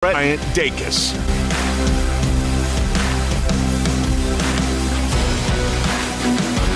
Bryant Dacus.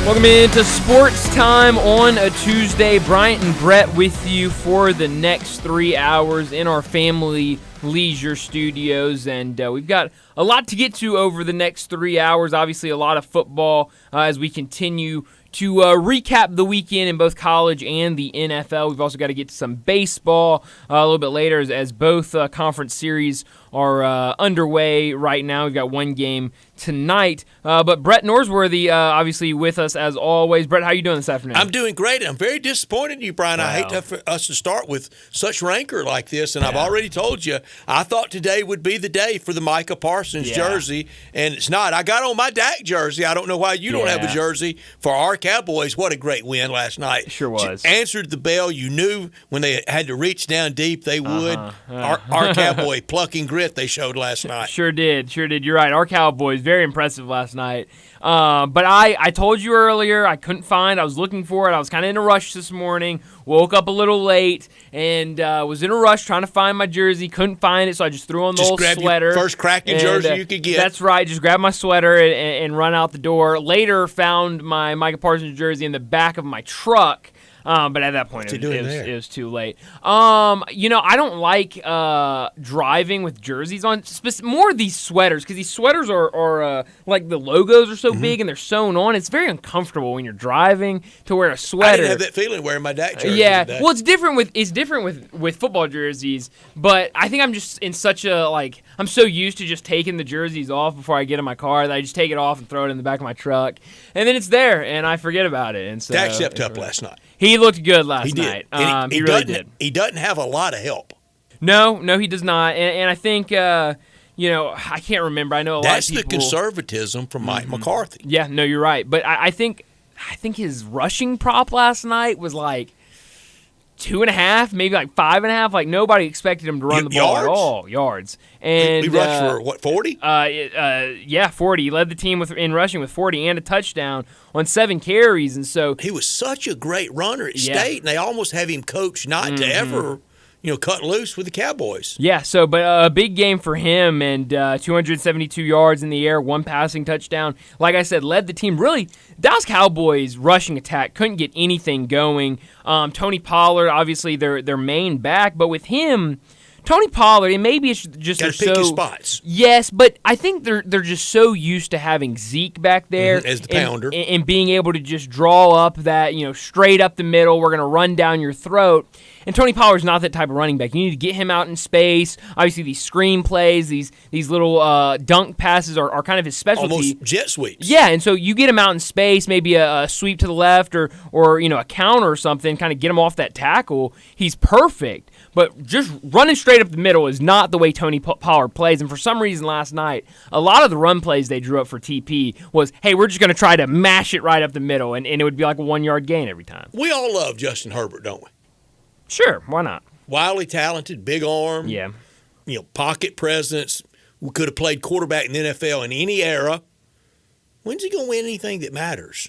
Welcome into Sports Time on a Tuesday. Bryant and Brett with you for the next 3 hours in our family leisure studios, and we've got a lot to get to over the next 3 hours. Obviously, a lot of football as we continue to recap the weekend in both college and the NFL. We've also got to get to some baseball a little bit later as both conference series are underway right now. We've got one game tonight. But Brett Norsworthy, obviously, with us as always. Brett, how are you doing this afternoon? I'm doing great. I'm very disappointed in you, Brian. Wow. I hate for us to start with such rancor like this, and I've already told you, I thought today would be the day for the Micah Parsons jersey, and it's not. I got on my Dak jersey. I don't know why you don't have a jersey for our Cowboys. What a great win last night. Sure was. Answered the bell. You knew when they had to reach down deep, they would. Our Cowboy plucking grit they showed last night. Sure did. You're right. Our Cowboys, very impressive last night. But I told you earlier, I couldn't find. I was looking for it. I was kind of in a rush this morning. Woke up a little late and was in a rush trying to find my jersey. Couldn't find it, so I just threw on the old sweater. Your first cracking jersey you could get. That's right. Just grabbed my sweater and run out the door. Later, found my Micah Parsons jersey in the back of my truck. But at that point, it was too late. I don't like driving with jerseys on. More these sweaters, because these sweaters are like the logos are so big and they're sewn on. It's very uncomfortable when you're driving to wear a sweater. I didn't have that feeling wearing my Dak jersey. Yeah, well, it's different with football jerseys. But I think I'm just in such a I'm so used to just taking the jerseys off before I get in my car that I just take it off and throw it in the back of my truck, and then it's there and I forget about it. And so Dak stepped up last night. He looked good last night. He really did. He doesn't have a lot of help. No, he does not. And I think, I can't remember. I know That's lot of people. That's the conservatism from Mike McCarthy. Yeah, no, you're right. But I think his rushing prop last night was 2.5, maybe 5.5. Nobody expected him to run the ball at all. Yards. And he rushed for 40? 40. He led the team in rushing with 40 and a touchdown on 7 carries. And so he was such a great runner at State, and they almost have him coached not to ever cut loose with the Cowboys. Yeah, but a big game for him, and 272 yards in the air, 1 passing touchdown. Like I said, led the team. Really, Dallas Cowboys rushing attack couldn't get anything going. Tony Pollard, obviously their main back, but with him, Tony Pollard, and maybe it's just got to pick his spots. Yes, but I think they're just so used to having Zeke back there as the pounder and being able to just draw up that straight up the middle. We're going to run down your throat. And Tony Pollard's not that type of running back. You need to get him out in space. Obviously, these screen plays, these little dunk passes are kind of his specialty. Almost jet sweeps. Yeah, and so you get him out in space, maybe a sweep to the left or a counter or something, kind of get him off that tackle. He's perfect. But just running straight up the middle is not the way Tony Pollard plays. And for some reason last night, a lot of the run plays they drew up for TP was, hey, we're just going to try to mash it right up the middle, and it would be like a 1-yard gain every time. We all love Justin Herbert, don't we? Sure, why not? Wildly talented, big arm. Yeah. Pocket presence. We could have played quarterback in the NFL in any era. When's he going to win anything that matters?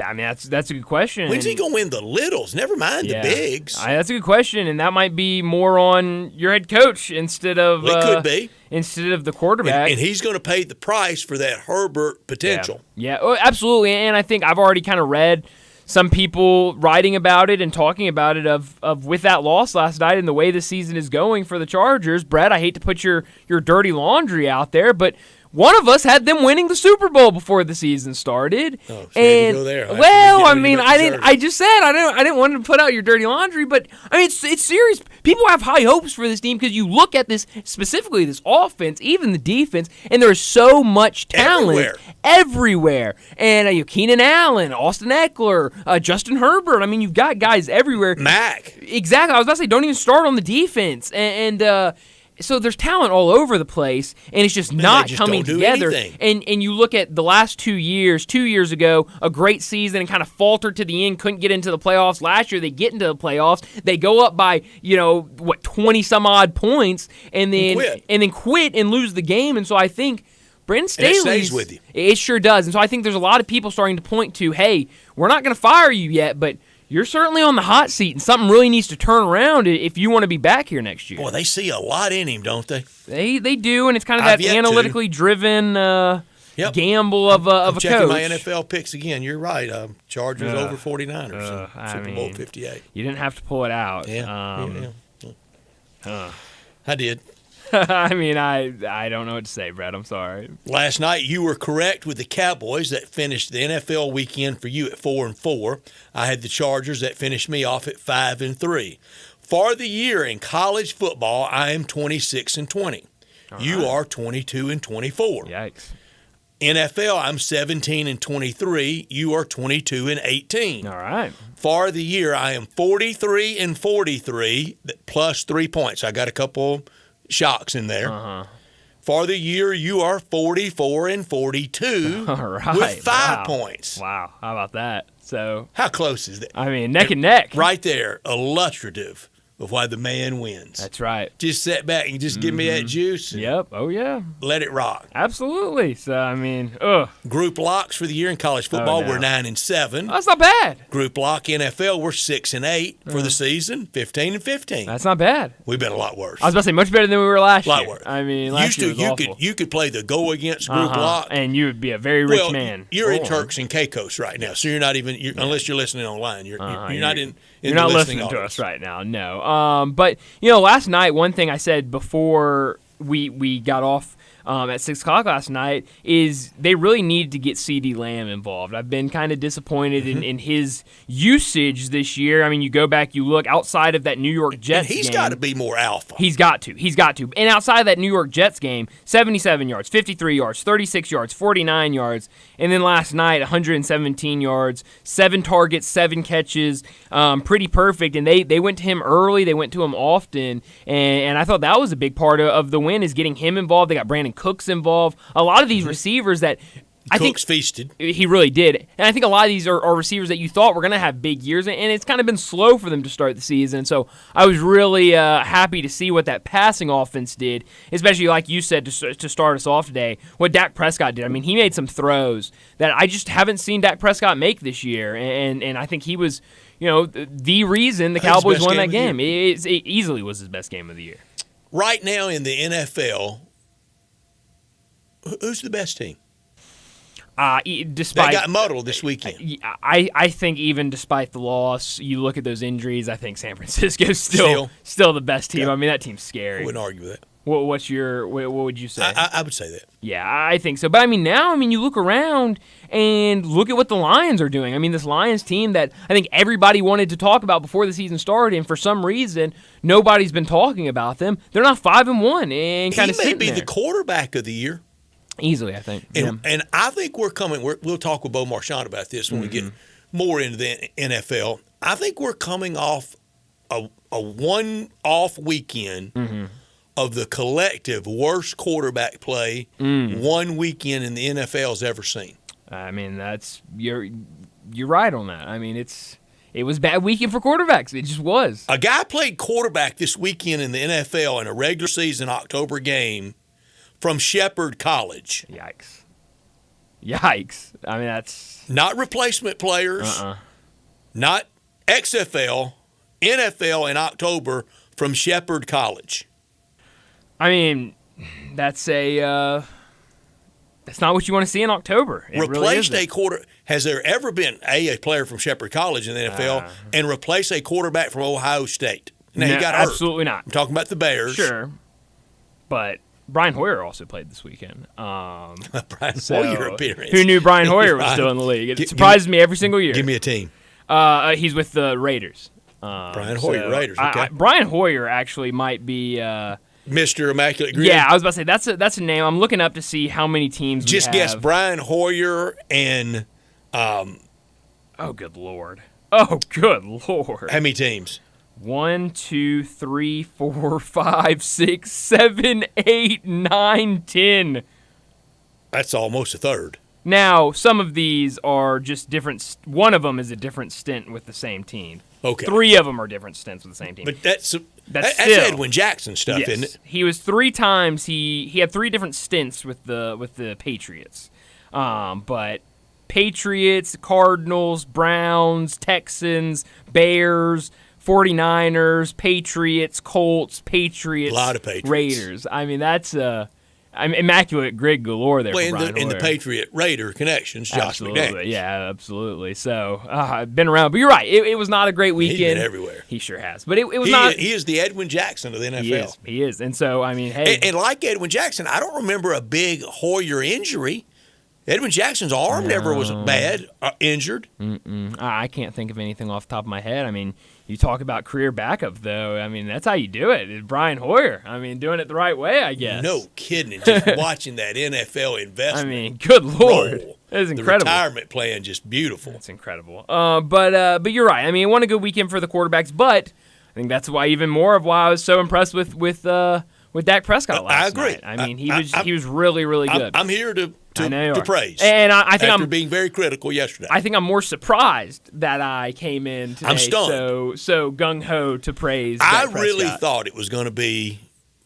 I mean, that's a good question. When's he going to win the littles? Never mind the bigs. That's a good question, and that might be more on your head coach instead of it could be. Instead of the quarterback. And he's going to pay the price for that Herbert potential. Yeah, absolutely. And I think I've already kind of read some people writing about it and talking about it of with that loss last night and the way the season is going for the Chargers. Brett, I hate to put your dirty laundry out there, but one of us had them winning the Super Bowl before the season started. Oh, so and go there. Well, I mean, I didn't. I just said I didn't want to put out your dirty laundry, but I mean, it's serious. People have high hopes for this team because you look at this specifically, this offense, even the defense, and there's so much talent everywhere. And Keenan Allen, Austin Eckler, Justin Herbert. I mean, you've got guys everywhere. Mac. Exactly. I was about to say, don't even start on the defense, and so there's talent all over the place, and it's just not coming together. And you look at the last 2 years. 2 years ago, a great season and kind of faltered to the end, couldn't get into the playoffs. Last year, they get into the playoffs. They go up by 20-some-odd points, and then quit and lose the game. And so I think Brandon Staley stays with you. It sure does. And so I think there's a lot of people starting to point to, hey, we're not going to fire you yet, but You're certainly on the hot seat, and something really needs to turn around if you want to be back here next year. Boy, they see a lot in him, don't they? They do, and it's kind of that analytically driven gamble of a coach. Checking my NFL picks again. You're right. Chargers over 49ers. Super Bowl 58. You didn't have to pull it out. Yeah. I did. I mean, I don't know what to say, Brett. I'm sorry. Last night, you were correct with the Cowboys that finished the NFL weekend for you at 4-4. I had the Chargers that finished me off at 5-3. For the year in college football, I am 26-20. You are 22-24. Yikes. NFL, I'm 17-23. You are 22-18. All right. For the year, I am 43-43 plus 3 points. I got a couple shocks in there. For the year, you are 44-42 with 5 points. Wow. How about that? So how close is that? I mean, neck and neck. Right there, illustrative of why the man wins. That's right. Just sit back and just give me that juice. Yep. Oh, yeah. Let it rock. Absolutely. So, I mean, Group locks for the year in college football were 9-7. That's not bad. Group lock NFL, we're 6-8 for the season, 15-15. That's not bad. We've been a lot worse. I was about to say, much better than we were last year. A lot worse. I mean, last year was awful. You could play the go against group lock. And you would be a very rich man. You're in Turks and Caicos right now, so you're not even, unless you're listening online, you're not in You're not listening to us right now, no. But, last night, one thing I said before we got off at 6 o'clock last night is they really needed to get C.D. Lamb involved. I've been kind of disappointed in his usage this year. I mean, you go back, you look outside of that New York Jets game. He's got to be more alpha. He's got to. And outside of that New York Jets game, 77 yards, 53 yards, 36 yards, 49 yards. And then last night, 117 yards, 7 targets, 7 catches, pretty perfect. And they went to him early. They went to him often. And I thought that was a big part of the win is getting him involved. They got Brandon Cooks involved. A lot of these receivers that I think feasted. He really did. And I think a lot of these are receivers that you thought were going to have big years, and it's kind of been slow for them to start the season. So I was really happy to see what that passing offense did, especially like you said to start us off today, what Dak Prescott did. I mean, he made some throws that I just haven't seen Dak Prescott make this year, and I think he was the reason the Cowboys won that game. It easily was his best game of the year. Right now in the NFL, who's the best team? Despite they got muddled this weekend. I think even despite the loss, you look at those injuries. I think San Francisco's still the best team. Yeah. I mean, that team's scary. I wouldn't argue with that. What would you say? I would say that. Yeah, I think so. But now, you look around and look at what the Lions are doing. I mean, this Lions team that I think everybody wanted to talk about before the season started, and for some reason, nobody's been talking about them. They're not 5-1 and kind of sitting there. He may be the quarterback of the year. Easily, I think. And I think we're coming. We'll talk with Bo Marchand about this when we get more into the NFL. I think we're coming off a one-off weekend of the collective worst quarterback play one weekend in the NFL's ever seen. I mean, you're right on that. I mean, it was a bad weekend for quarterbacks. It just was. A guy played quarterback this weekend in the NFL in a regular season October game from Shepherd College. Yikes. I mean, that's... Not replacement players. Not XFL, NFL in October from Shepherd College. I mean, that's not what you want to see in October. Replaced a quarter. Has there ever been a player from Shepherd College in the NFL and replace a quarterback from Ohio State? Now, he got hurt. Absolutely not. I'm talking about the Bears. Sure. But Brian Hoyer also played this weekend. Brian Hoyer appearance. Who knew Brian Hoyer was still in the league? It surprises me every single year. Give me a team. He's with the Raiders. Brian Hoyer, Raiders. Okay. Brian Hoyer actually might be Mr. Immaculate Grid. Yeah, I was about to say that's a name. I'm looking up to see how many teams. Just guess Brian Hoyer and. Oh, good Lord! Oh, good Lord! How many teams? 1, 2, 3, 4, 5, 6, 7, 8, 9, 10. That's almost a third. Now, some of these are just different. One of them is a different stint with the same team. Okay. 3 of them are different stints with the same team. But that's Edwin Jackson stuff, yes. isn't it? He was 3 times. He had 3 different stints with the Patriots. But Patriots, Cardinals, Browns, Texans, Bears, 49ers, Patriots, Colts, Patriots, a lot of Patriots. Raiders. I mean, that's immaculate grid galore there for Brian in the Hoyer. Patriot-Raider connections, Josh Absolutely. McDaniels. Yeah, absolutely. So I've been around. But you're right. It was not a great weekend. He's been everywhere. He sure has. But it was not. He is the Edwin Jackson of the NFL. He is. And so, I mean, hey. And like Edwin Jackson, I don't remember a big Hoyer injury. Edwin Jackson's arm never was bad, injured. I can't think of anything off the top of my head. I mean, you talk about career backup, though. I mean, that's how you do it. It's Brian Hoyer. I mean, doing it the right way, I guess. No kidding. And just watching that NFL investment. I mean, good Lord. Roll. That is incredible. The retirement plan, just beautiful. It's incredible. But you're right. I mean, it wasn't a good weekend for the quarterbacks, but I think that's why even more of why I was so impressed with Dak Prescott last I agree. night. I mean, he was really, really good. I'm here to praise. And I think after being very critical yesterday. I think I'm more surprised that I came in today I'm stunned. so gung-ho to praise I Dak really Prescott. thought it was going to be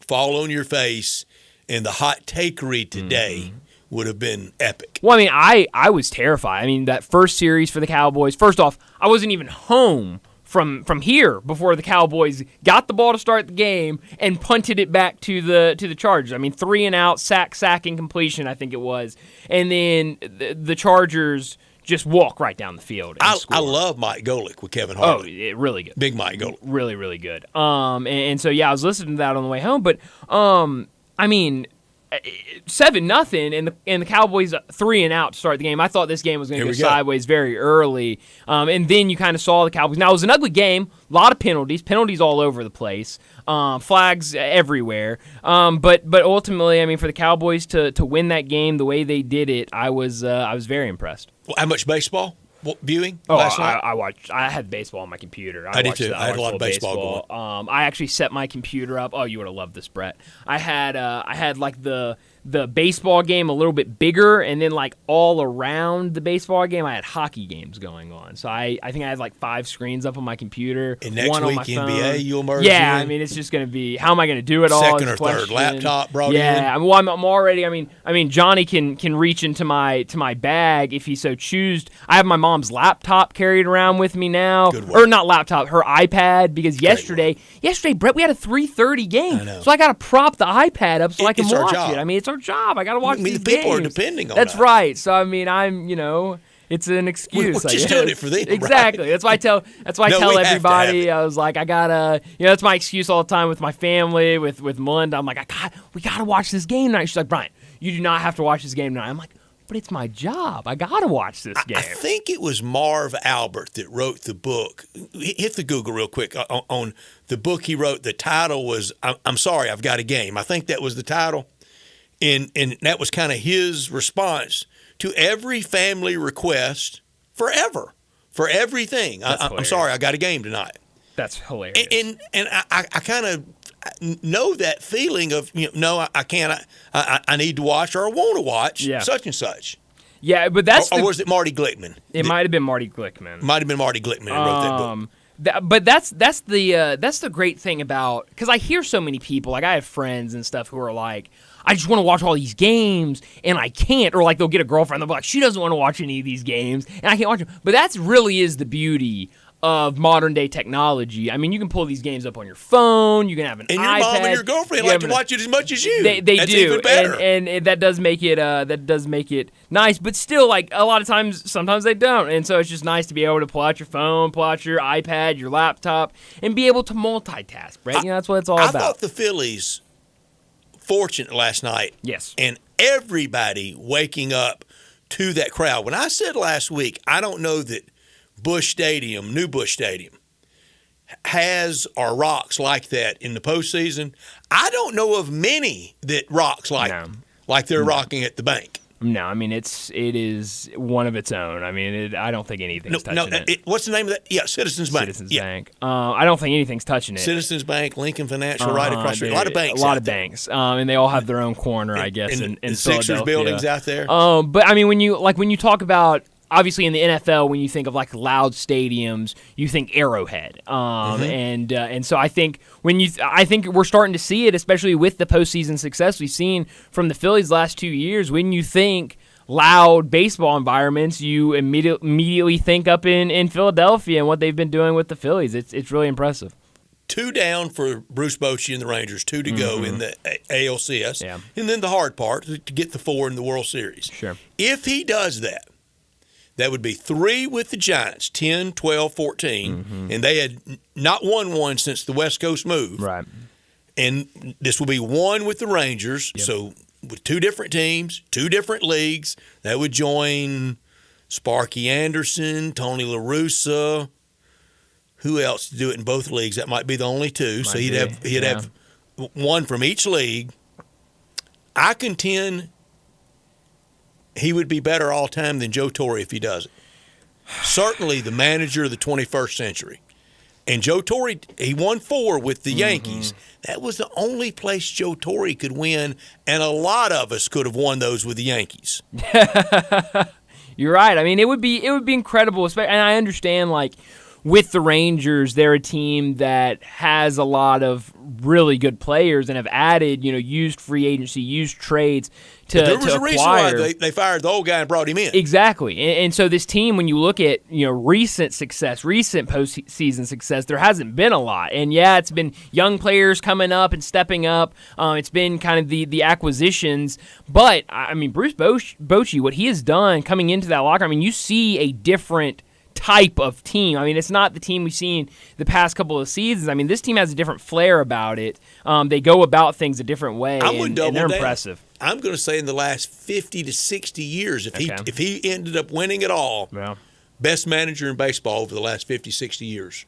fall on your face, and the hot takery today would have been epic. Well, I mean, I was terrified. I mean, that first series for the Cowboys, first off, I wasn't even home from here before the Cowboys got the ball to start the game and punted it back to the Chargers. I mean, 3 and out, sack, and completion, I think it was. And then the Chargers just walk right down the field and score. I love Mike Golick with Kevin Hartley. Really good. Big Mike Golick. Really, really good. And so, yeah, I was listening to that on the way home. But, I mean, 7-0, and the Cowboys 3 and out to start the game. I thought this game was going to go sideways very early, and then you kind of saw the Cowboys. Now it was an ugly game, a lot of penalties all over the place, flags everywhere. But ultimately, I mean, for the Cowboys to win that game the way they did it, I was very impressed. Well, how much baseball viewing last night? I had baseball on my computer. I did too. I had a lot of baseball going. I actually set my computer up. Oh, you would have loved this, Brett. I had like the baseball game a little bit bigger, and then like all around the baseball game, I had hockey games going on. So I think I had like 5 screens up on my computer. And next one week on my phone. NBA, you'll merge Yeah, in? I mean, it's just going to be, how am I going to do it all? Second or third laptop brought in? Yeah, I mean, well, I'm already. I mean, Johnny can reach into my bag if he so chooses. I have my mom's laptop carried around with me now, or not laptop, her iPad, because yesterday, Brett, we had a 3:30 game, so I got to prop the iPad up so I can watch it. I mean, it's our job. I got to watch these the people games. are depending on That's us. right. So I mean, it's an excuse. We're just doing it for them, exactly. Right? That's why I tell everybody. I was like, I gotta. That's my excuse all the time with my family, with Melinda. I'm like, we gotta watch this game tonight. She's like, Brian, you do not have to watch this game tonight. I'm like, but it's my job. I gotta watch this game. I think it was Marv Albert that wrote the book. Hit the Google real quick on the book he wrote. The title was "I'm Sorry, I've Got a Game." I think that was the title, and that was kind of his response to every family request forever for everything. I'm sorry, I got a game tonight. That's hilarious. And I kind of know that feeling of, no, I can't. I need to watch, or I want to watch such and such. Yeah, but that's or was it Marty Glickman? It might have been Marty Glickman. Might have been Marty Glickman who wrote that book. But that's the great thing about, because I hear so many people, like I have friends and stuff who are like, I just want to watch all these games and I can't, or like they'll get a girlfriend, they'll be like, she doesn't want to watch any of these games and I can't watch them. But that's really is the beauty of modern day technology. I mean, you can pull these games up on your phone. You can have an iPad. And your mom and your girlfriend like to watch it as much as you. They That's do, even better. And that does make it nice. But still, like a lot of times, sometimes they don't. And so it's just nice to be able to pull out your phone, pull out your iPad, your laptop, and be able to multitask. Right? That's what it's all about. I thought the Phillies fortunate last night. Yes. And everybody waking up to that crowd. When I said last week, I don't know that New Busch Stadium, has or rocks like that in the postseason. I don't know of many that rocks like they're rocking at the bank. No, I mean it is one of its own. I mean, I don't think anything's touching it. What's the name of that? Yeah, Citizens Bank. Citizens Bank. I don't think anything's touching it. Citizens Bank, Lincoln Financial, right across the street. A lot of banks. A lot of banks, and they all have their own corner, I guess, in Sixers buildings out there. But I mean, when you talk about, obviously in the NFL, when you think of like loud stadiums, you think Arrowhead, and so I think I think we're starting to see it, especially with the postseason success we've seen from the Phillies last 2 years. When you think loud baseball environments, you immediately think up in Philadelphia and what they've been doing with the Phillies. It's really impressive. 2 down for Bruce Bochy and the Rangers, 2 to go in the ALCS. Yeah. And then the hard part, to get the 4 in the World Series. Sure. If he does that, that would be 3 with the Giants, 10, 12, 14. And they had not won one since the West Coast move. Right. And this will be 1 with the Rangers. Yep. So with 2 different teams, 2 different leagues, that would join Sparky Anderson, Tony La Russa. Who else to do it in both leagues? That might be the only 2. So he'd have 1 from each league. I contend he would be better all time than Joe Torre if he does it. Certainly the manager of the 21st century. And Joe Torre, he won 4 with the Yankees. That was the only place Joe Torre could win, and a lot of us could have won those with the Yankees. You're right. I mean, it would be incredible, and I understand, like, with the Rangers, they're a team that has a lot of really good players and have added, used free agency, used trades to acquire. There was a reason why they fired the old guy and brought him in. Exactly. And so this team, when you look at, recent success, recent postseason success, there hasn't been a lot. And, yeah, it's been young players coming up and stepping up. It's been kind of the acquisitions. But, I mean, Bruce Bochy, what he has done coming into that locker, I mean, you see a different type of team. I mean, it's not the team we've seen the past couple of seasons. I mean, this team has a different flair about it. They go about things a different way, and they're impressive. I'm going to say in the last 50 to 60 years, if he ended up winning it all, best manager in baseball over the last 50, 60 years.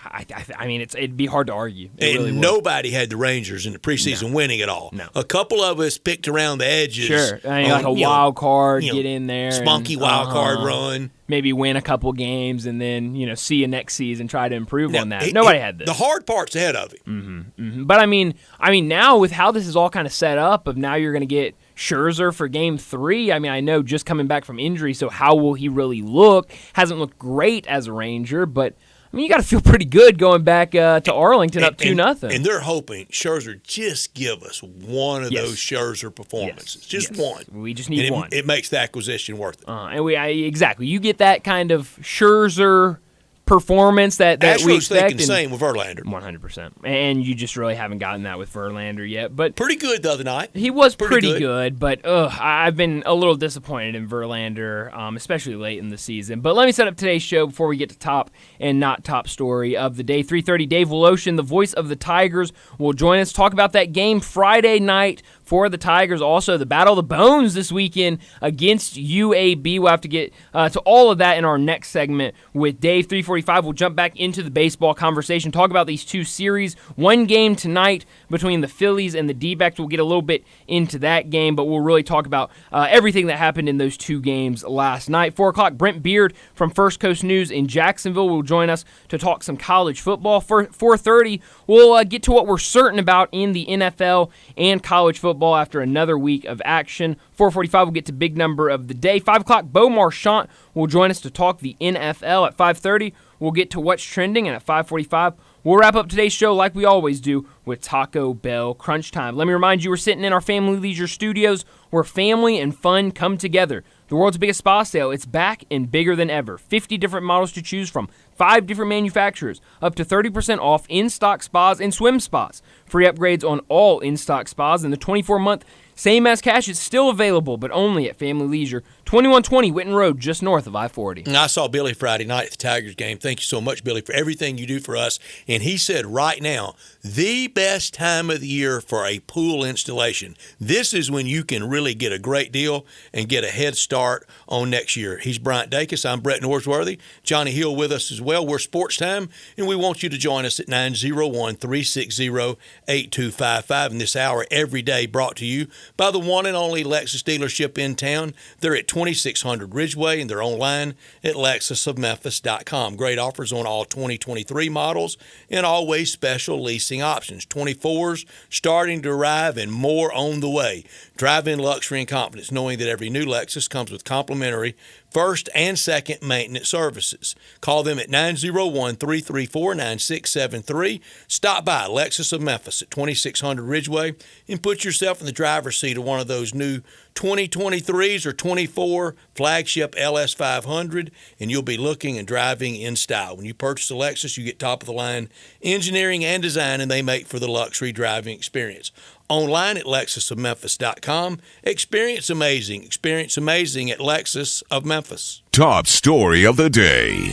I mean, it'd be hard to argue. Nobody had the Rangers in the preseason winning it all. No. A couple of us picked around the edges. Sure. I mean, like a wild card, get in there. Spunky wild card run. Maybe win a couple games and then, see you next season, try to improve on that. Nobody had this. The hard part's ahead of him. But, I mean, now with how this is all kind of set up, of now you're going to get Scherzer for Game 3. I mean, I know just coming back from injury, so how will he really look? Hasn't looked great as a Ranger, but I mean, you got to feel pretty good going back to Arlington up 2-0. And they're hoping Scherzer just give us one of those Scherzer performances. Just one. We just need one. It makes the acquisition worth it. And exactly. You get that kind of Scherzer performance that we expect. Thinking the same with Verlander. 100%. And you just really haven't gotten that with Verlander yet. But pretty good the other night. He was pretty good, but I've been a little disappointed in Verlander, especially late in the season. But let me set up today's show before we get to top and not top story of the day. 3:30, Dave Woloshin, the voice of the Tigers, will join us, talk about that game Friday night for the Tigers. Also, the Battle of the Bones this weekend against UAB. We'll have to get to all of that in our next segment with Dave. 3:45, we'll jump back into the baseball conversation, talk about these 2 series. 1 game tonight between the Phillies and the D-backs. We'll get a little bit into that game, but we'll really talk about everything that happened in those 2 games last night. 4 o'clock, Brent Beard from First Coast News in Jacksonville will join us to talk some college football. 4:30, we'll get to what we're certain about in the NFL and college football after another week of action. 4:45, we'll get to big number of the day. 5 o'clock, Bo Marchant will join us to talk the NFL. At 5:30, we'll get to what's trending, and at 5:45, we'll wrap up today's show like we always do with Taco Bell Crunch Time. Let me remind you, we're sitting in our Family Leisure studios where family and fun come together. The world's biggest spa sale, it's back and bigger than ever. 50 different models to choose from, 5 different manufacturers, up to 30% off in-stock spas and swim spas. Free upgrades on all in-stock spas, and the 24-month same as cash is still available, but only at Family Leisure, 2120 Whitten Road, just north of I-40. And I saw Billy Friday night at the Tigers game. Thank you so much, Billy, for everything you do for us. And he said right now, the best time of the year for a pool installation. This is when you can really get a great deal and get a head start on next year. He's Bryant Dacus. I'm Brett Norsworthy. Johnny Hill with us as well. We're Sportstime, and we want you to join us at 901-360-8255 in this hour every day, brought to you by the one and only Lexus dealership in town. They're at 2600 Ridgeway, and they're online at lexusofmemphis.com. Great offers on all 2023 models and always special leasing options. options, 24s starting to arrive, and more on the way. Drive in luxury and confidence, knowing that every new Lexus comes with complimentary first and second maintenance services. Call them at 901-334-9673. Stop by Lexus of Memphis at 2600 Ridgeway and put yourself in the driver's seat of one of those new 2023s or 24 flagship LS500, and you'll be looking and driving in style. When you purchase a Lexus, you get top-of-the-line engineering and design, and they make for the luxury driving experience. Online at lexusofmemphis.com. Experience amazing. Experience amazing at Lexus of Memphis. Top story of the day.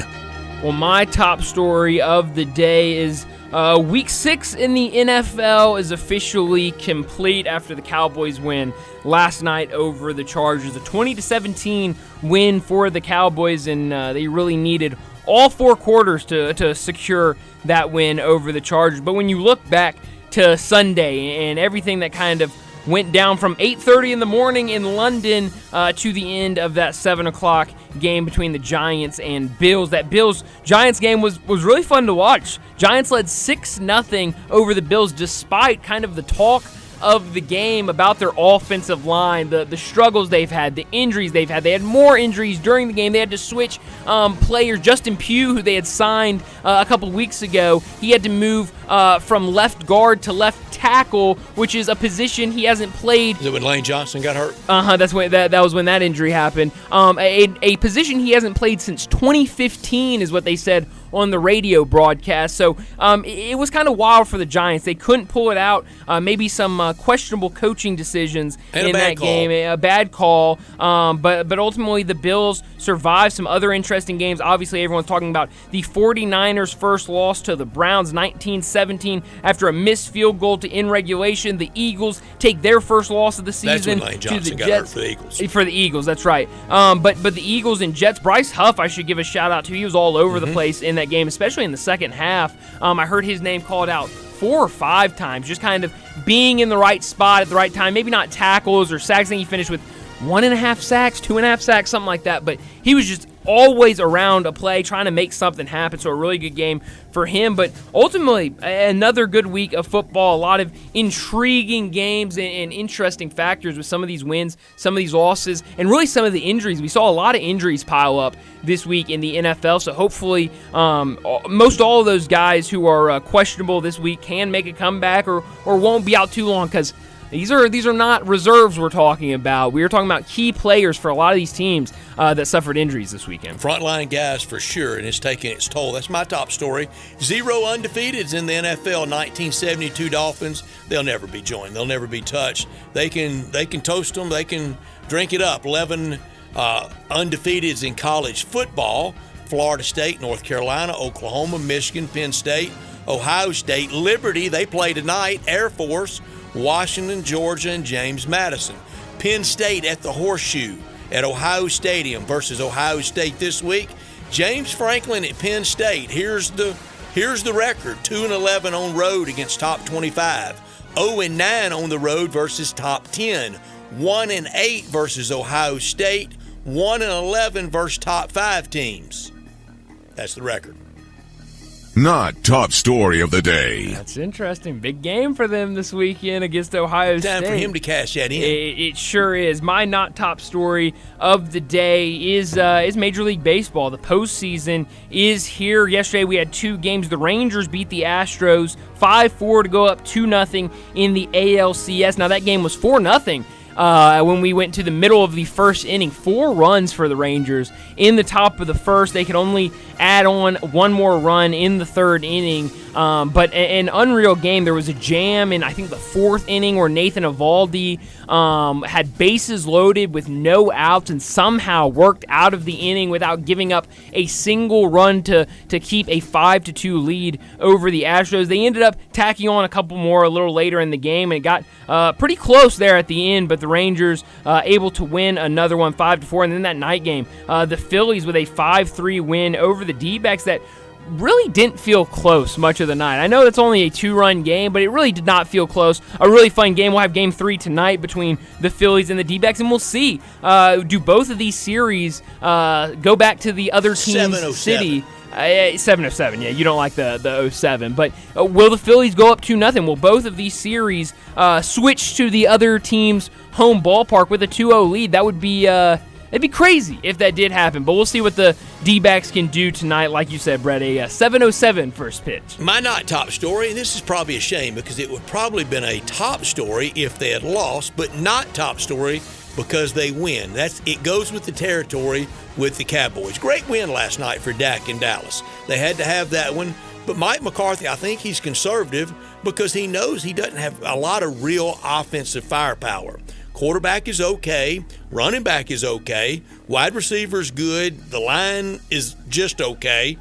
Well, my top story of the day is Week 6 in the NFL is officially complete after the Cowboys win last night over the Chargers. A 20-17 win for the Cowboys, and they really needed all 4 quarters to secure that win over the Chargers. But when you look back to Sunday and everything that kind of went down from 8:30 in the morning in London to the end of that 7 o'clock game between the Giants and Bills. That Bills-Giants game was really fun to watch. Giants led 6-0 over the Bills despite kind of the talk of the game about their offensive line, the struggles they've had, the injuries they've had. They had more injuries during the game. They had to switch players. Justin Pugh, who they had signed a couple of weeks ago, he had to move from left guard to left tackle, which is a position he hasn't played. Is it when Lane Johnson got hurt? That's when that was when that injury happened. A position he hasn't played since 2015 is what they said on the radio broadcast. So it was kind of wild for the Giants. They couldn't pull it out. Maybe some questionable coaching decisions in that game. A bad call. But ultimately the Bills survived some other interesting games. Obviously everyone's talking about the 49ers' first loss to the Browns, 19-17, after a missed field goal to end regulation. The Eagles take their first loss of the season. That's when Lane Johnson got hurt for the Eagles. For the Eagles, that's right. But the Eagles and Jets, Bryce Huff, I should give a shout out to. He was all over the place in that game, especially in the second half. I heard his name called out 4 or 5 times, just kind of being in the right spot at the right time. Maybe not tackles or sacks. I think he finished with 1.5 sacks, 2.5 sacks, something like that. But he was just always around a play, trying to make something happen. So a really good game for him. But ultimately, another good week of football. A lot of intriguing games and interesting factors with some of these wins, some of these losses, and really some of the injuries. We saw a lot of injuries pile up this week in the NFL. So hopefully most all of those guys who are questionable this week can make a comeback or won't be out too long, because these are not reserves we're talking about. We are talking about key players for a lot of these teams that suffered injuries this weekend. Frontline guys for sure, and it's taking its toll. That's my top story. 0 undefeateds in the NFL. 1972 Dolphins. They'll never be joined. They'll never be touched. They can toast them. They can drink it up. 11 undefeateds in college football. Florida State, North Carolina, Oklahoma, Michigan, Penn State, Ohio State, Liberty. They play tonight. Air Force, Washington, Georgia, and James Madison. Penn State at the Horseshoe at Ohio Stadium versus Ohio State this week. James Franklin at Penn State. Here's the record: 2-11 on road against top 25. 0-9 on the road versus top 10. 1-8 versus Ohio State. 1-11 versus top 5 teams. That's the record. Not top story of the day. That's interesting. Big game for them this weekend against Ohio State. Time for him to cash that in. It sure is. My not top story of the day is Major League Baseball. The postseason is here. Yesterday we had 2 games. The Rangers beat the Astros 5-4 to go up 2-0 in the ALCS. Now that game was 4-0. When we went to the middle of the first inning. 4 runs for the Rangers in the top of the first. They could only add on 1 more run in the 3rd inning. But an unreal game. There was a jam in, I think, the 4th inning where Nathan Eovaldi had bases loaded with no outs and somehow worked out of the inning without giving up a single run to keep a 5-2 lead over the Astros. They ended up tacking on a couple more a little later in the game, and it got pretty close there at the end, but the Rangers able to win another one 5-4. And then that night game, the Phillies with a 5-3 win over the D-backs that really didn't feel close much of the night. I know it's only a 2-run game, but it really did not feel close. A really fun game. We'll have game 3 tonight between the Phillies and the D-backs, and we'll see, do both of these series go back to the other team's city? 7-07, yeah, you don't like the 07. But will the Phillies go up 2-0? Will both of these series switch to the other team's home ballpark with a 2-0 lead? That would be it'd be crazy if that did happen. But we'll see what the D-backs can do tonight. Like you said, Brett, a 7:07 first pitch. My not top story, and this is probably a shame because it would probably been a top story if they had lost, but not top story because they win. It goes with the territory with the Cowboys. Great win last night for Dak in Dallas. They had to have that one. But Mike McCarthy, I think he's conservative because he knows he doesn't have a lot of real offensive firepower. Quarterback is okay. Running back is okay. Wide receiver is good. The line is just okay.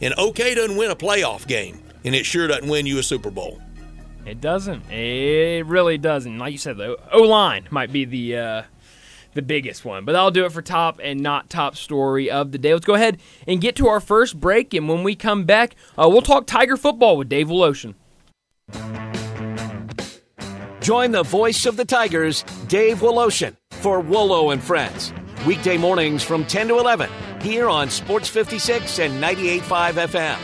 And okay doesn't win a playoff game. And it sure doesn't win you a Super Bowl. It doesn't. It really doesn't. Like you said, the O-line might be the biggest one. But that'll do it for top and not top story of the day. Let's go ahead and get to our first break. And when we come back, we'll talk Tiger football with Dave Woloshin. Join the voice of the Tigers, Dave Woloshin, for Wolo and Friends. Weekday mornings from 10 to 11 here on Sports 56 and 98.5 FM.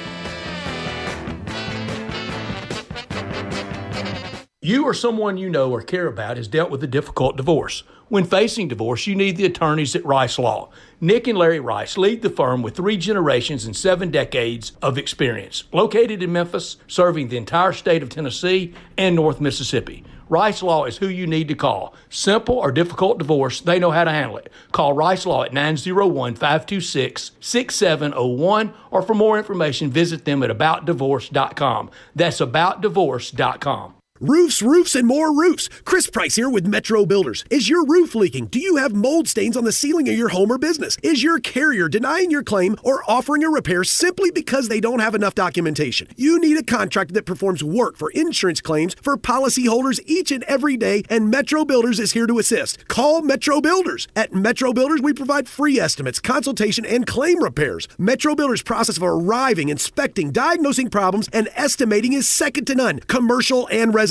You or someone you know or care about has dealt with a difficult divorce. When facing divorce, you need the attorneys at Rice Law. Nick and Larry Rice lead the firm with 3 generations and 7 decades of experience. Located in Memphis, serving the entire state of Tennessee and North Mississippi. Rice Law is who you need to call. Simple or difficult divorce, they know how to handle it. Call Rice Law at 901-526-6701, or for more information, visit them at aboutdivorce.com. That's aboutdivorce.com. Roofs, and more roofs. Chris Price here with Metro Builders. Is your roof leaking? Do you have mold stains on the ceiling of your home or business? Is your carrier denying your claim or offering a repair simply because they don't have enough documentation? You need a contractor that performs work for insurance claims for policyholders each and every day, and Metro Builders is here to assist. Call Metro Builders. At Metro Builders, we provide free estimates, consultation, and claim repairs. Metro Builders' process of arriving, inspecting, diagnosing problems, and estimating is second to none, commercial and residential.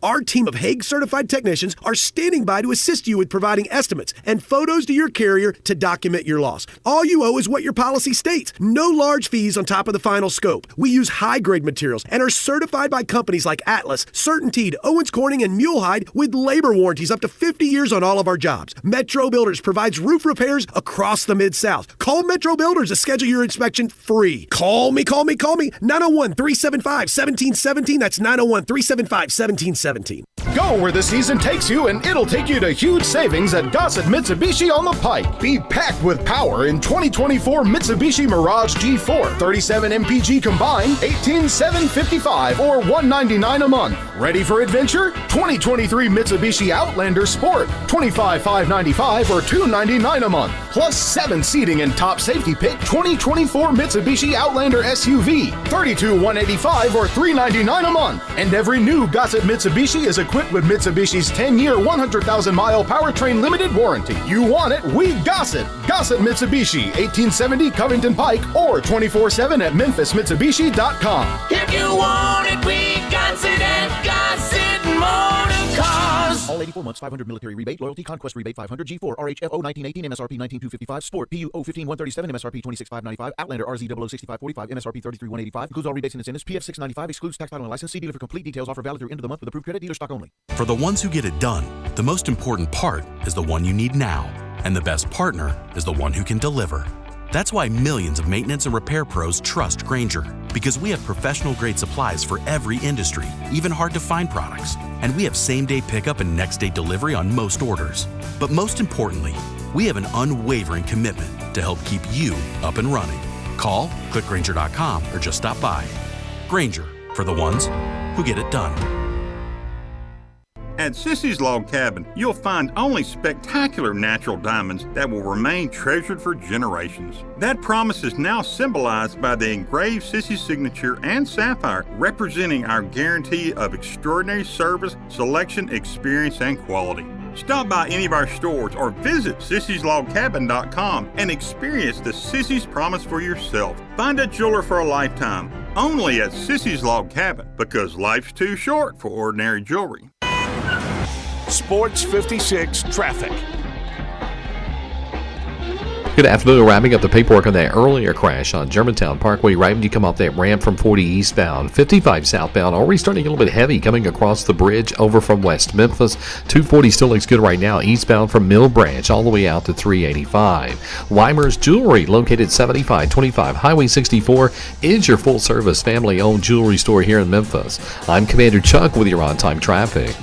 Our team of Hague-certified technicians are standing by to assist you with providing estimates and photos to your carrier to document your loss. All you owe is what your policy states. No large fees on top of the final scope. We use high-grade materials and are certified by companies like Atlas, CertainTeed, Owens Corning, and Mulehide with labor warranties up to 50 years on all of our jobs. Metro Builders provides roof repairs across the Mid-South. Call Metro Builders to schedule your inspection free. Call me. 901-375-1717. That's 901-375-1717. Go where the season takes you, and it'll take you to huge savings at Gossett Mitsubishi on the Pike. Be packed with power in 2024 Mitsubishi Mirage G4. 37 MPG combined, $18,755 or $199 a month. Ready for adventure? 2023 Mitsubishi Outlander Sport, $25,595 or $299 a month. Plus 7 seating and top safety pick 2024 Mitsubishi Outlander SUV, $32,185 or $399 a month. And every new Gossett Mitsubishi is equipped with Mitsubishi's 10-year, 100,000-mile powertrain limited warranty. You want it, we Gossett. Gossett Mitsubishi, 1870 Covington Pike, or 24/7 at memphismitsubishi.com. If you want it, we Gossett at Gossett Motor Cars. All 84 months, 500 military rebate, loyalty, conquest rebate, 500 G4, RHFO 1918, MSRP 19255, Sport, PU 015-137, MSRP 26595, Outlander RZ 006545, MSRP 33185, includes all rebates and incentives, PF 695, excludes tax title and license. See dealer for complete details. Offer valid through end of the month with approved credit, dealer stock only. For the ones who get it done, the most important part is the one you need now. And the best partner is the one who can deliver. That's why millions of maintenance and repair pros trust Grainger, because we have professional-grade supplies for every industry, even hard-to-find products. And we have same-day pickup and next-day delivery on most orders. But most importantly, we have an unwavering commitment to help keep you up and running. Call, click Grainger.com, or just stop by. Grainger, for the ones who get it done. At Sissy's Log Cabin, you'll find only spectacular natural diamonds that will remain treasured for generations. That promise is now symbolized by the engraved Sissy signature and sapphire, representing our guarantee of extraordinary service, selection, experience, and quality. Stop by any of our stores or visit sissyslogcabin.com and experience the Sissy's promise for yourself. Find a jeweler for a lifetime, only at Sissy's Log Cabin, because life's too short for ordinary jewelry. Sports 56 traffic. Good afternoon. Wrapping up the paperwork on that earlier crash on Germantown Parkway right when you come off that ramp from 40 eastbound. 55 southbound already starting a little bit heavy coming across the bridge over from West Memphis. 240 still looks good right now eastbound from Mill Branch all the way out to 385. Weimer's Jewelry located 7525 Highway 64 is your full-service family-owned jewelry store here in Memphis. I'm Commander Chuck with your on-time traffic.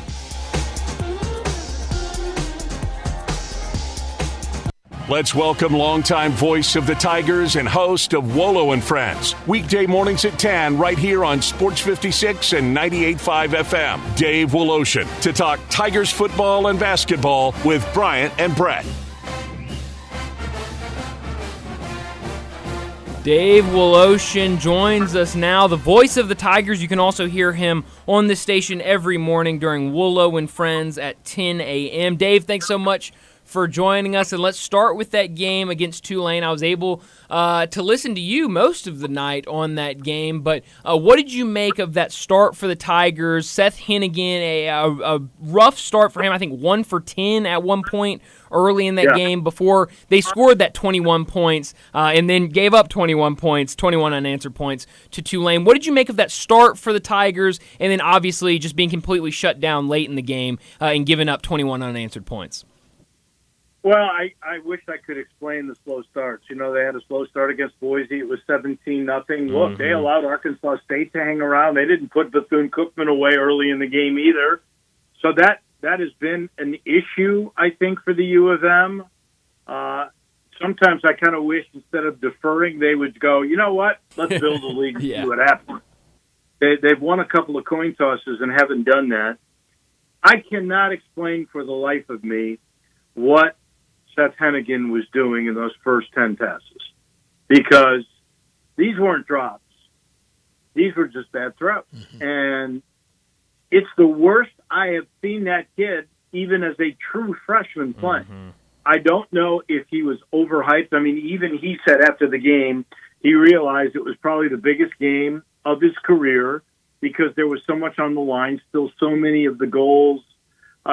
Let's welcome longtime voice of the Tigers and host of Wolo and Friends. Weekday mornings at 10 right here on Sports 56 and 98.5 FM. Dave Woloshin to talk Tigers football and basketball with Bryant and Brett. Dave Woloshin joins us now, the voice of the Tigers. You can also hear him on this station every morning during Wolo and Friends at 10 a.m. Dave, thanks so much for joining us, and let's start with that game against Tulane. I was able to listen to you most of the night on that game, but what did you make of that start for the Tigers? Seth Hennigan, a rough start for him, I think 1 for 10 at one point early in that game before they scored that 21 points and then gave up 21 points, 21 unanswered points to Tulane. What did you make of that start for the Tigers, and then obviously just being completely shut down late in the game and giving up 21 unanswered points? Well, I wish I could explain the slow starts. You know, they had a slow start against Boise. It was 17-0. Look, they allowed Arkansas State to hang around. They didn't put Bethune-Cookman away early in the game either. So that has been an issue, I think, for the U of M. Sometimes I kind of wish instead of deferring, they would go, you know what, let's build a league and see what happens. They've won a couple of coin tosses and haven't done that. I cannot explain for the life of me what Seth Hennigan was doing in those first 10 passes, because these weren't drops. These were just bad throws. And it's the worst I have seen that kid, even as a true freshman, play. I don't know if he was overhyped. I mean, even he said after the game, he realized it was probably the biggest game of his career because there was so much on the line, still so many of the goals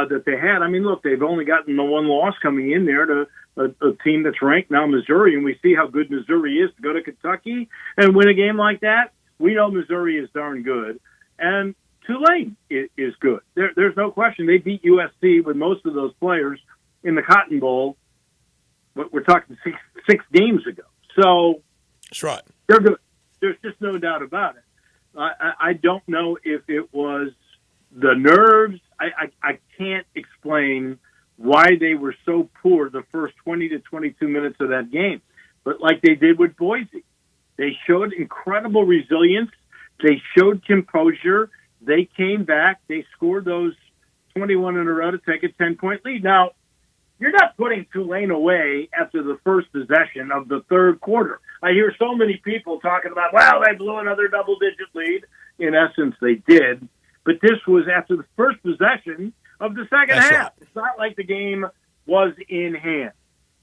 that they had. I mean, look, they've only gotten the one loss coming in there to a team that's ranked now, Missouri, and we see how good Missouri is to go to Kentucky and win a game like that. We know Missouri is darn good, and Tulane is good. There's no question. They beat USC with most of those players in the Cotton Bowl, but we're talking six games ago. So that's right. They're good. There's just no doubt about it. I don't know if it was the nerves. I can't explain why they were so poor the first 20 to 22 minutes of that game. But like they did with Boise, they showed incredible resilience. They showed composure. They came back. They scored those 21 in a row to take a 10-point lead. Now, you're not putting Tulane away after the first possession of the third quarter. I hear so many people talking about, well, they blew another double-digit lead. In essence, they did. But this was after the first possession of the second half. Right. It's not like the game was in hand.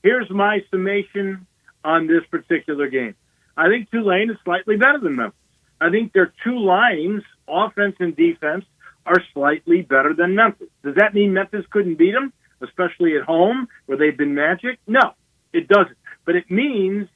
Here's my summation on this particular game. I think Tulane is slightly better than Memphis. I think their two lines, offense and defense, are slightly better than Memphis. Does that mean Memphis couldn't beat them, especially at home where they've been magic? No, it doesn't. But it means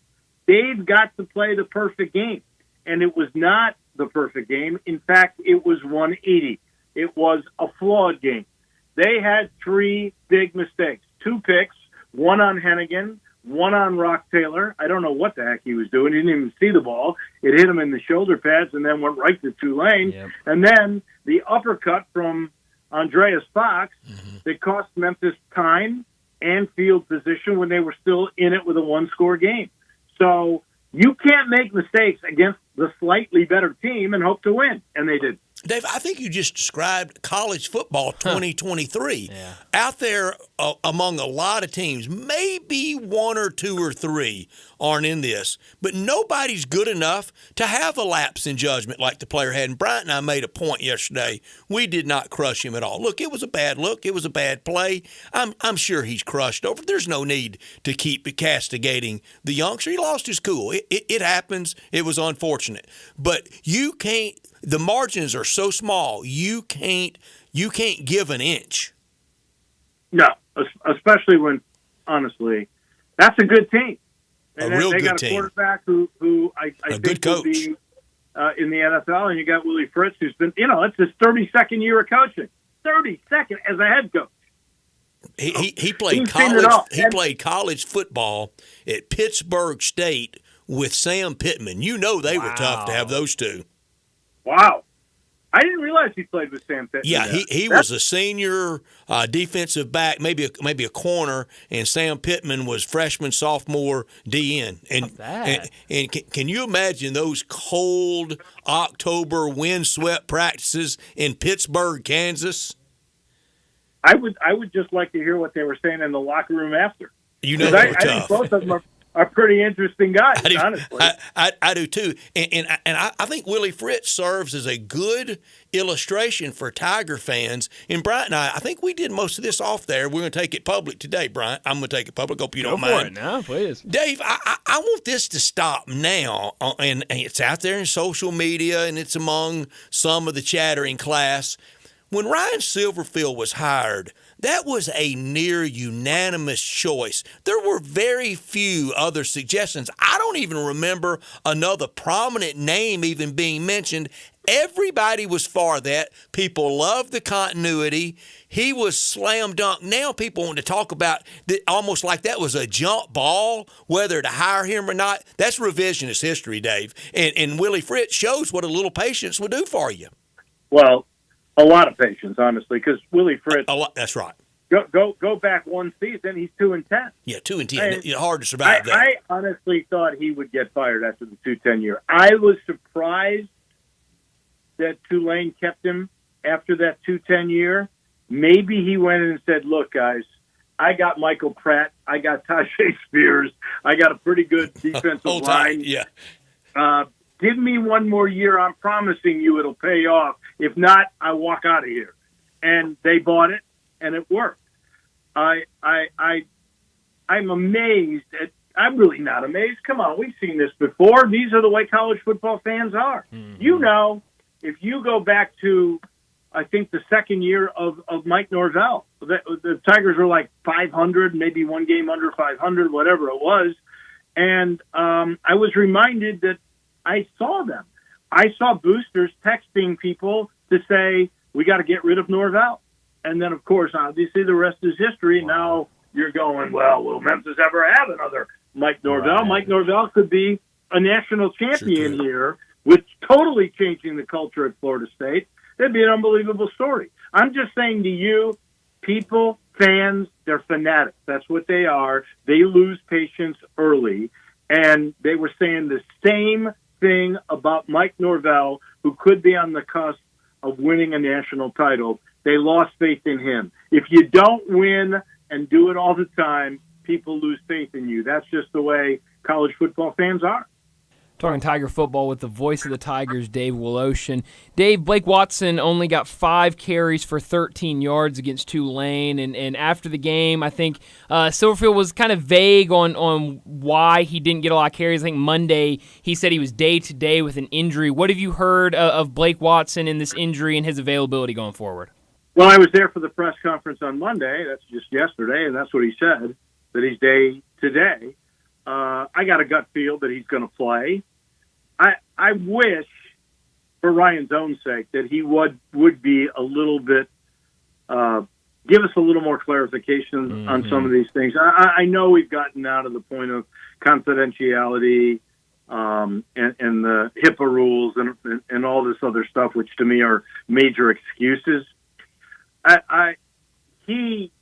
they've got to play the perfect game. And it was not the perfect game. In fact, it was 180. It was a flawed game. They had three big mistakes. 2 picks, one on Hennigan, one on Rock Taylor. I don't know what the heck he was doing. He didn't even see the ball. It hit him in the shoulder pads and then went right to Tulane. Yep. And then the uppercut from Andreas Fox that cost Memphis time and field position when they were still in it with a one-score game. So you can't make mistakes against the slightly better team and hope to win, and they did. Dave, I think you just described college football 2023. Yeah. Out there among a lot of teams, maybe 1 or 2 or 3 aren't in this, but nobody's good enough to have a lapse in judgment like the player had. And Bryant and I made a point yesterday. We did not crush him at all. Look, it was a bad look. It was a bad play. I'm sure he's crushed over. There's no need to keep castigating the youngster. He lost his cool. It happens. It was unfortunate. But you can't. The margins are so small, you can't give an inch. No, especially when, honestly, that's a good team. A real they good got a team. quarterback who I think good coach. will be in the NFL, and you got Willie Fritz, who's been, it's his 32nd year of coaching. 32nd as a head coach. He played He's seen it college. all. He played college football at Pittsburgh State with Sam Pittman. You know they were tough to have those two. Wow. I didn't realize he played with Sam Pittman. Yeah, he was a senior defensive back, maybe a corner, and Sam Pittman was freshman, sophomore DN. And can you imagine those cold October windswept practices in Pittsburgh, Kansas? I would just like to hear what they were saying in the locker room after. You know they were I tough. think both of them are pretty interesting guys, honestly. I do too, and I think Willie Fritz serves as a good illustration for Tiger fans. And Bryant and I think we did most of this off there. We're going to take it public today, Bryant. I'm going to take it public. Hope you don't mind. Go for it now, please. Dave, I want this to stop now, and it's out there in social media, and it's among some of the chattering class. When Ryan Silverfield was hired, that was a near unanimous choice. There were very few other suggestions. I don't even remember another prominent name even being mentioned. Everybody was for that. People loved the continuity. He was slam dunk. Now people want to talk about that almost like that was a jump ball, whether to hire him or not. That's revisionist history, Dave. And Willie Fritz shows what a little patience would do for you. Well, a lot of patience, honestly, because Willie Fritz. A lot. That's right. Go back one season. He's 2-10. Yeah, 2-10. It's hard to survive that. I honestly thought he would get fired after the 2-10 year. I was surprised that Tulane kept him after that 2-10 year. Maybe he went in and said, "Look, guys, I got Michael Pratt, I got Tajay Spears, I got a pretty good defensive line. Yeah. Give me one more year. I'm promising you it'll pay off. If not, I walk out of here." And they bought it, and it worked. I'm amazed at. I'm really not amazed. Come on, we've seen this before. These are the way college football fans are. Mm-hmm. You know, if you go back to, I think, the second year of Mike Norvell, the Tigers were like 500, maybe one game under 500, whatever it was. And I was reminded that I saw them. I saw boosters texting people to say, we got to get rid of Norvell. And then, of course, obviously the rest is history. Wow. Now you're going, well, will Memphis ever have another Mike Norvell? Right. Mike Norvell could be a national champion here with totally changing the culture at Florida State. That'd be an unbelievable story. I'm just saying to you, people, fans, they're fanatics. That's what they are. They lose patience early. And they were saying the same thing about Mike Norvell, who could be on the cusp of winning a national title. They lost faith in him. If you don't win and do it all the time, people lose faith in you. That's just the way college football fans are. Talking Tiger football with the voice of the Tigers, Dave Woloshin. Dave, Blake Watson only got 5 carries for 13 yards against Tulane, and after the game, I think Silverfield was kind of vague on why he didn't get a lot of carries. I think Monday he said he was day-to-day with an injury. What have you heard of Blake Watson and this injury and his availability going forward? Well, I was there for the press conference on Monday. That's just yesterday, and that's what he said, that he's day-to-day. I got a gut feel that he's going to play. I wish, for Ryan's own sake, that he would be a little bit, give us a little more clarification on some of these things. I know we've gotten out of the point of confidentiality and the HIPAA rules and all this other stuff, which to me are major excuses. He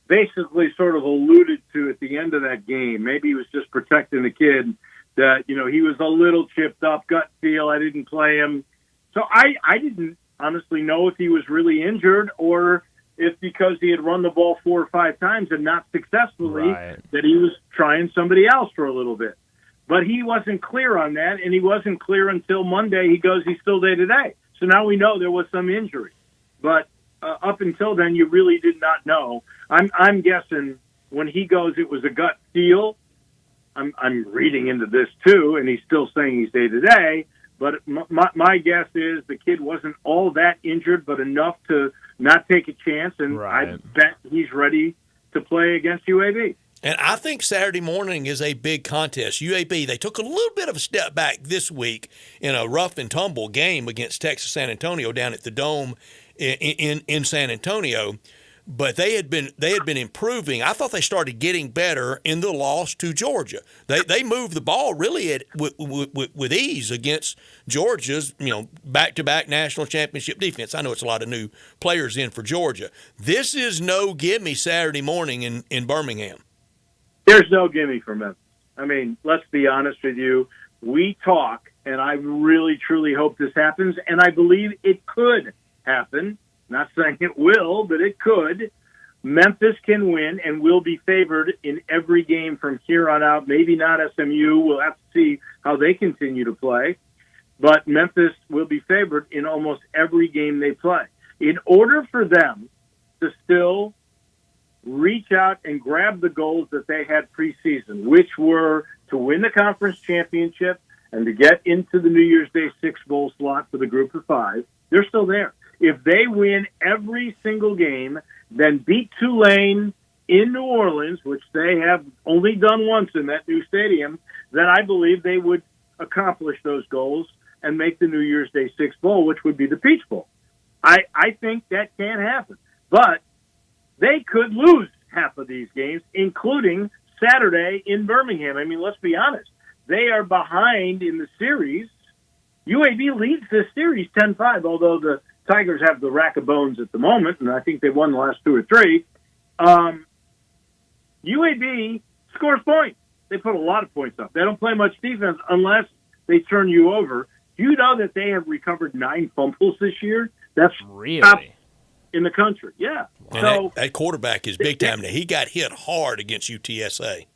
basically sort of alluded to at the end of that game, maybe he was just protecting the kid, that, you know, he was a little chipped up, gut feel, I didn't play him. So I didn't honestly know if he was really injured or if because he had run the ball 4 or 5 times and not successfully, that he was trying somebody else for a little bit. But he wasn't clear on that, and he wasn't clear until Monday. He goes, he's still day-to-day. So now we know there was some injury. But up until then, you really did not know. I'm guessing when he goes, it was a gut feel. I'm reading into this too, and he's still saying he's day-to-day. But my guess is the kid wasn't all that injured, but enough to not take a chance, and I bet he's ready to play against UAB. And I think Saturday morning is a big contest. UAB, they took a little bit of a step back this week in a rough and tumble game against Texas San Antonio down at the Dome in San Antonio. But they had been improving. I thought they started getting better in the loss to Georgia. They moved the ball really with ease against Georgia's back-to-back national championship defense. I know it's a lot of new players in for Georgia. This is no gimme Saturday morning in Birmingham. There's no gimme for Memphis. I mean, let's be honest with you. We talk, and I really, truly hope this happens, and I believe it could happen. Not saying it will, but it could. Memphis can win and will be favored in every game from here on out. Maybe not SMU. We'll have to see how they continue to play. But Memphis will be favored in almost every game they play. In order for them to still reach out and grab the goals that they had preseason, which were to win the conference championship and to get into the New Year's Day 6 bowl slot for the group of 5, they're still there. If they win every single game, then beat Tulane in New Orleans, which they have only done once in that new stadium, then I believe they would accomplish those goals and make the New Year's Day 6 bowl, which would be the Peach Bowl. I think that can happen. But they could lose half of these games, including Saturday in Birmingham. I mean, let's be honest. They are behind in the series. UAB leads this series 10-5, although the Tigers have the rack of bones at the moment, and I think they won the last 2 or 3. UAB scores points. They put a lot of points up. They don't play much defense unless they turn you over. Do you know that they have recovered 9 fumbles this year? That's really top in the country. Yeah. And so that quarterback is big time. He got hit hard against UTSA.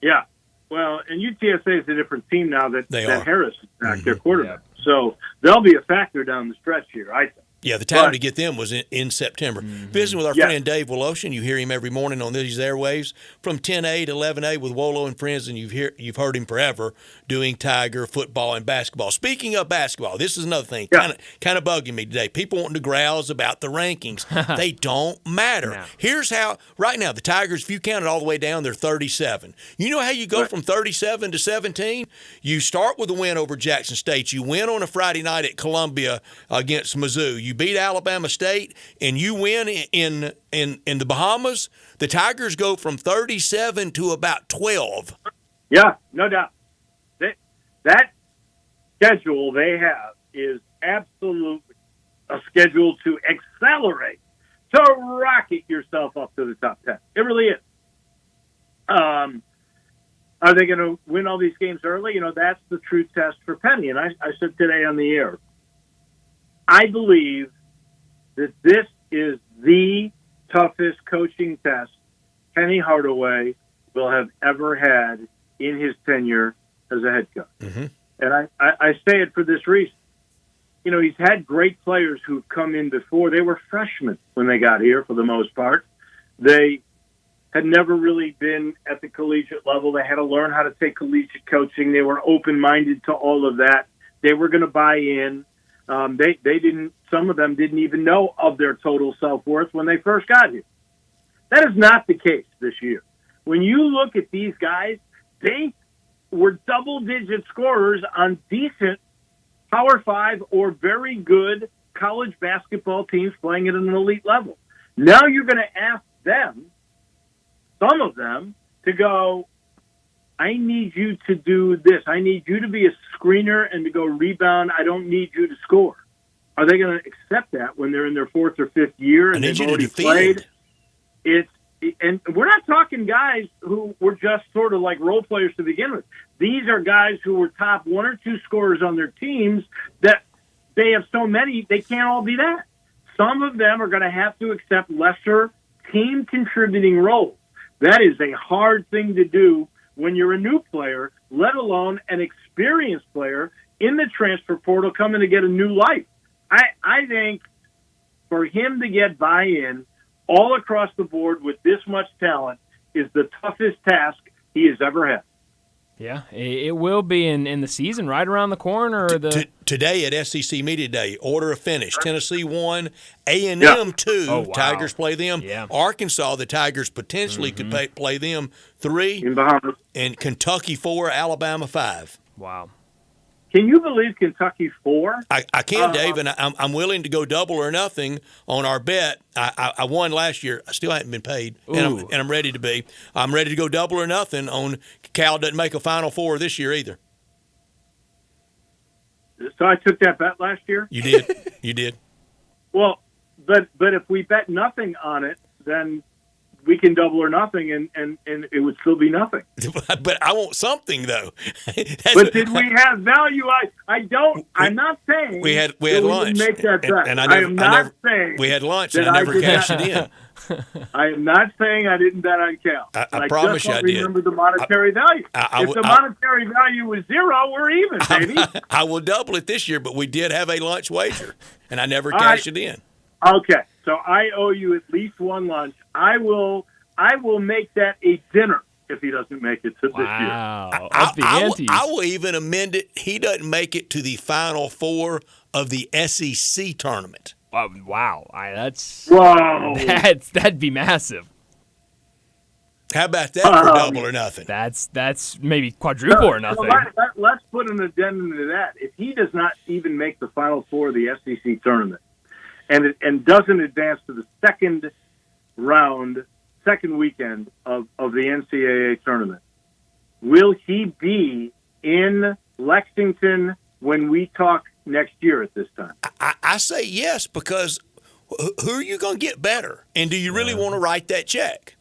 Yeah. Well, and UTSA is a different team now that Harris is back, their quarterback. Yeah. So they'll be a factor down the stretch here, I think. Yeah, the time to get them was in September. Visiting with our friend Dave Woloshin. You hear him every morning on these airwaves from 10A to 11A with Wolo and Friends, and you've heard him forever doing Tiger football and basketball. Speaking of basketball, this is another thing kind of bugging me today. People wanting to grouse about the rankings. They don't matter. No. Here's how, right now, the Tigers, if you count it all the way down, they're 37. You know how you go from 37 to 17? You start with a win over Jackson State. You win on a Friday night at Columbia against Mizzou. You beat Alabama State, and you win in the Bahamas. The Tigers go from 37 to about 12. Yeah, no doubt. That schedule they have is absolutely a schedule to accelerate, to rocket yourself up to the top 10. It really is. Are they going to win all these games early? You know, that's the true test for Penny. And I said today on the air, I believe that this is the toughest coaching test Penny Hardaway will have ever had in his tenure as a head coach. Mm-hmm. And I say it for this reason. You know, he's had great players who've come in before. They were freshmen when they got here for the most part. They had never really been at the collegiate level. They had to learn how to take collegiate coaching. They were open-minded to all of that. They were going to buy in. They didn't. Some of them didn't even know of their total self-worth when they first got here. That is not the case this year. When you look at these guys, they were double-digit scorers on decent Power 5 or very good college basketball teams playing at an elite level. Now you're going to ask them, some of them, to go, I need you to do this. I need you to be a screener and to go rebound. I don't need you to score. Are they going to accept that when they're in their 4th or 5th year and they've already played? And we're not talking guys who were just sort of like role players to begin with. These are guys who were top 1 or 2 scorers on their teams that they have so many, they can't all be that. Some of them are going to have to accept lesser team contributing roles. That is a hard thing to do when you're a new player, let alone an experienced player in the transfer portal coming to get a new life. I think for him to get buy-in all across the board with this much talent is the toughest task he has ever had. Yeah, it will be in the season right around the corner. Today at SEC Media Day, order of finish. Tennessee 1, A&M 2. Oh, wow. Tigers play them. Yeah. Arkansas, the Tigers potentially could play them 3. And Kentucky 4, Alabama 5. Wow. Can you believe Kentucky 4? I can, Dave, and I'm willing to go double or nothing on our bet. I won last year. I still haven't been paid, and I'm ready to be. I'm ready to go double or nothing on Cal doesn't make a Final Four this year either. So I took that bet last year? You did. You did. Well, but if we bet nothing on it, then we can double or nothing, and it would still be nothing. But I want something, though. But did we have value? I don't. I'm not saying we had lunch. Make that bet. And I am not saying we had lunch, and I never cashed it in. I am not saying I didn't bet on Cal. I promise you I did. Remember the monetary value. If the monetary value was 0, we're even, baby. I will double it this year, but we did have a lunch wager, and I never cashed it in. Okay, so I owe you at least one lunch. I will make that a dinner if he doesn't make it to this year. Wow, I will even amend it. He doesn't make it to the Final Four of the SEC tournament. Wow, that'd be massive. How about that for double or nothing? That's maybe quadruple or nothing. Let's put an addendum to that. If he does not even make the Final Four of the SEC tournament, and doesn't advance to the second weekend of the NCAA tournament, will he be in Lexington when we talk next year at this time? I say yes, because who are you going to get better? And do you really want to write that check?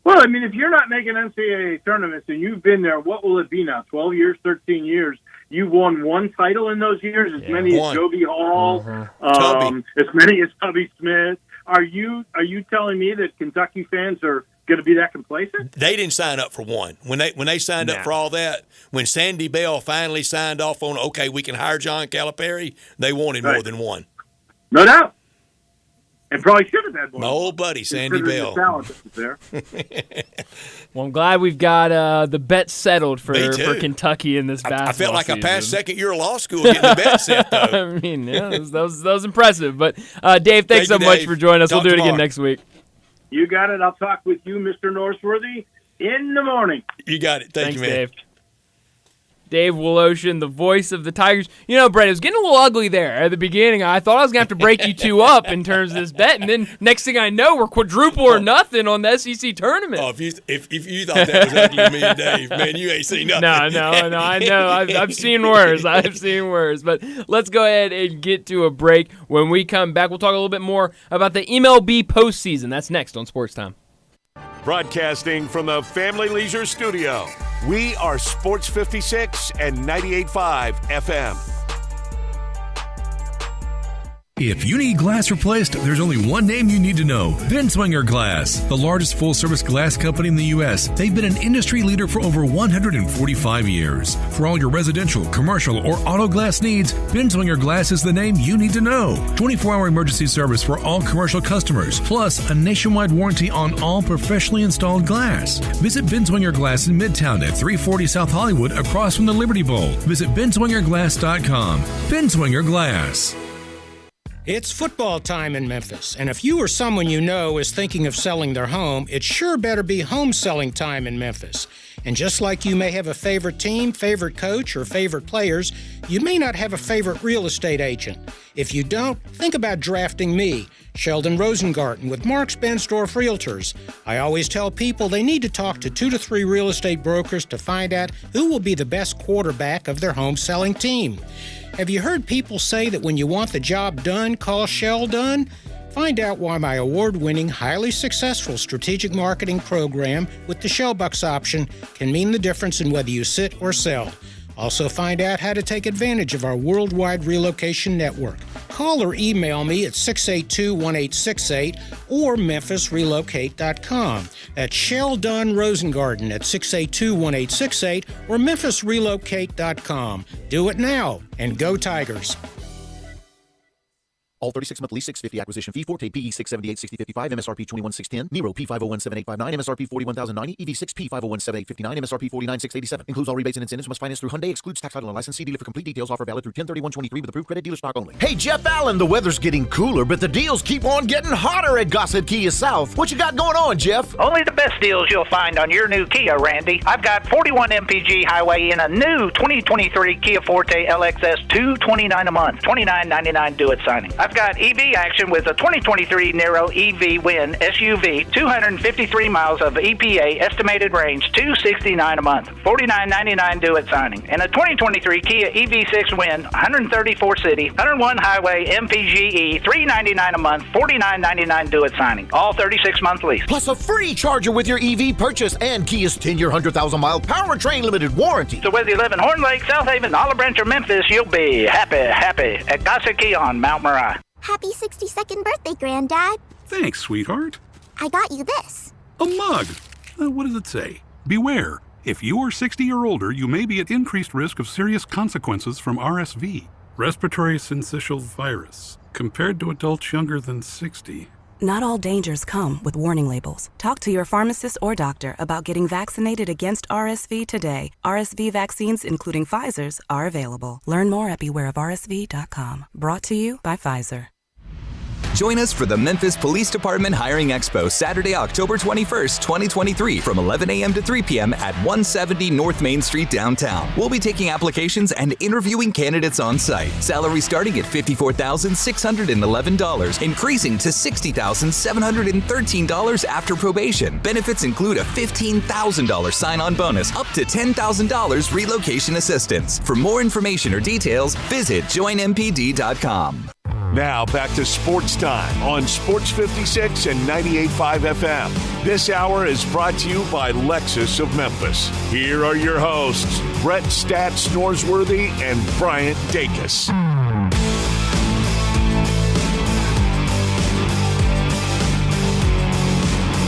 Well, I mean, if you're not making NCAA tournaments and you've been there, what will it be now? 12 years, 13 years? You've won one title in those years, as many as Joby Hall, as many as Tubby Smith. Are you telling me that Kentucky fans are going to be that complacent? They didn't sign up for one. When they signed up for all that, when Sandy Bell finally signed off on, okay, we can hire John Calipari, they wanted more than one. No doubt. And probably should have had one. My old buddy, Sandy Bell. There. Well, I'm glad we've got the bet settled for Kentucky in this basketball I felt like season. I passed second year of law school getting the bet set, though. I mean, yeah, that was impressive. But, Dave, thanks so much for joining us. We'll do it again next week. You got it. I'll talk with you, Mr. Northworthy, in the morning. You got it. Thanks, you, man. Dave. Dave Woloshin, the voice of the Tigers. You know, Brett, it was getting a little ugly there at the beginning. I thought I was going to have to break you two up in terms of this bet, and then next thing I know, we're quadruple or nothing on the SEC tournament. Oh, if you thought that was ugly to me and Dave, man, you ain't seen nothing. No, I know. I've seen worse. I've seen worse. But let's go ahead and get to a break. When we come back, we'll talk a little bit more about the MLB postseason. That's next on Sports Time. Broadcasting from the Family Leisure Studio, we are Sports 56 and 98.5 FM. If you need glass replaced, there's only one name you need to know. Binswanger Glass, the largest full-service glass company in the U.S. They've been an industry leader for over 145 years. For all your residential, commercial, or auto glass needs, Binswanger Glass is the name you need to know. 24-hour emergency service for all commercial customers, plus a nationwide warranty on all professionally installed glass. Visit Binswanger Glass in Midtown at 340 South Hollywood across from the Liberty Bowl. Visit binswangerglass.com. Binswanger Glass. It's football time in Memphis, and if you or someone you know is thinking of selling their home, it sure better be home selling time in Memphis. And just like you may have a favorite team, favorite coach, or favorite players, you may not have a favorite real estate agent. If you don't, think about drafting me, Sheldon Rosengarten with Marks Bensdorf Realtors. I always tell people they need to talk to 2 to 3 real estate brokers to find out who will be the best quarterback of their home selling team. Have you heard people say that when you want the job done, call Sheldon? Find out why my award-winning, highly successful strategic marketing program with the Shellbucks option can mean the difference in whether you sit or sell. Also find out how to take advantage of our worldwide relocation network. Call or email me at 682-1868 or memphisrelocate.com. That's Sheldon Rosengarten at 682-1868 or memphisrelocate.com. Do it now and go Tigers. All 36-month lease, $650 acquisition fee, Forte PE 678, 6055, MSRP 21610, Nero P5017859, MSRP 41090, EV6 P5017859, MSRP 49687. Includes all rebates and incentives. Must finance through Hyundai. Excludes tax, title, and license. See dealer for complete details. Offer valid through 10/31/23 with approved credit. Dealer stock only. Hey, Jeff Allen, the weather's getting cooler, but the deals keep on getting hotter at Gossett Kia South. What you got going on, Jeff? Only the best deals you'll find on your new Kia, Randy. I've got 41 MPG highway in a new 2023 Kia Forte LXS, $229 a month, $29.99 due at signing. I've got EV action with a 2023 Nero EV Win SUV, 253 miles of EPA estimated range, $269 a month, $49.99 due at signing. And a 2023 Kia EV6 Win, 134 city, 101 highway MPGE, $399 a month, $49.99 due at signing. All 36-month lease. Plus a free charger with your EV purchase and Kia's 10-year, 100,000-mile powertrain limited warranty. So whether you live in Horn Lake, South Haven, Olive Branch, or Memphis, you'll be happy at Gossett Kia on Mount Moriah. Happy 62nd birthday, Granddad. Thanks, sweetheart. I got you this. A mug. What does it say? Beware. If you are 60 or older, you may be at increased risk of serious consequences from RSV, respiratory syncytial virus, compared to adults younger than 60. Not all dangers come with warning labels. Talk to your pharmacist or doctor about getting vaccinated against RSV today. RSV vaccines, including Pfizer's, are available. Learn more at bewareofrsv.com. Brought to you by Pfizer. Join us for the Memphis Police Department Hiring Expo, Saturday, October 21st, 2023, from 11 a.m. to 3 p.m. at 170 North Main Street downtown. We'll be taking applications and interviewing candidates on site. Salary starting at $54,611, increasing to $60,713 after probation. Benefits include a $15,000 sign-on bonus, up to $10,000 relocation assistance. For more information or details, visit joinmpd.com. Now back to Sports Time on Sports 56 and 98.5 FM. This hour is brought to you by Lexus of Memphis. Here are your hosts, Brett Stats Norsworthy and Bryant Dacus.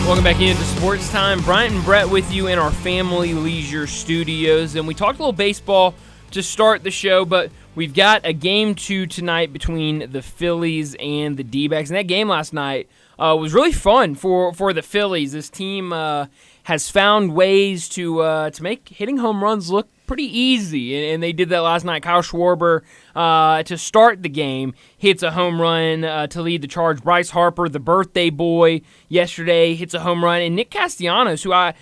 Welcome back into Sports Time. Bryant and Brett with you in our Family Leisure Studios. And we talked a little baseball to start the show, but we've got a Game 2 tonight between the Phillies and the D-backs. And that game last night was really fun for the Phillies. This team has found ways to make hitting home runs look pretty easy, and they did that last night. Kyle Schwarber, to start the game, hits a home run to lead the charge. Bryce Harper, the birthday boy, yesterday hits a home run. And Nick Castellanos, who I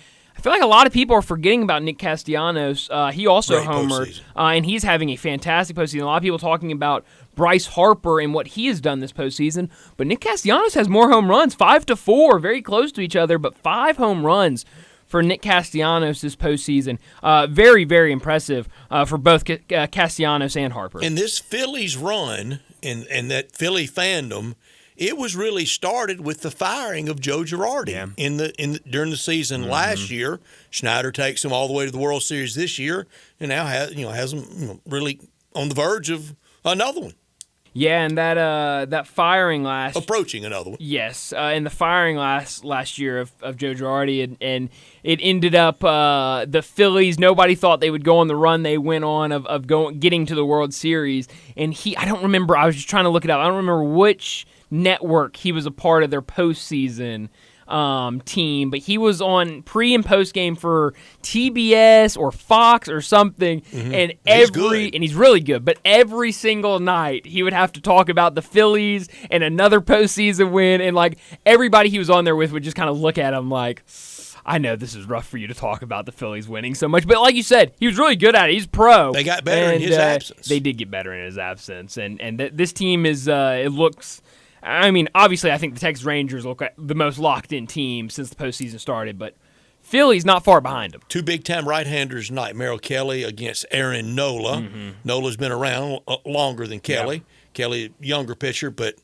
feel like a lot of people are forgetting about Nick Castellanos. He also homered, and he's having a fantastic postseason. A lot of people talking about Bryce Harper and what he has done this postseason, but Nick Castellanos has more home runs, 5-4, very close to each other, but 5 home runs for Nick Castellanos this postseason. Very, very impressive for both Castellanos and Harper. And this Phillies run and that Philly fandom, it was really started with the firing of Joe Girardi during the season last year. Schneider takes him all the way to the World Series this year, and now has them really on the verge of another one. Yeah, and that firing approaching another one. Yes, and the firing last year of Joe Girardi, and it ended up the Phillies. Nobody thought they would go on the run they went on of getting to the World Series, and I don't remember. I was just trying to look it up. I don't remember which network he was a part of their postseason team, but he was on pre and post game for TBS or Fox or something, and he's really good. But every single night he would have to talk about the Phillies and another postseason win, and like everybody he was on there with would just kind of look at him like, I know this is rough for you to talk about the Phillies winning so much, but like you said, he was really good at it. He's pro. They got better in his absence. They did get better in his absence, and this team is it looks. I mean, obviously, I think the Texas Rangers look like the most locked-in team since the postseason started, but Philly's not far behind them. 2 big-time right-handers tonight. Merrill Kelly against Aaron Nola. Nola's been around longer than Kelly. Yeah. Kelly, younger pitcher, but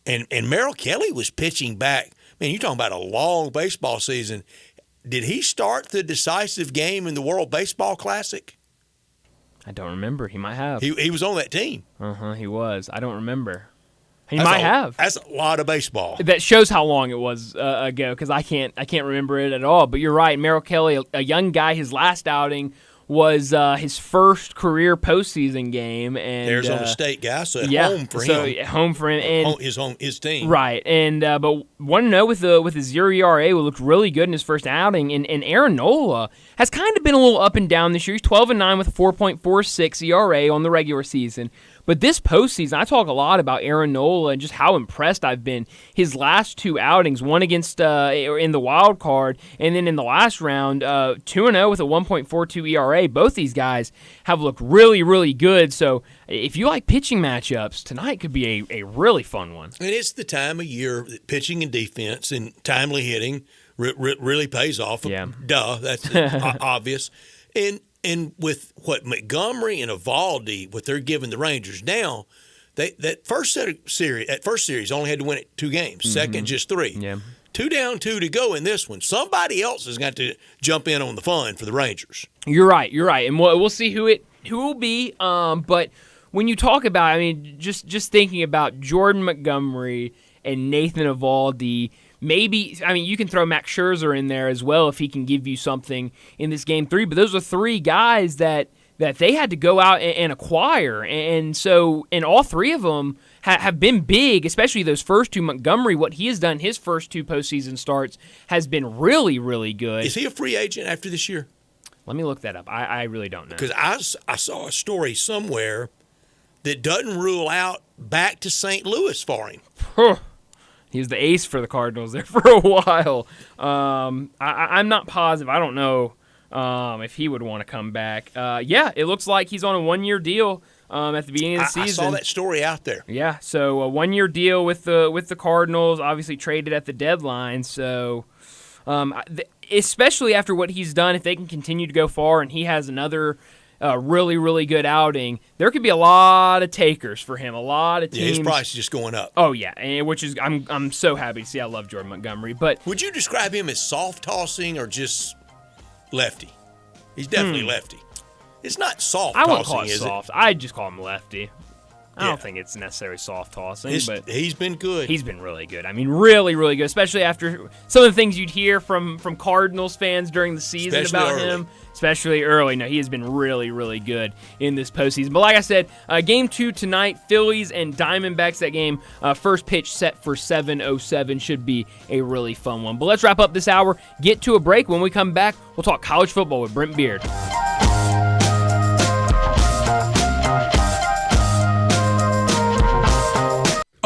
and Merrill Kelly was pitching back. Man, you're talking about a long baseball season. Did he start the decisive game in the World Baseball Classic? I don't remember. He might have. He was on that team. He was. I don't remember. He might have. That's a lot of baseball. That shows how long it was ago, because I can't remember it at all. But you're right. Merrill Kelly, a young guy, his last outing was his first career postseason game, and Arizona State guy, so home for him. Home for him, and his team, right? And but 1-0 with his 0 ERA, looked really good in his first outing. And Aaron Nola has kind of been a little up and down this year. He's 12-9 with a 4.46 ERA on the regular season. But this postseason, I talk a lot about Aaron Nola and just how impressed I've been. His last 2 outings, one against in the wild card, and then in the last round, 2-0 with a 1.42 ERA. Both these guys have looked really, really good. So if you like pitching matchups, tonight could be a really fun one. And it's the time of year that pitching and defense and timely hitting really pays off. Yeah. Duh, that's obvious. And with what Montgomery and Evaldi, what they're giving the Rangers now, that first series only had to win it 2 games. Second, just 3. Yeah. 2 down, 2 to go in this one. Somebody else has got to jump in on the fun for the Rangers. You're right, and we'll see who it will be. But when you talk about, I mean, just thinking about Jordan Montgomery and Nathan Evaldi. Maybe, I mean, you can throw Max Scherzer in there as well if he can give you something in this Game 3. But those are 3 guys that they had to go out and acquire. And so, and all 3 of them have been big, especially those first 2. Montgomery, what he has done his first 2 postseason starts has been really, really good. Is he a free agent after this year? Let me look that up. I really don't know. Because I saw a story somewhere that doesn't rule out back to St. Louis for him. He was the ace for the Cardinals there for a while. I'm not positive. I don't know if he would want to come back. Yeah, it looks like he's on a 1-year deal at the beginning of the season. I saw that story out there. Yeah, so a 1-year deal with the Cardinals, obviously traded at the deadline. So especially after what he's done, if they can continue to go far and he has another really, really good outing, there could be a lot of takers for him. A lot of teams. Yeah, his price is just going up. Oh yeah, and which is I'm so happy to see. I love Jordan Montgomery, but would you describe him as soft tossing or just lefty? He's definitely lefty. It's not soft tossing. I won't call it soft. I'd just call him lefty. I don't think it's necessarily soft tossing, but he's been good. He's been really good. I mean, really, really good, especially after some of the things you'd hear from Cardinals fans during the season about him, especially early. No, he has been really, really good in this postseason. But like I said, Game 2 tonight, Phillies and Diamondbacks. That game, first pitch set for 7:07, should be a really fun one. But let's wrap up this hour, get to a break. When we come back, we'll talk college football with Brent Beard.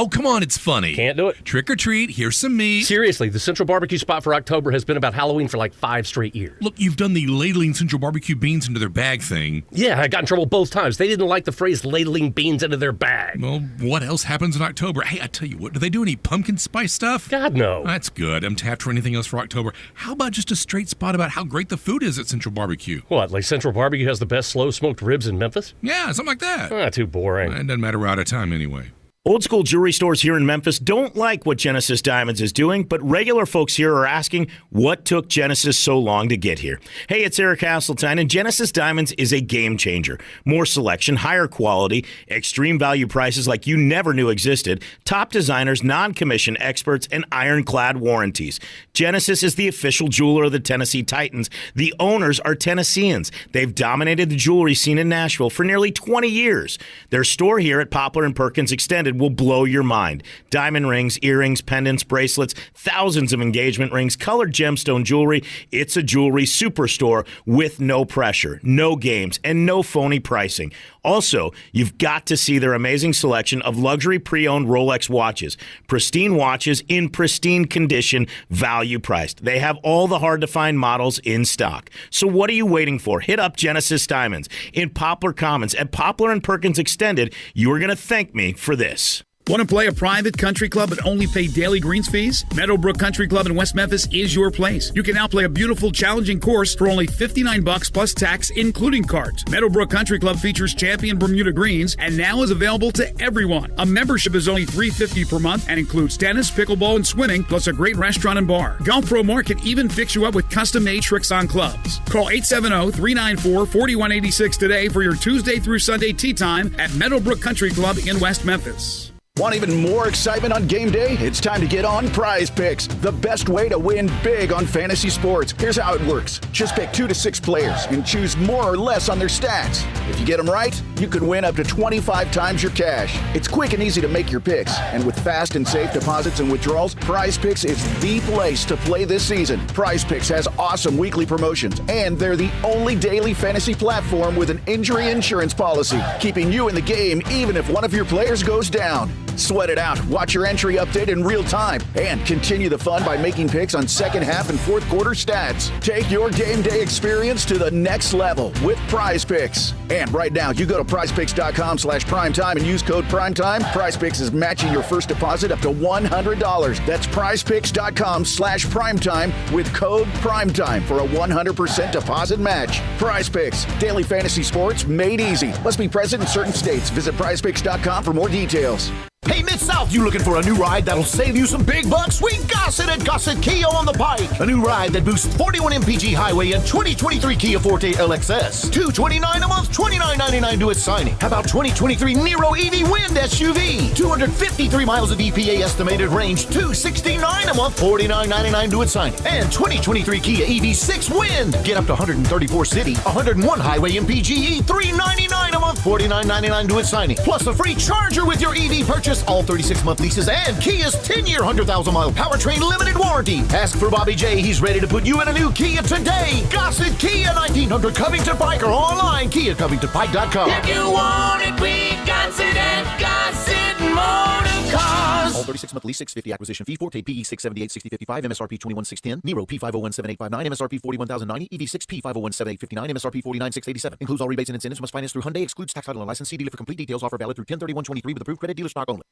Oh, come on, it's funny. Can't do it. Trick or treat, here's some meat. Seriously, the Central Barbecue spot for October has been about Halloween for like 5 straight years. Look, you've done the ladling Central Barbecue beans into their bag thing. Yeah, I got in trouble both times. They didn't like the phrase ladling beans into their bag. Well, what else happens in October? Hey, I tell you what, do they do any pumpkin spice stuff? God, no. That's good. I'm tapped for anything else for October. How about just a straight spot about how great the food is at Central Barbecue? What, like Central Barbecue has the best slow-smoked ribs in Memphis? Yeah, something like that. Too boring. It doesn't matter, we're out of time anyway. Old school jewelry stores here in Memphis don't like what Genesis Diamonds is doing, but regular folks here are asking what took Genesis so long to get here. Hey, it's Eric Hasseltine, and Genesis Diamonds is a game changer. More selection, higher quality, extreme value prices like you never knew existed, top designers, non-commission experts, and ironclad warranties. Genesis is the official jeweler of the Tennessee Titans. The owners are Tennesseans. They've dominated the jewelry scene in Nashville for nearly 20 years. Their store here at Poplar and Perkins Extended will blow your mind. Diamond rings, earrings, pendants, bracelets, thousands of engagement rings, colored gemstone jewelry. It's a jewelry superstore with no pressure, no games, and no phony pricing. Also, you've got to see their amazing selection of luxury pre-owned Rolex watches. Pristine watches in pristine condition, value priced. They have all the hard-to-find models in stock. So what are you waiting for? Hit up Genesis Diamonds in Poplar Commons at Poplar and Perkins Extended. You are going to thank me for this. Want to play a private country club but only pay daily greens fees? Meadowbrook Country Club in West Memphis is your place. You can now play a beautiful, challenging course for only $59 plus tax, including cards. Meadowbrook Country Club features champion Bermuda greens and now is available to everyone. A membership is only $350 per month and includes tennis, pickleball, and swimming, plus a great restaurant and bar. Golf Pro Mark can even fix you up with custom-made tricks on clubs. Call 870-394-4186 today for your Tuesday through Sunday tee time at Meadowbrook Country Club in West Memphis. Want even more excitement on game day? It's time to get on Prize Picks, the best way to win big on fantasy sports. Here's how it works. Just pick 2 to 6 players and choose more or less on their stats. If you get them right, you could win up to 25 times your cash. It's quick and easy to make your picks, and with fast and safe deposits and withdrawals, Prize Picks is the place to play this season. Prize Picks has awesome weekly promotions, and they're the only daily fantasy platform with an injury insurance policy, keeping you in the game even if one of your players goes down. Sweat it out, watch your entry update in real time, and continue the fun by making picks on second half and fourth quarter stats. Take your game day experience to the next level with Prize Picks. And right now, you go to prizepicks.com/primetime and use code primetime. Prize Picks is matching your first deposit up to $100. That's prizepicks.com/primetime with code primetime for a 100% deposit match. Prize Picks, daily fantasy sports made easy. Must be present in certain states. Visit prizepicks.com for more details. Hey, Mid-South, you looking for a new ride that'll save you some big bucks? We got it at Gossett Kia on the Pike. A new ride that boosts 41 mpg highway and 2023 Kia Forte LXS. $229 a month, $29.99 to its signing. How about 2023 Nero EV Wind SUV? 253 miles of EPA estimated range, $269 a month, $49.99 to its signing. And 2023 Kia EV6 Wind. Get up to 134 city, 101 highway MPGE, $399 a month, $49.99 to its signing. Plus a free charger with your EV purchase, all 36-month leases, and Kia's 10-year, 100,000-mile powertrain limited warranty. Ask for Bobby J. He's ready to put you in a new Kia today. Gossett Kia, 1900 Covington Pike, or online, KiaCovingtonPike.com. If you want it, we got it at Gossett Motor Cars. All 36-month lease, $650 acquisition fee, Forte PE 678 6055, MSRP 21610, Nero P501 7859, MSRP 41090, EV6 P501 7859, MSRP 49687. Includes all rebates and incentives. Must finance through Hyundai. Excludes tax, title, and license. See dealer for complete details. Offer valid through 10/31/23 with approved credit. Dealer stock only.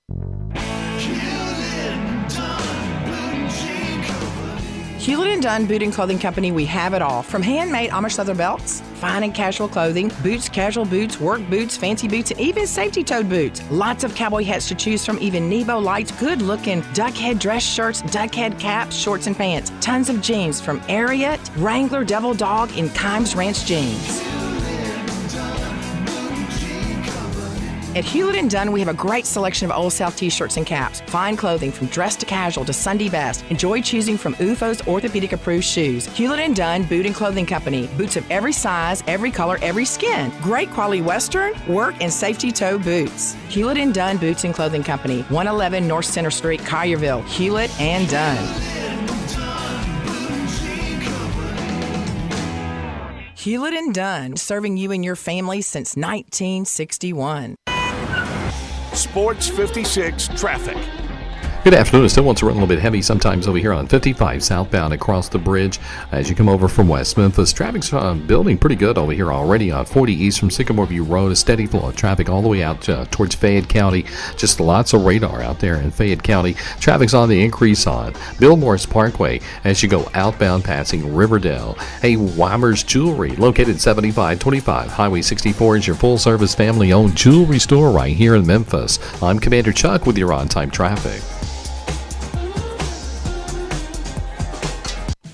Hewlett & Dunn Boot and Clothing Company, we have it all. From handmade Amish leather belts, fine and casual clothing, boots, casual boots, work boots, fancy boots, and even safety-toed boots. Lots of cowboy hats to choose from, even Nebo lights, good-looking duck head dress shirts, duck head caps, shorts, and pants. Tons of jeans from Ariat, Wrangler, Devil Dog, and Kimes Ranch jeans. At Hewlett & Dunn, we have a great selection of Old South t-shirts and caps. Fine clothing from dress to casual to Sunday best. Enjoy choosing from UFO's orthopedic-approved shoes. Hewlett & Dunn Boot and Clothing Company. Boots of every size, every color, every skin. Great quality Western, work, and safety toe boots. Hewlett & Dunn Boots and Clothing Company. 111 North Center Street, Collierville. Hewlett & Dunn. Hewlett & Dunn, serving you and your family since 1961. Sports 56 traffic. Good afternoon. It still wants to run a little bit heavy sometimes over here on 55 southbound across the bridge as you come over from West Memphis. Traffic's building pretty good over here already on 40 east from Sycamore View Road. A steady flow of traffic all the way out towards Fayette County. Just lots of radar out there in Fayette County. Traffic's on the increase on Bill Morris Parkway as you go outbound passing Riverdale. Hey, Weimer's Jewelry, located 7525 Highway 64, is your full-service family-owned jewelry store right here in Memphis. I'm Commander Chuck with your on-time traffic.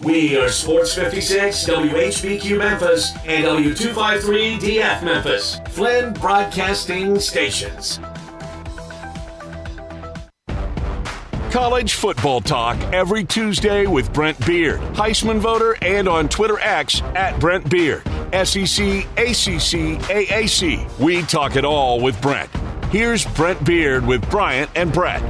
We are Sports 56, WHBQ Memphis, and W253DF Memphis, Flynn Broadcasting Stations. College football talk every Tuesday with Brent Beard, Heisman voter, and on Twitter X at Brent Beard. SEC, ACC, AAC. We talk it all with Brent. Here's Brent Beard with Bryant and Brett.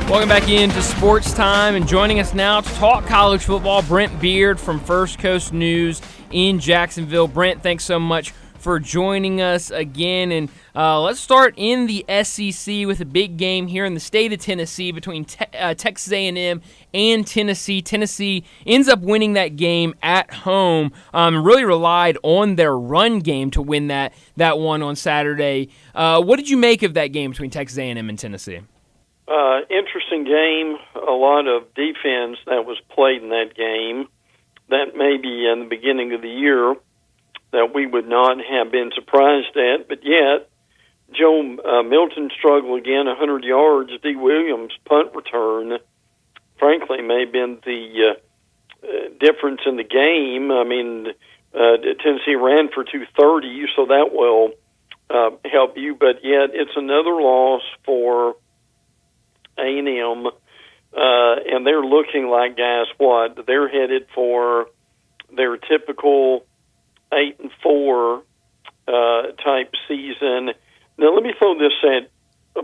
Welcome back into Sports Time, and joining us now to talk college football, Brent Beard from First Coast News in Jacksonville. Brent, thanks so much for joining us again, and let's start in the SEC with a big game here in the state of Tennessee between Texas A&M and Tennessee. Tennessee ends up winning that game at home. Really relied on their run game to win that one on Saturday. What did you make of that game between Texas A&M and Tennessee? Interesting game. A lot of defense that was played in that game. That maybe in the beginning of the year that we would not have been surprised at, but yet Joe Milton struggled again, 100 yards. D. Williams' punt return, frankly, may have been the difference in the game. I mean, Tennessee ran for 230, so that will help you. But yet, it's another loss for A&M, and they're looking like, guys, what? They're headed for their typical 8-4 type season. Now, let me throw this at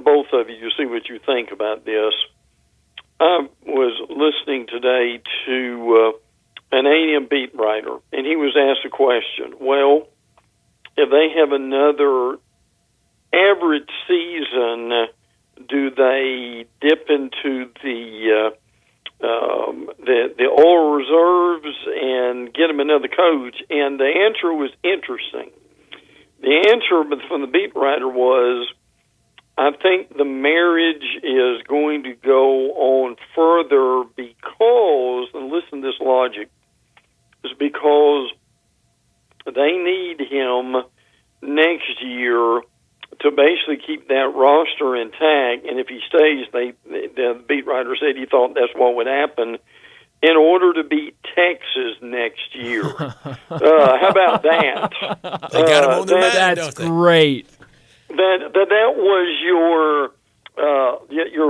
both of you to see what you think about this. I was listening today to an A&M beat writer, and he was asked a question. Well, if they have another average season, do they dip into the oil reserves and get them another coach? And the answer was interesting. The answer from the beat writer was, I think the marriage is going to go on further because, and listen to this logic, is because they need him next year to basically keep that roster intact. And if he stays, the beat writer said he thought that's what would happen in order to beat Texas next year. How about that? They got him on their mind, That's don't they? great. That was your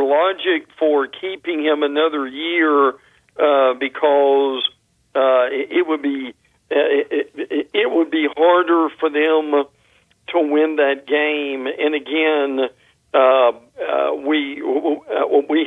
logic for keeping him another year because it would be harder for them to win that game. And again, we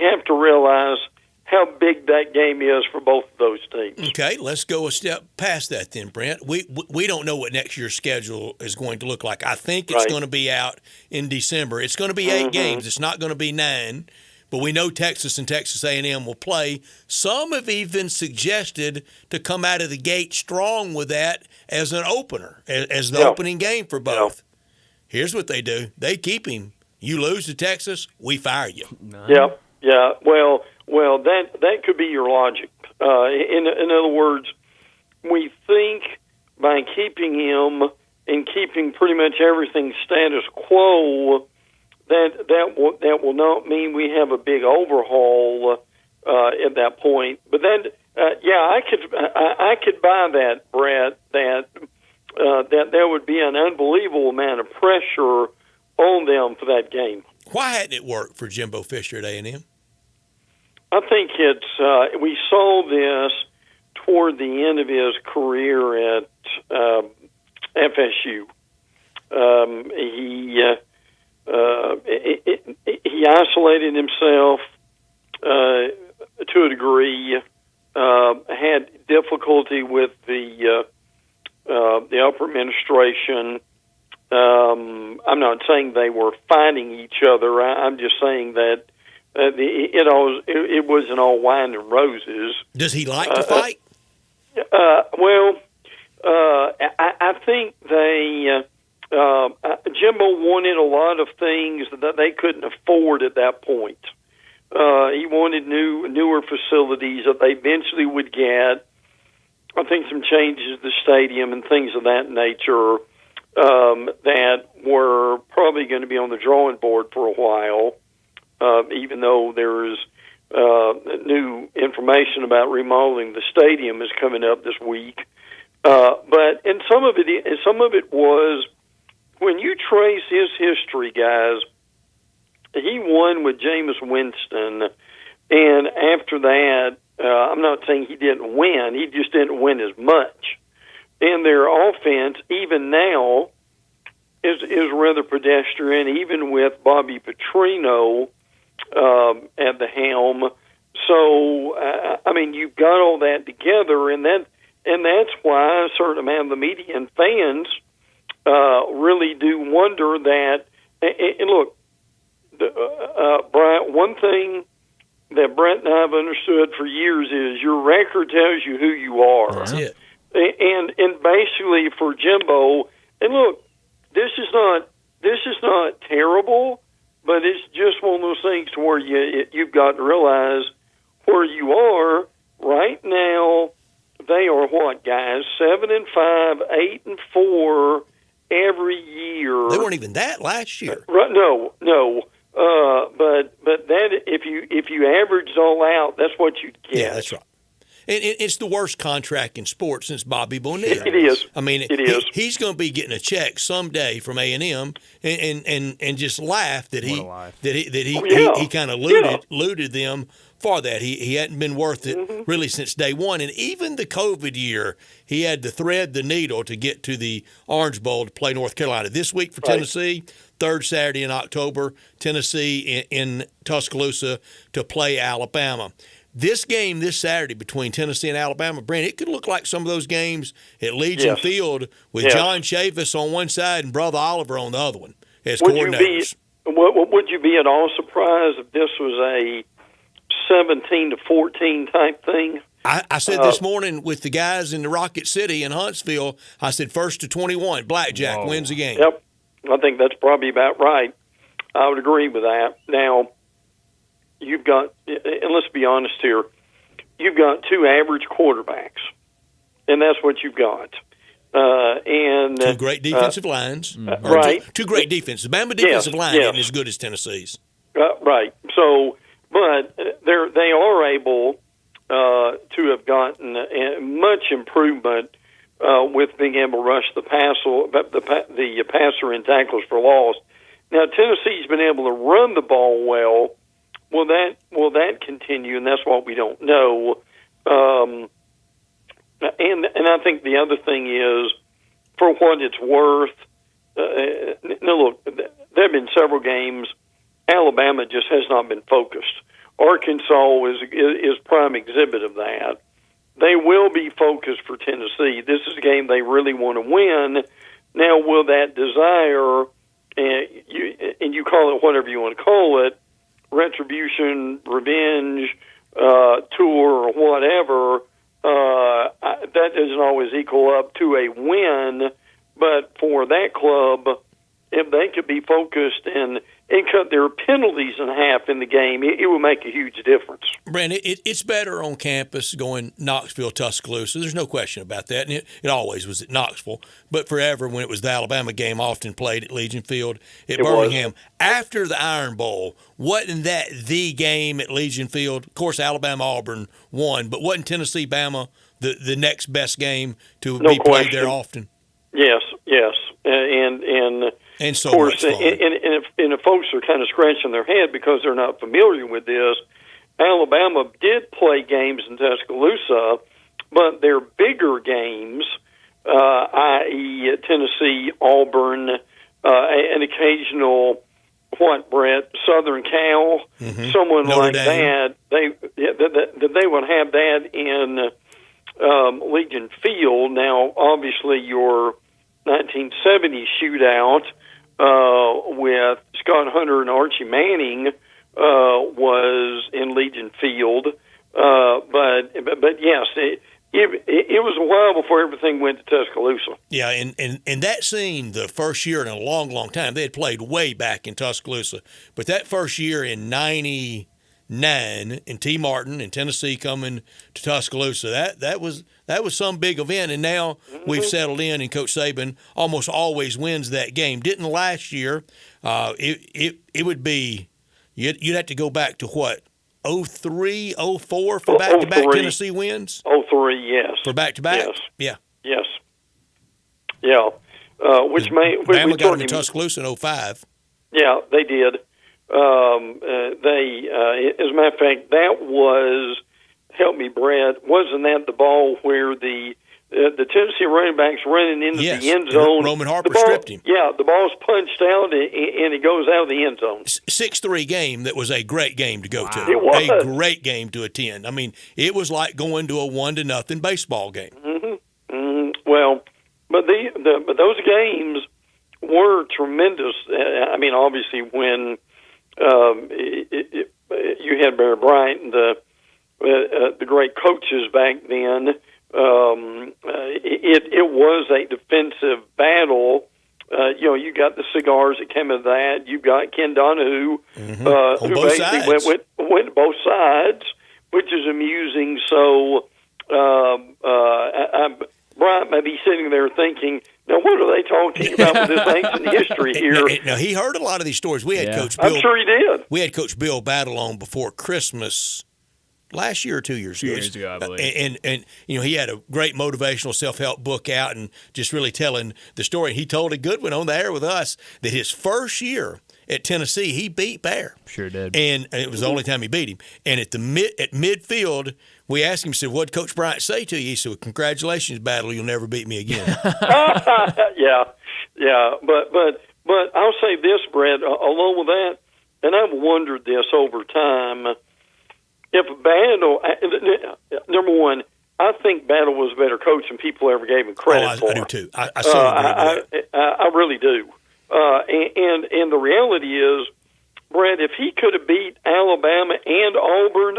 have to realize how big that game is for both of those teams. Okay, let's go a step past that then, Brent. We don't know what next year's schedule is going to look like. I think it's going to be out in December. It's going to be 8 games. It's not going to be 9. But we know Texas and Texas A&M will play. Some have even suggested to come out of the gate strong with that as an opener, as the opening game for both. Here's what they do. They keep him. You lose to Texas, we fire you. Yeah. Well, that could be your logic. In other words, we think by keeping him and keeping pretty much everything status quo, that will not mean we have a big overhaul at that point. But then, I could buy that, Brett. That there would be an unbelievable amount of pressure on them for that game. Why hadn't it worked for Jimbo Fisher at A&M? I think it's we saw this toward the end of his career at FSU. He isolated himself to a degree. Had difficulty with the upper administration. I'm not saying they were fighting each other. I'm just saying that it wasn't all wine and roses. Does he like to fight? I think Jimbo wanted a lot of things that they couldn't afford at that point. He wanted newer facilities that they eventually would get. I think some changes to the stadium and things of that nature that were probably going to be on the drawing board for a while. Even though there's new information about remodeling the stadium is coming up this week, and some of it was when you trace his history, guys. He won with Jameis Winston, and after that, I'm not saying he didn't win. He just didn't win as much. And their offense, even now, is rather pedestrian, even with Bobby Petrino at the helm. So, you've got all that together, and that's why a certain amount of the media and fans really do wonder that. And look, Brian, one thing that Brent and I have understood for years is your record tells you who you are. That's it. And basically for Jimbo, and look, this is not terrible, but it's just one of those things to where you've got to realize where you are right now. They are what, guys? 7-5, 8-4 every year. They weren't even that last year. Right? No. But that if you average it all out, that's what you'd get. Yeah, that's right. it's the worst contract in sports since Bobby Bonilla. It is. I mean, it is. He's going to be getting a check someday from A&M, and just laugh that he kind of looted them for that. He hadn't been worth it really since day one. And even the COVID year, he had to thread the needle to get to the Orange Bowl to play North Carolina. This week for Tennessee, third Saturday in October, Tennessee in Tuscaloosa to play Alabama. This game this Saturday between Tennessee and Alabama, Brent, it could look like some of those games at Legion Field with John Chavis on one side and Brother Oliver on the other one as coordinators. Would you be at all surprised if this was a 17-14 type thing? I said this morning with the guys in the Rocket City in Huntsville, I said 1st to 21, blackjack wins the game. Yep, I think that's probably about right. I would agree with that. Now, you've got, and let's be honest here, you've got two average quarterbacks, and that's what you've got. And two great defensive lines. Right. Two great defenses. The Bama defensive line isn't as good as Tennessee's. Right. So, but they are able to have gotten much improvement with being able to rush the passer in tackles for loss. Now, Tennessee's been able to run the ball well. Will that continue? And that's what we don't know. And I think the other thing is, for what it's worth, now look, there have been several games. Alabama just has not been focused. Arkansas is prime exhibit of that. They will be focused for Tennessee. This is a game they really want to win. Now, will that desire, and you call it whatever you want to call it, retribution, revenge, tour, or whatever, that doesn't always equal up to a win. But for that club, if they could be focused and cut their penalties in half in the game, it would make a huge difference. Brandon, it's better on campus going Knoxville, Tuscaloosa. There's no question about that. And it always was at Knoxville. But forever, when it was the Alabama game, often played at Legion Field at Birmingham. After the Iron Bowl, wasn't that the game at Legion Field? Of course, Alabama-Auburn won, but wasn't Tennessee-Bama the next best game to be played there often? Yes. And so of course, much fun. And if folks are kind of scratching their head because they're not familiar with this, Alabama did play games in Tuscaloosa, but their bigger games, i.e. Tennessee, Auburn, an occasional, Brett, Southern Cal, someone Notre like Dame. that, they would have that in Legion Field. Now, obviously, your 1970 shootout with Scott Hunter and Archie Manning was in Legion Field, but yes, it was a while before everything went to Tuscaloosa. Yeah, and that scene, the first year in a long, long time, they had played way back in Tuscaloosa, but that first year in '99, and T. Martin and Tennessee coming to Tuscaloosa, that was some big event, and now we've settled in, and Coach Saban almost always wins that game. Didn't last year. It would be you'd have to go back to what, 03, 04 for back-to-back Tennessee wins? 03, yes. For back-to-back? Yes. Yeah. Yeah. Bama got them to Tuscaloosa in 05. Yeah, they did. As a matter of fact, that was, help me, Brad, wasn't that the ball where the Tennessee running back's running into the end zone? Roman Harper stripped him. Yeah, the ball's punched out, and it goes out of the end zone. 6-3 game that was a great game to go to. It was. A great game to attend. I mean, it was like going to a 1-0 baseball game. Well, but those games were tremendous. I mean, obviously, when you had Barry Bryant and the great coaches back then, it was a defensive battle. You got the cigars that came of that. You got Ken Donahue, who basically went to both sides, which is amusing. So Bryant may be sitting there thinking, now, what are they talking about with this ancient history here? Now, he heard a lot of these stories. We had Coach Bill. I'm sure he did. We had Coach Bill Battle on before Christmas last year or 2 years 2 ago. years ago, I believe. And he had a great motivational self-help book out and just really telling the story. He told a good one on the air with us that his first year at Tennessee, he beat Bear. Sure did. And it was the only time he beat him. And at midfield, we asked him, said, "What'd Coach Bryant say to you?" He said, "Well, congratulations, Battle. You'll never beat me again." Yeah. But I'll say this, Brett, along with that, and I've wondered this over time, if Battle, number one, I think Battle was a better coach than people ever gave him credit for. I do too. I certainly agree with that. I really do. And the reality is, Brett, if he could have beat Alabama and Auburn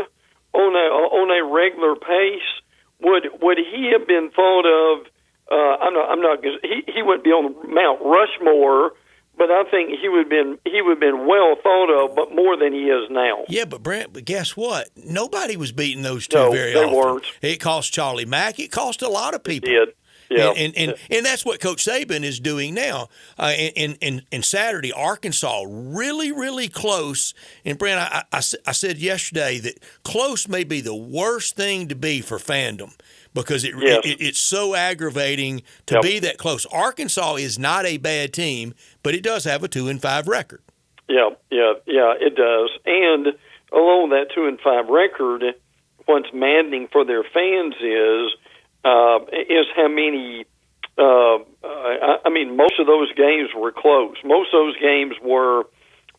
on a regular pace, would he have been thought of? I'm not. He wouldn't be on Mount Rushmore, but I think he would have been well thought of, but more than he is now. Yeah, but Brent, guess what? Nobody was beating those two very often. They weren't. It cost Charlie Mack. It cost a lot of people. It did. Yeah. And that's what Coach Saban is doing now. And Saturday, Arkansas really, really close. And Brent, I said yesterday that close may be the worst thing to be for fandom because it's so aggravating to be that close. Arkansas is not a bad team, but it does have a 2-5 record. Yeah, it does. And along that 2-5 record, what's maddening for their fans is how many. I mean, most of those games were close. Most of those games were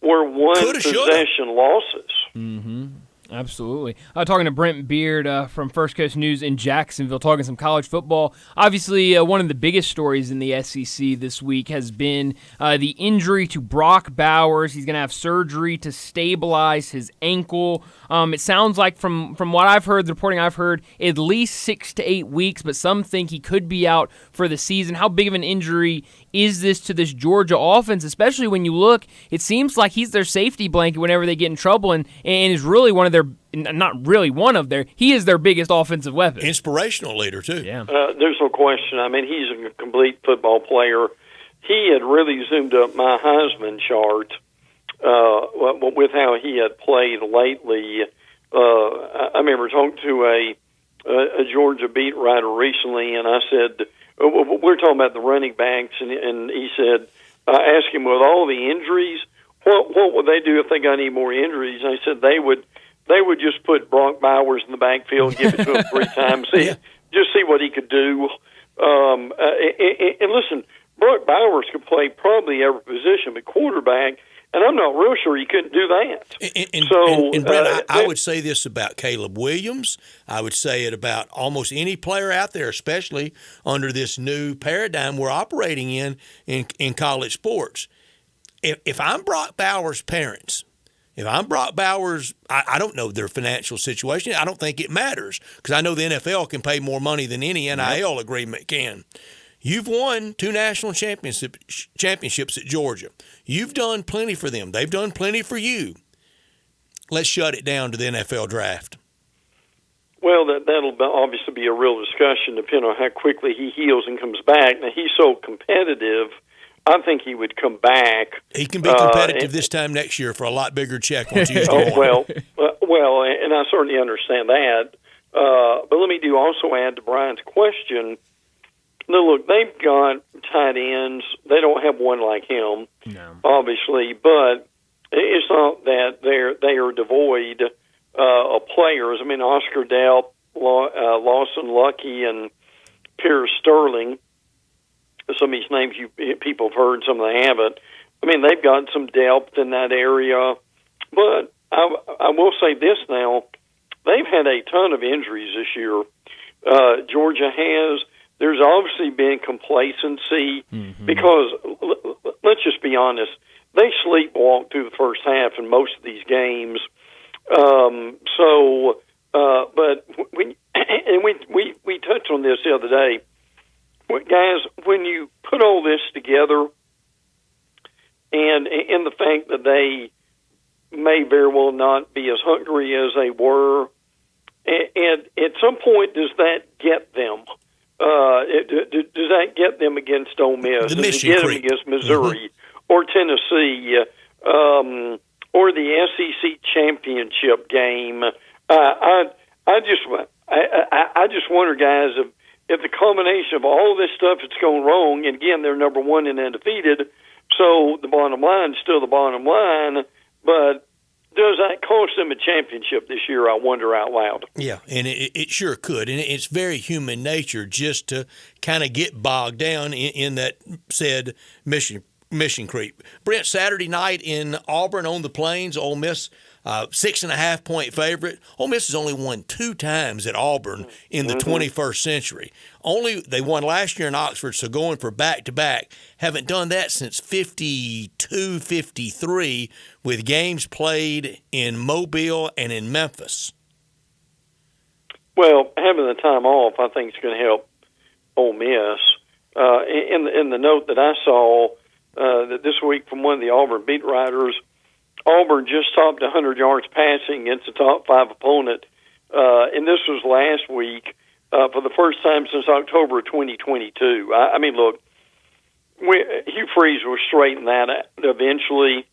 one possession losses. Mm-hmm. Absolutely. Talking to Brent Beard from First Coast News in Jacksonville, talking some college football. Obviously, one of the biggest stories in the SEC this week has been the injury to Brock Bowers. He's going to have surgery to stabilize his ankle. It sounds like from what I've heard, the reporting I've heard, at least 6 to 8 weeks, but some think he could be out for the season. How big of an injury is this to this Georgia offense, especially when you look, it seems like he's their safety blanket whenever they get in trouble and is really one of their, not really one of their, he is their biggest offensive weapon. Inspirational leader, too. Yeah. There's no question. I mean, he's a complete football player. He had really zoomed up my Heisman chart with how he had played lately. I remember talking to a Georgia beat writer recently, and I said, we're talking about the running backs, and he said, I asked him, with all the injuries, what would they do if they got any more injuries? And I said they would just put Brock Bowers in the backfield and give it to him 3 times, just see what he could do. And listen, Brock Bowers could play probably every position, but quarterback, and I'm not real sure he couldn't do that. And Brent, I would say this about Caleb Williams. I would say it about almost any player out there, especially under this new paradigm we're operating in college sports. If I'm Brock Bowers' parents, if I'm Brock Bowers, I don't know their financial situation. I don't think it matters because I know the NFL can pay more money than any NIL agreement can. You've won 2 national championships at Georgia. You've done plenty for them. They've done plenty for you. Let's shut it down to the NFL draft. Well, that'll obviously be a real discussion depending on how quickly he heals and comes back. Now, he's so competitive, I think he would come back. He can be competitive this time next year for a lot bigger check on Tuesday. Well, and I certainly understand that. But let me also add to Brian's question. Now, look, they've got tight ends. They don't have one like him, obviously, but it's not that they are devoid of players. I mean, Oscar Delp, Lawson Lucky, and Pierce Sterling, some of these names people have heard, some of them haven't. I mean, they've got some depth in that area, but I will say this now. They've had a ton of injuries this year. Georgia has. There's obviously been complacency because, let's just be honest, they sleepwalk through the first half in most of these games. But we touched on this the other day. Guys, when you put all this together and the fact that they may very well not be as hungry as they were, and at some point, does that get them? Does that get them against Ole Miss? Does it get them against Missouri or Tennessee or the SEC championship game? I just wonder, guys, if the combination of all this stuff that's going wrong, and again, they're number one and undefeated, so the bottom line is still the bottom line, but does that cost them a championship this year, I wonder out loud? Yeah, and it sure could. And it's very human nature just to kind of get bogged down in that said mission creep. Brent, Saturday night in Auburn on the Plains, Ole Miss, 6.5-point favorite. Ole Miss has only won 2 times at Auburn in the 21st century. They won last year in Oxford, so going for back-to-back. Haven't done that since 52, 53, with games played in Mobile and in Memphis. Well, having the time off, I think, is going to help Ole Miss. In the note that I saw that this week from one of the Auburn beat writers, Auburn just topped 100 yards passing against a top 5 opponent, and this was last week for the first time since October of 2022. I mean, look, Hugh Freeze will straighten that out eventually,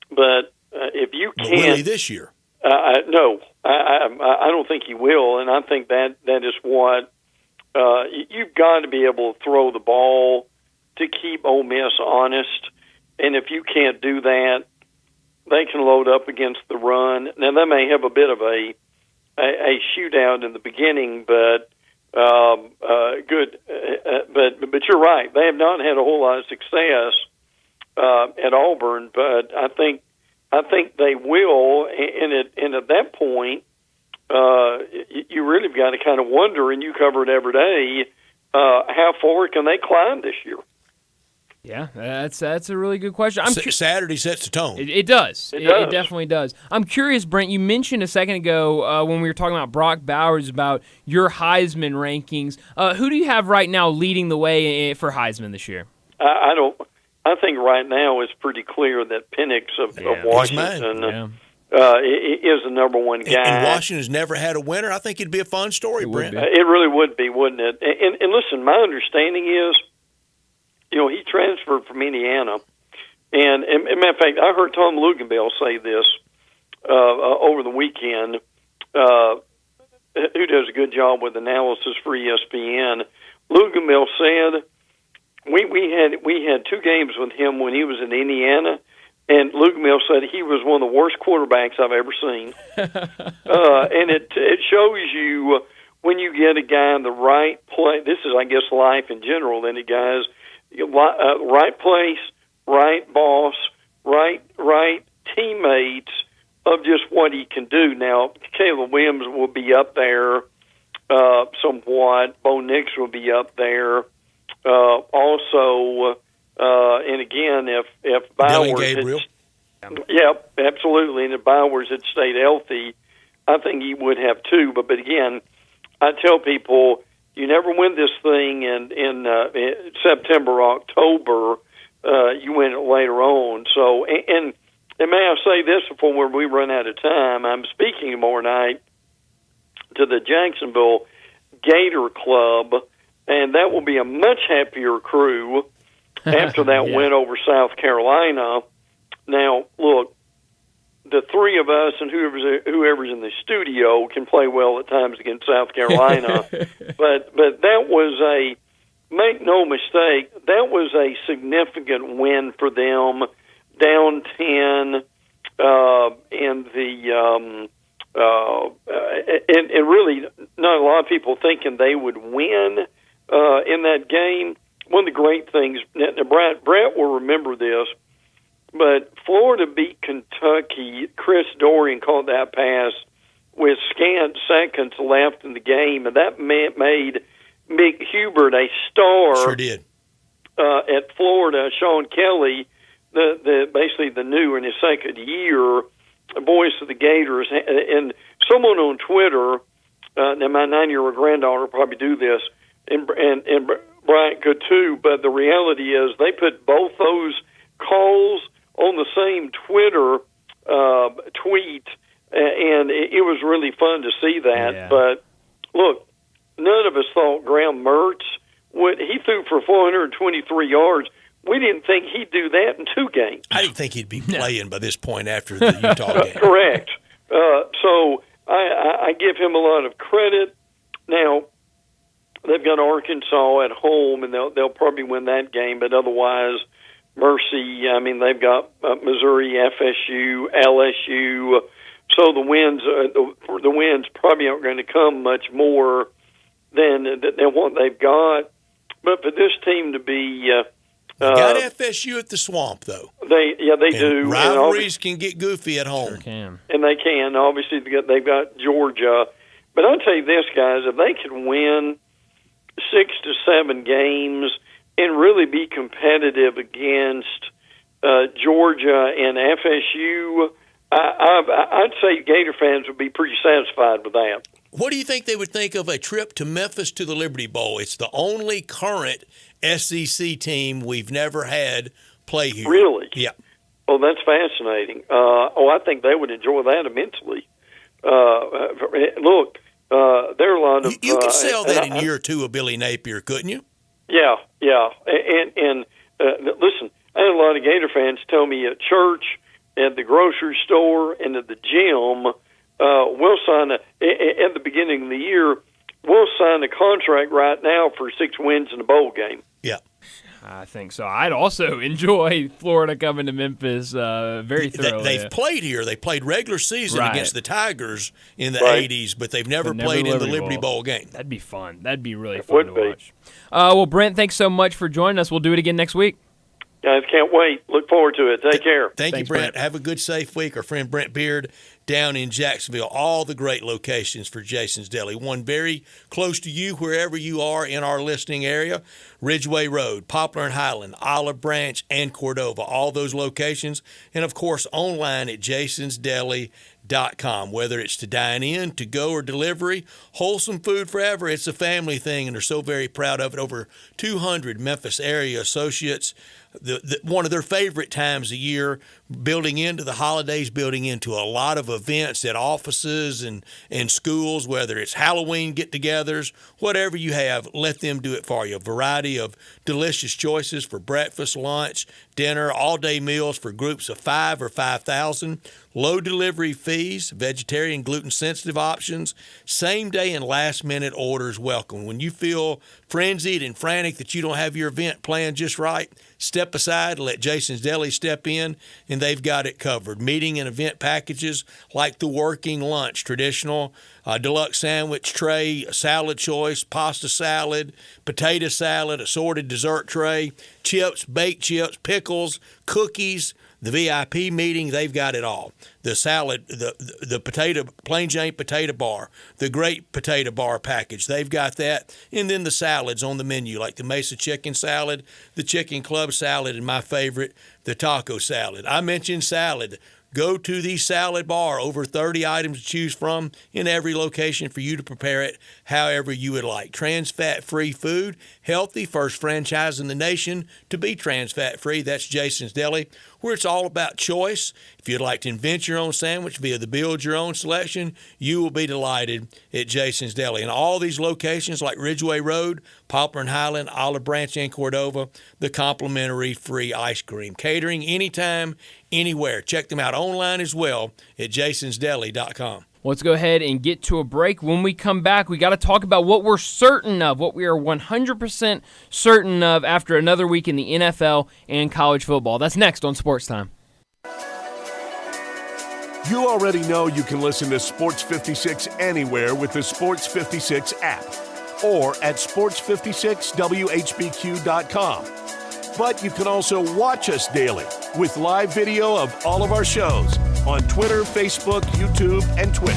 but if you can't... Will he this year? No, I don't think he will, and I think that is what... you've got to be able to throw the ball to keep Ole Miss honest, and if you can't do that, they can load up against the run. Now, they may have a bit of a shootout in the beginning, but good. But you're right. They have not had a whole lot of success at Auburn, but I think they will. And at that point, you really have got to kind of wonder, and you cover it every day, how far can they climb this year? Yeah, that's a really good question. Saturday sets the tone. It does. It definitely does. I'm curious, Brent, you mentioned a second ago when we were talking about Brock Bowers about your Heisman rankings. Who do you have right now leading the way for Heisman this year? I think right now it's pretty clear that Penix of Washington is the number one guy. And Washington's never had a winner. I think it'd be a fun story, Brent. It really would be, wouldn't it? And listen, my understanding is, he transferred from Indiana. And matter of fact, I heard Tom Luganbell say this over the weekend, who does a good job with analysis for ESPN. Luganbell said, we had 2 games with him when he was in Indiana, and Luganbell said he was one of the worst quarterbacks I've ever seen. And it shows you when you get a guy in the right place. This is, I guess, life in general, then, guys. Right place, right boss, right teammates of just what he can do. Now, Caleb Williams will be up there somewhat. Bo Nix will be up there also. And again, if Bowers, absolutely, and if Bowers had stayed healthy, I think he would have too. But again, I tell people, you never win this thing in September, October. You win it later on. So, and may I say this before we run out of time? I'm speaking tomorrow night to the Jacksonville Gator Club, and that will be a much happier crew after that win over South Carolina. Now, look, the three of us and whoever's in the studio can play well at times against South Carolina, but that was make no mistake, that was a significant win for them, down 10, and really not a lot of people thinking they would win in that game. One of the great things, now Brett will remember this, but Florida beat Kentucky. Chris Dorian caught that pass with scant seconds left in the game, and that made Mick Hubert a star. Sure did. At Florida, Sean Kelly, basically the new in his second year, voice of the Gators, and someone on Twitter. Now my 9-year-old granddaughter will probably do this, and Bryant could too. But the reality is, they put both those calls on the same Twitter tweet, and it was really fun to see that. Yeah. But look, none of us thought Graham Mertz he threw for 423 yards. We didn't think he'd do that in 2 games. I didn't think he'd be playing by this point after the Utah game. Correct. So I give him a lot of credit. Now, they've got Arkansas at home, and they'll probably win that game. But otherwise, Mercy. I mean, they've got Missouri, FSU, LSU. So the wins probably aren't going to come much more than what they've got. But for this team to be got FSU at the Swamp, though. They do. Rivalries can get goofy at home. Sure can. And they can. Obviously, they've got Georgia. But I'll tell you this, guys, if they can win 6 to 7 games and really be competitive against Georgia and FSU, I'd say Gator fans would be pretty satisfied with that. What do you think they would think of a trip to Memphis to the Liberty Bowl? It's the only current SEC team we've never had play here. Really? Yeah. Oh, that's fascinating. I think they would enjoy that immensely. Look, there are a lot of... You could sell that in year 2 of Billy Napier, couldn't you? Yeah. And listen, I had a lot of Gator fans tell me at church, at the grocery store, and at the gym, we'll sign at the beginning of the year, we'll sign a contract right now for 6 wins in a bowl game. Yeah. I think so. I'd also enjoy Florida coming to Memphis very thoroughly. They've played here. They played regular season against the Tigers in the 80s, but they've never played in the Liberty Bowl game. That'd be fun. That'd be really fun to watch. Well, Brent, thanks so much for joining us. We'll do it again next week. Guys, can't wait. Look forward to it. Take care. Thanks, you, Brent. Have a good, safe week. Our friend Brent Beard down in Jacksonville. All the great locations for Jason's Deli. One very close to you, wherever you are in our listening area. Ridgeway Road, Poplar and Highland, Olive Branch, and Cordova. All those locations. And, of course, online at jasonsdeli.com. Whether it's to dine in, to go, or delivery, wholesome food forever. It's a family thing, and they're so very proud of it. Over 200 Memphis area associates. One of their favorite times of year, building into the holidays, building into a lot of events at offices and schools, whether it's Halloween get-togethers, whatever you have, let them do it for you. A variety of delicious choices for breakfast, lunch, dinner, all-day meals for groups of 5 or 5,000. Low delivery fees, vegetarian, gluten-sensitive options, same-day and last-minute orders welcome. When you feel frenzied and frantic that you don't have your event planned just right, step aside, let Jason's Deli step in, and they've got it covered. Meeting and event packages like the working lunch, traditional deluxe sandwich tray, salad choice, pasta salad, potato salad, assorted dessert tray, chips, baked chips, pickles, cookies. The VIP meeting, they've got it all. The salad, the potato, plain Jane potato bar, the great potato bar package, they've got that. And then the salads on the menu, like the Mesa chicken salad, the chicken club salad, and my favorite, the taco salad. I mentioned salad. Go to the salad bar. Over 30 items to choose from in every location for you to prepare it however you would like. Trans fat-free food, healthy, first franchise in the nation to be trans fat-free. That's Jason's Deli, where it's all about choice. If you'd like to invent your own sandwich via the Build Your Own selection, you will be delighted at Jason's Deli. And all these locations like Ridgeway Road, Poplar and Highland, Olive Branch, and Cordova, the complimentary free ice cream. Catering anytime, anywhere. Check them out online as well at jasonsdeli.com. Let's go ahead and get to a break. When we come back, we got to talk about what we're certain of, what we are 100% certain of after another week in the NFL and college football. That's next on Sports Time. You already know you can listen to Sports 56 anywhere with the Sports 56 app or at sports56whbq.com. But you can also watch us daily with live video of all of our shows on Twitter, Facebook, YouTube, and Twitch.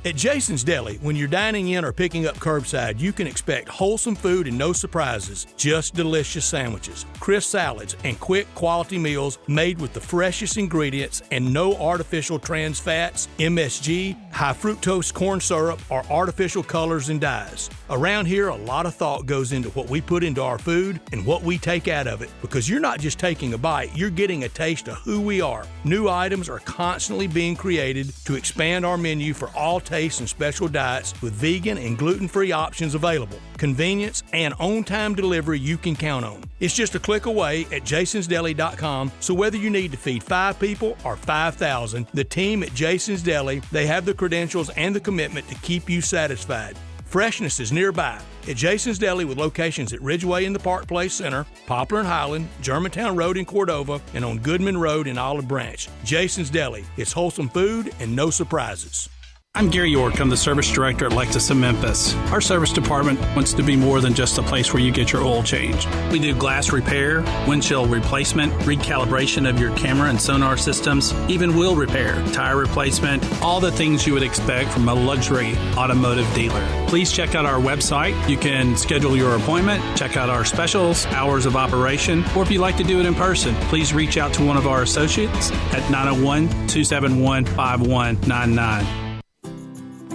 At Jason's Deli, when you're dining in or picking up curbside, you can expect wholesome food and no surprises, just delicious sandwiches, crisp salads, and quick quality meals made with the freshest ingredients and no artificial trans fats, MSG, high fructose corn syrup, or artificial colors and dyes. Around here, a lot of thought goes into what we put into our food and what we take out of it, because you're not just taking a bite, you're getting a taste of who we are. New items are constantly being created to expand our menu for all tastes and special diets with vegan and gluten-free options available. Convenience and on-time delivery you can count on. It's just a click away at jasonsdeli.com, so whether you need to feed 5 people or 5,000, the team at Jason's Deli, they have the credentials and the commitment to keep you satisfied. Freshness is nearby at Jason's Deli with locations at Ridgeway in the Park Place Center, Poplar and Highland, Germantown Road in Cordova, and on Goodman Road in Olive Branch. Jason's Deli. It's wholesome food and no surprises. I'm Gary York. I'm the service director at Lexus of Memphis. Our service department wants to be more than just a place where you get your oil changed. We do glass repair, windshield replacement, recalibration of your camera and sonar systems, even wheel repair, tire replacement, all the things you would expect from a luxury automotive dealer. Please check out our website. You can schedule your appointment, check out our specials, hours of operation, or if you'd like to do it in person, please reach out to one of our associates at 901-271-5199.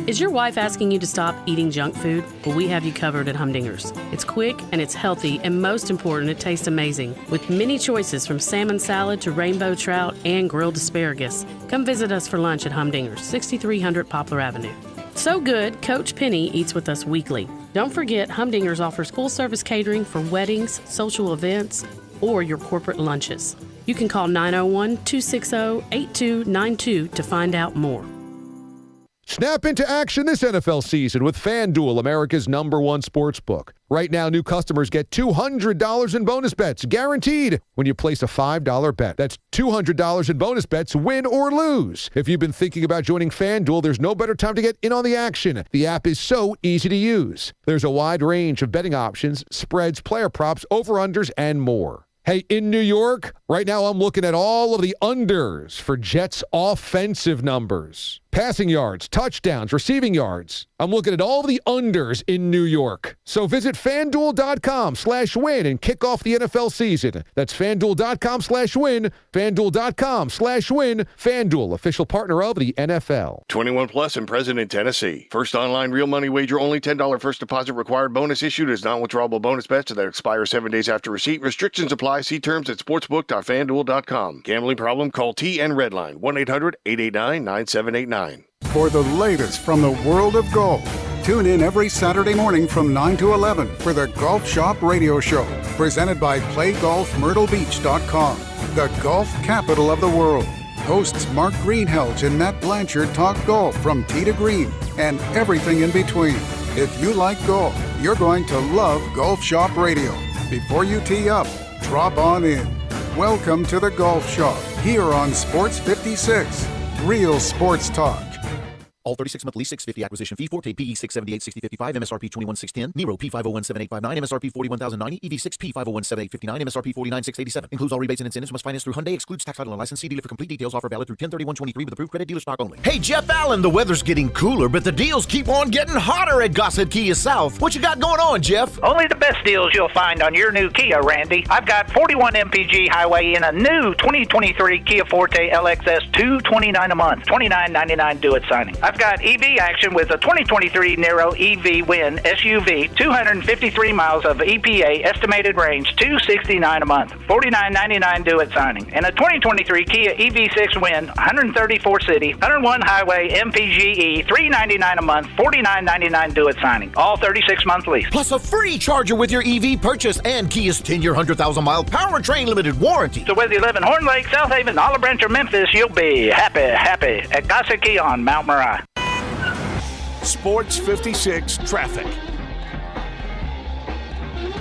Is your wife asking you to stop eating junk food? Well, we have you covered at Humdinger's. It's quick and it's healthy, and most important, it tastes amazing. With many choices from salmon salad to rainbow trout and grilled asparagus. Come visit us for lunch at Humdinger's, 6300 Poplar Avenue. So good, Coach Penny eats with us weekly. Don't forget, Humdinger's offers full-service catering for weddings, social events, or your corporate lunches. You can call 901-260-8292 to find out more. Snap into action this NFL season with FanDuel, America's #1 sports book. Right now, new customers get $200 in bonus bets, guaranteed, when you place a $5 bet. That's $200 in bonus bets, win or lose. If you've been thinking about joining FanDuel, there's no better time to get in on the action. The app is so easy to use. There's a wide range of betting options, spreads, player props, over-unders, and more. Hey, in New York, right now I'm looking at all of the unders for Jets offensive numbers. Passing yards, touchdowns, receiving yards. I'm looking at all of the unders in New York. So visit FanDuel.com/win and kick off the NFL season. That's FanDuel.com/win, FanDuel.com/win. FanDuel, official partner of the NFL. 21 plus and present in Tennessee. First online real money wager, only $10 first deposit required. Bonus issued as non-withdrawable bonus bets that expire 7 days after receipt. Restrictions apply. See terms at sportsbook.fanduel.com. Gambling problem? Call TN Redline 1-800-889-9789. For the latest from the world of golf, tune in every Saturday morning from 9 to 11 for the Golf Shop Radio Show, presented by PlayGolfMyrtleBeach.com, the golf capital of the world. Hosts Mark Greenhelch and Matt Blanchard talk golf from tee to green and everything in between. If you like golf, you're going to love Golf Shop Radio. Before you tee up, drop on in. Welcome to the Golf Shop, here on Sports 56. Real sports talk. All 36-month lease, $650 acquisition fee, Forte PE 678 6055, MSRP 21610, Nero P5017859, MSRP 41090, EV6 P5017859, MSRP 49687. Includes all rebates and incentives. Must finance through Hyundai. Excludes tax, title, and license. See dealer for complete details. Offer valid through 10/31/23 with approved credit. Dealer stock only. Hey, Jeff Allen, the weather's getting cooler, but the deals keep on getting hotter at Gossett Kia South. What you got going on, Jeff? Only the best deals you'll find on your new Kia, Randy. I've got 41 MPG Highway in a new 2023 Kia Forte LXS, $229 a month, $29.99 do it signing. I've got EV action with a 2023 Nero EV Win SUV, 253 miles of EPA estimated range, $269 a month, $49.99 do it signing. And a 2023 Kia EV6 Win, 134 city, 101 highway MPGE, $399 a month, $49.99 do it signing. All 36-month lease. Plus a free charger with your EV purchase and Kia's 10-year, 100,000-mile powertrain limited warranty. So whether you live in Horn Lake, South Haven, Olive Branch, or Memphis, you'll be happy at Gossett Kia on Mount Moriah. Sports 56 traffic.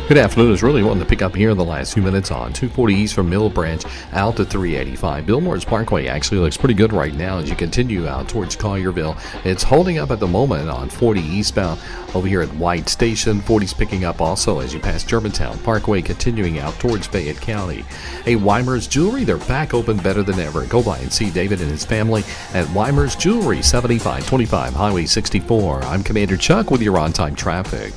Good afternoon. It's really wanting to pick up here in the last few minutes on 240 east from Mill Branch out to 385. Bill Moore's Parkway actually looks pretty good right now as you continue out towards Collierville. It's holding up at the moment on 40 eastbound over here at White Station. 40's picking up also as you pass Germantown Parkway, continuing out towards Fayette County. Hey, Weimer's Jewelry, they're back open better than ever. Go by and see David and his family at Weimer's Jewelry, 7525 Highway 64. I'm Commander Chuck with your on-time traffic.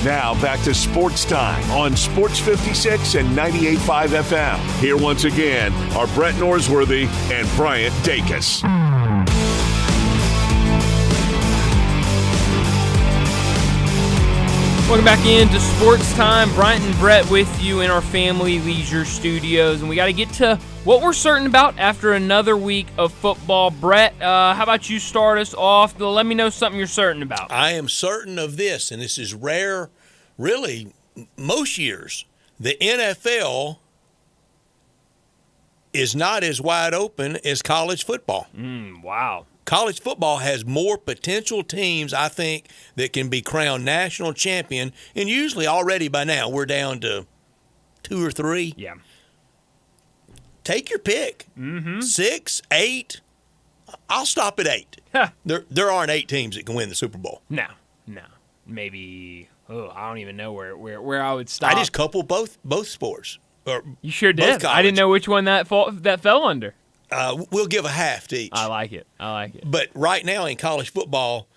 Now back to Sports Time on Sports 56 and 98.5 FM. Here once again are Brett Norsworthy and Bryant Dacus. Welcome back into Sports Time. Bryant and Brett with you in our Family Leisure Studios. And we got to get to what we're certain about after another week of football. Brett, how about you start us off? Let me know something you're certain about. I am certain of this, and this is rare, really, most years. The NFL is not as wide open as college football. Wow. College football has more potential teams, I think, that can be crowned national champion. And usually already by now we're down to 2 or 3. Yeah. Take your pick. 6, 8. I'll stop at 8. There aren't 8 teams that can win the Super Bowl. No. Maybe, I don't even know where I would stop. I just coupled both sports. You sure did. I didn't know which one that fell under. We'll give a half to each. I like it. But right now in college football,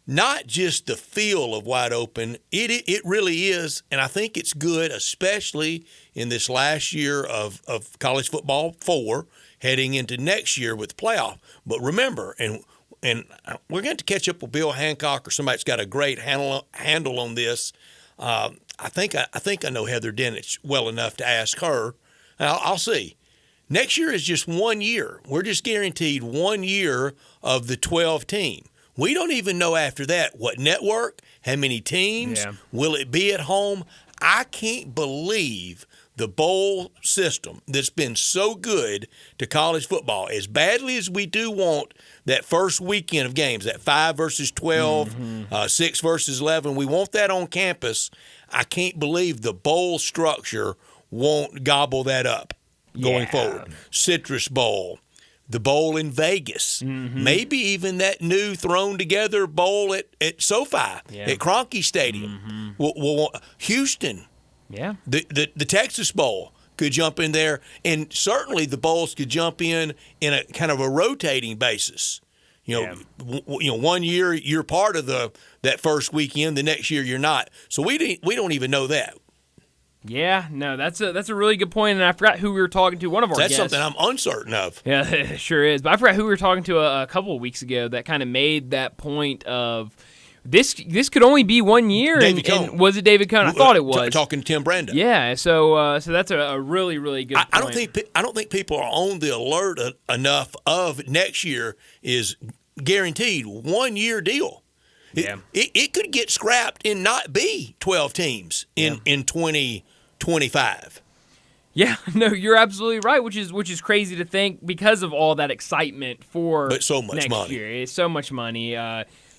not just the feel of wide open, it really is, and I think it's good, especially in this last year of college football 4, heading into next year with the playoff. But remember, and we're going to catch up with Bill Hancock or somebody that's got a great handle on this. I think I know Heather Dinich well enough to ask her. I'll see. Next year is just 1 year. We're just guaranteed 1 year of the 12 team. We don't even know after that what network, how many teams, will it be at home. I can't believe the bowl system that's been so good to college football. As badly as we do want that first weekend of games, that 5 versus 12, 6 versus 11, we want that on campus. I can't believe the bowl structure won't gobble that up. Going forward. Citrus Bowl, the bowl in Vegas, maybe even that new thrown together bowl at SoFi, at Kroenke Stadium. Houston, the Texas Bowl could jump in there, and certainly the bowls could jump in a kind of a rotating basis. 1 year you're part of that first weekend, the next year you're not. So we don't even know that. Yeah, no, that's a really good point, and I forgot who we were talking to. One of our guests. That's something I'm uncertain of. Yeah, it sure is. But I forgot who we were talking to a couple of weeks ago that kind of made that point of this could only be 1 year. And was it David Cohn? I thought it was. Talking to Tim Brando. Yeah, so that's a really, really good point. I don't think people are on the alert enough of next year is guaranteed 1 year deal. It could get scrapped and not be 12 teams in 2025. Yeah, no, you're absolutely right, which is crazy to think because of all that excitement for but so much next money. year. It's so much money.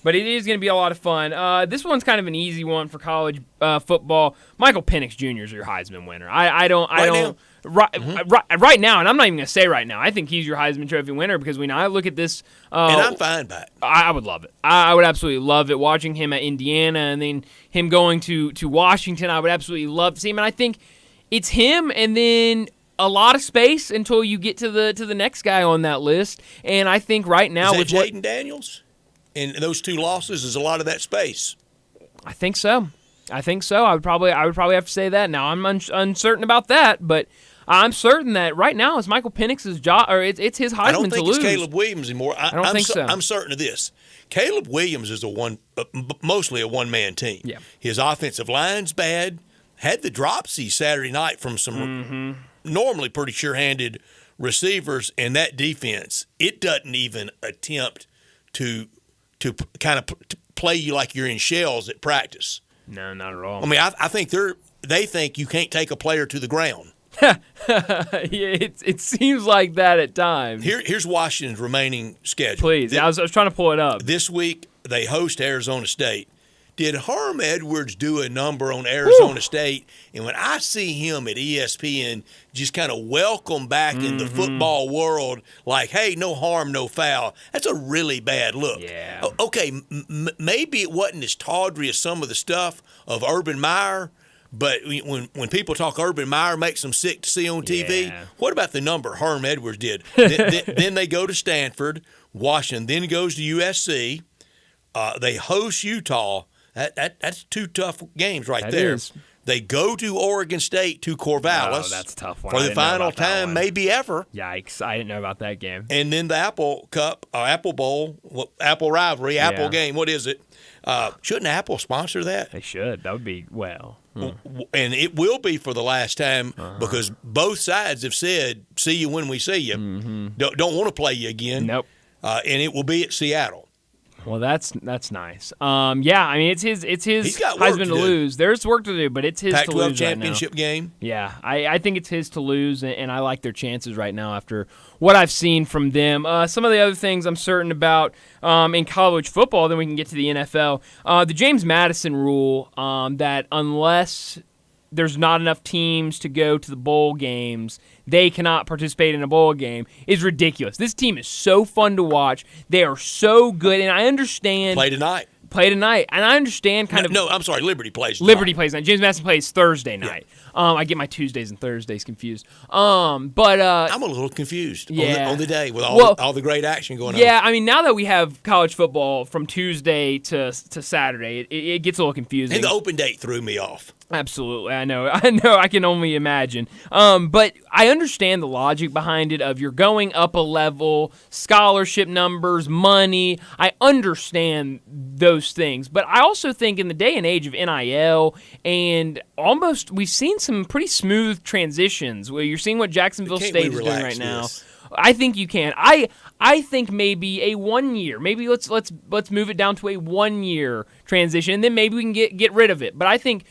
But it is going to be a lot of fun. This one's kind of an easy one for college football. Michael Penix Jr. is your Heisman winner. Right now, and I'm not even going to say right now, I think he's your Heisman Trophy winner because I look at this. And I'm fine by it. I would love it. I would absolutely love it. Watching him at Indiana and then him going to Washington, I would absolutely love to see him. And I think it's him and then a lot of space until you get to the next guy on that list. And I think right now with Jaden Daniels? And those 2 losses is a lot of that space. I think so. I would probably have to say that. Now I'm uncertain about that, but I'm certain that right now it's Michael Penix's job, or it's his Heisman to lose. I don't think it's Caleb Williams anymore. I don't think so. I'm certain of this. Caleb Williams is mostly a one-man team. Yeah. His offensive line's bad. Had the dropsy Saturday night from some normally pretty sure-handed receivers, and that defense, it doesn't even attempt to kind of play you like you're in shells at practice. No, not at all. I mean, I think they think you can't take a player to the ground. Yeah, it seems like that at times. Here's Washington's remaining schedule. Please, I was trying to pull it up. This week they host Arizona State. Did Herm Edwards do a number on Arizona State? And when I see him at ESPN just kind of welcome back in the football world, like, hey, no harm, no foul, that's a really bad look. Yeah. Okay, maybe it wasn't as tawdry as some of the stuff of Urban Meyer, but when people talk Urban Meyer makes them sick to see on TV, what about the number Herm Edwards did? Then they go to Stanford, Washington, then goes to USC. They host Utah. That's two tough games right That there. is. They go to Oregon State to Corvallis. Oh, that's a tough one. For I the didn't know final about that time, one. maybe ever. Yikes! I didn't know about that game. And then the Apple Cup, Apple Bowl, Apple rivalry, Apple game. What is it? Shouldn't Apple sponsor that? They should. That would be And it will be for the last time because both sides have said, "See you when we see you." Don't want to play you again. Nope. And it will be at Seattle. Well, that's nice. Yeah, I mean it's his He's got work Heisman to to do. lose. There's work to do, but it's his to Pac-12 lose championship right now. game. Yeah, I think it's his to lose, and I like their chances right now after what I've seen from them. Some of the other things I'm certain about in college football, then we can get to the NFL. The James Madison rule that unless there's not enough teams to go to the bowl games, they cannot participate in a bowl game, is ridiculous. This team is so fun to watch. They are so good, and I understand. Play tonight. And I understand kind of. No, I'm sorry. Liberty plays tonight. Liberty plays tonight. James Madison plays Thursday night. I get my Tuesdays and Thursdays confused. But I'm a little confused on the day with all the great action going on. Yeah, I mean, now that we have college football from Tuesday to Saturday, it gets a little confusing. And the open date threw me off. Absolutely, I know. I can only imagine. But I understand the logic behind it. Of you're going up a level, scholarship numbers, money. I understand those things, but I also think in the day and age of NIL and we've seen some pretty smooth transitions. Where you're seeing what Jacksonville State is doing right now. I think you can. I think maybe a 1 year. Maybe let's move it down to a 1 year transition, and then maybe we can get rid of it. But I think.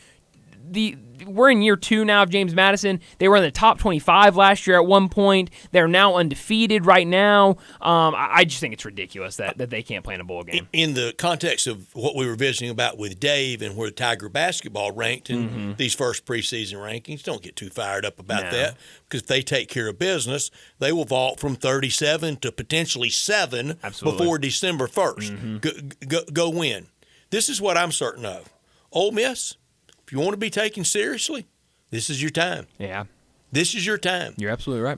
We're in year 2 now of James Madison. They were in the top 25 last year at one point. They're now undefeated right now. I just think it's ridiculous that they can't play in a bowl game. In the context of what we were visiting about with Dave and where Tiger basketball ranked in these first preseason rankings, don't get too fired up about that because if they take care of business, they will vault from 37 to potentially 7 before December 1st. Go win. This is what I'm certain of. Ole Miss, if you want to be taken seriously, this is your time. Yeah. This is your time. You're absolutely right.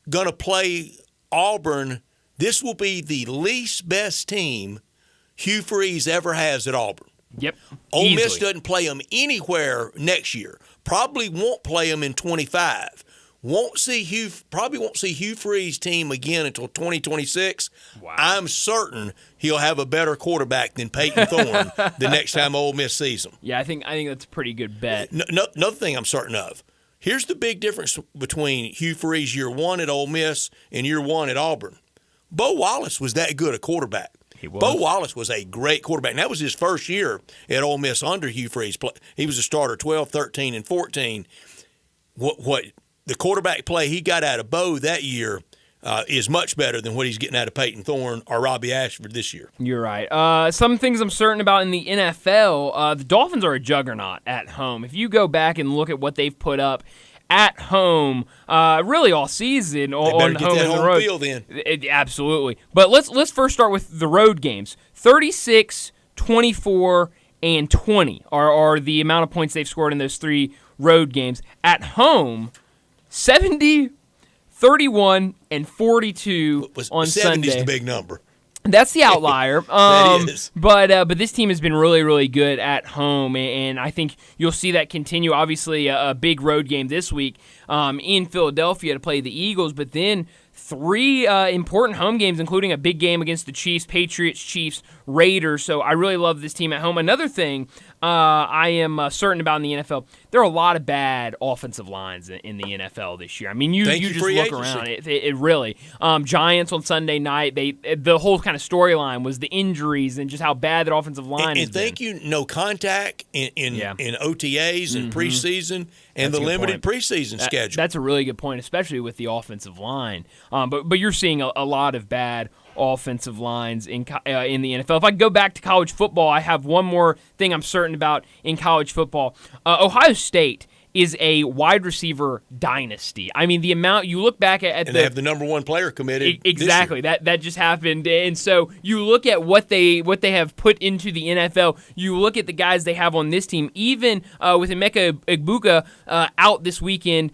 Going to play Auburn. This will be the least best team Hugh Freeze ever has at Auburn. Yep. Ole Miss doesn't play them anywhere next year. Probably won't play them in 25. Probably won't see Hugh Freeze's team again until 2026. Wow. I'm certain he'll have a better quarterback than Peyton Thorne the next time Ole Miss sees him. Yeah, I think that's a pretty good bet. Another thing I'm certain of. Here's the big difference between Hugh Freeze year 1 at Ole Miss and year 1 at Auburn. Bo Wallace was that good a quarterback. He was. Bo Wallace was a great quarterback. And that was his first year at Ole Miss under Hugh Freeze. He was a starter 12, 13, and 14. What the quarterback play he got out of Bo that year is much better than what he's getting out of Peyton Thorne or Robbie Ashford this year. You're right. Some things I'm certain about in the NFL, the Dolphins are a juggernaut at home. If you go back and look at what they've put up at home, really all season on home and the road. Field in. Absolutely. But let's first start with the road games. 36, 24, and 20 are the amount of points they've scored in those 3 road games. At home, 70, 31, and 42 on 70 Sunday. 70's the big number. That's the outlier. That is. But this team has been really, really good at home, and I think you'll see that continue. Obviously, a big road game this week in Philadelphia to play the Eagles, but then 3 important home games, including a big game against the Chiefs, Patriots, Chiefs, Raiders. So I really love this team at home. Another thing I am certain about in the NFL, there are a lot of bad offensive lines in the NFL this year. I mean, you just look around. It really. Giants on Sunday night, the whole kind of storyline was the injuries and just how bad that offensive line is. And thank you, no contact in OTAs and preseason and the limited preseason schedule. That's a really good point, especially with the offensive line. But you're seeing a lot of bad offensive lines in the NFL. If I go back to college football, I have one more thing I'm certain about in college football. Ohio State is a wide receiver dynasty. I mean, the amount you look back at they have the number 1 player committed. Exactly. That just happened. And so you look at what they have put into the NFL. You look at the guys they have on this team. Even with Emeka Egbuka out this weekend,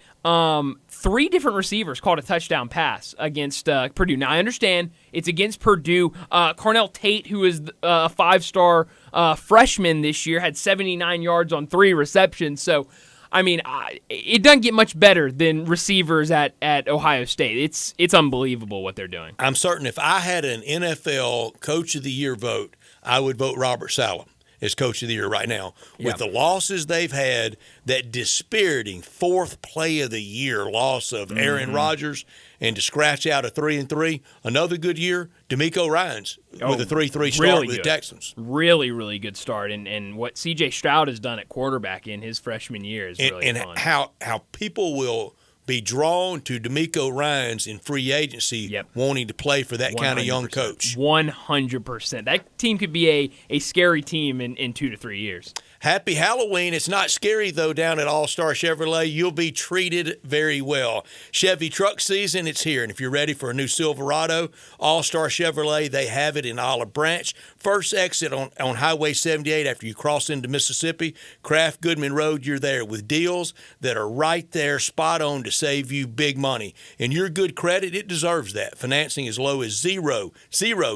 3 different receivers caught a touchdown pass against Purdue. Now, I understand it's against Purdue. Carnell Tate, who is a 5-star freshman this year, had 79 yards on 3 receptions. So, I mean, it doesn't get much better than receivers at Ohio State. It's unbelievable what they're doing. I'm certain if I had an NFL Coach of the Year vote, I would vote Robert Saleh as Coach of the Year right now. Yeah. With the losses they've had, that dispiriting 4th play of the year loss of Aaron Rodgers, and to scratch out a 3-3, another good year, D'Amico Ryans with a 3-3 start really with good. the Texans. Really, really good start. And what C.J. Stroud has done at quarterback in his freshman year is really fun. And how people will be drawn to D'Amico Ryans in free agency wanting to play for that kind of young coach. 100%. That team could be a scary team in 2 to 3 years. Happy Halloween. It's not scary, though, down at All-Star Chevrolet. You'll be treated very well. Chevy truck season, it's here. And if you're ready for a new Silverado, All-Star Chevrolet, they have it in Olive Branch. First exit on Highway 78 after you cross into Mississippi. Kraft Goodman Road, you're there with deals that are right there, spot on to save you big money. And your good credit, it deserves that. Financing as low as zero,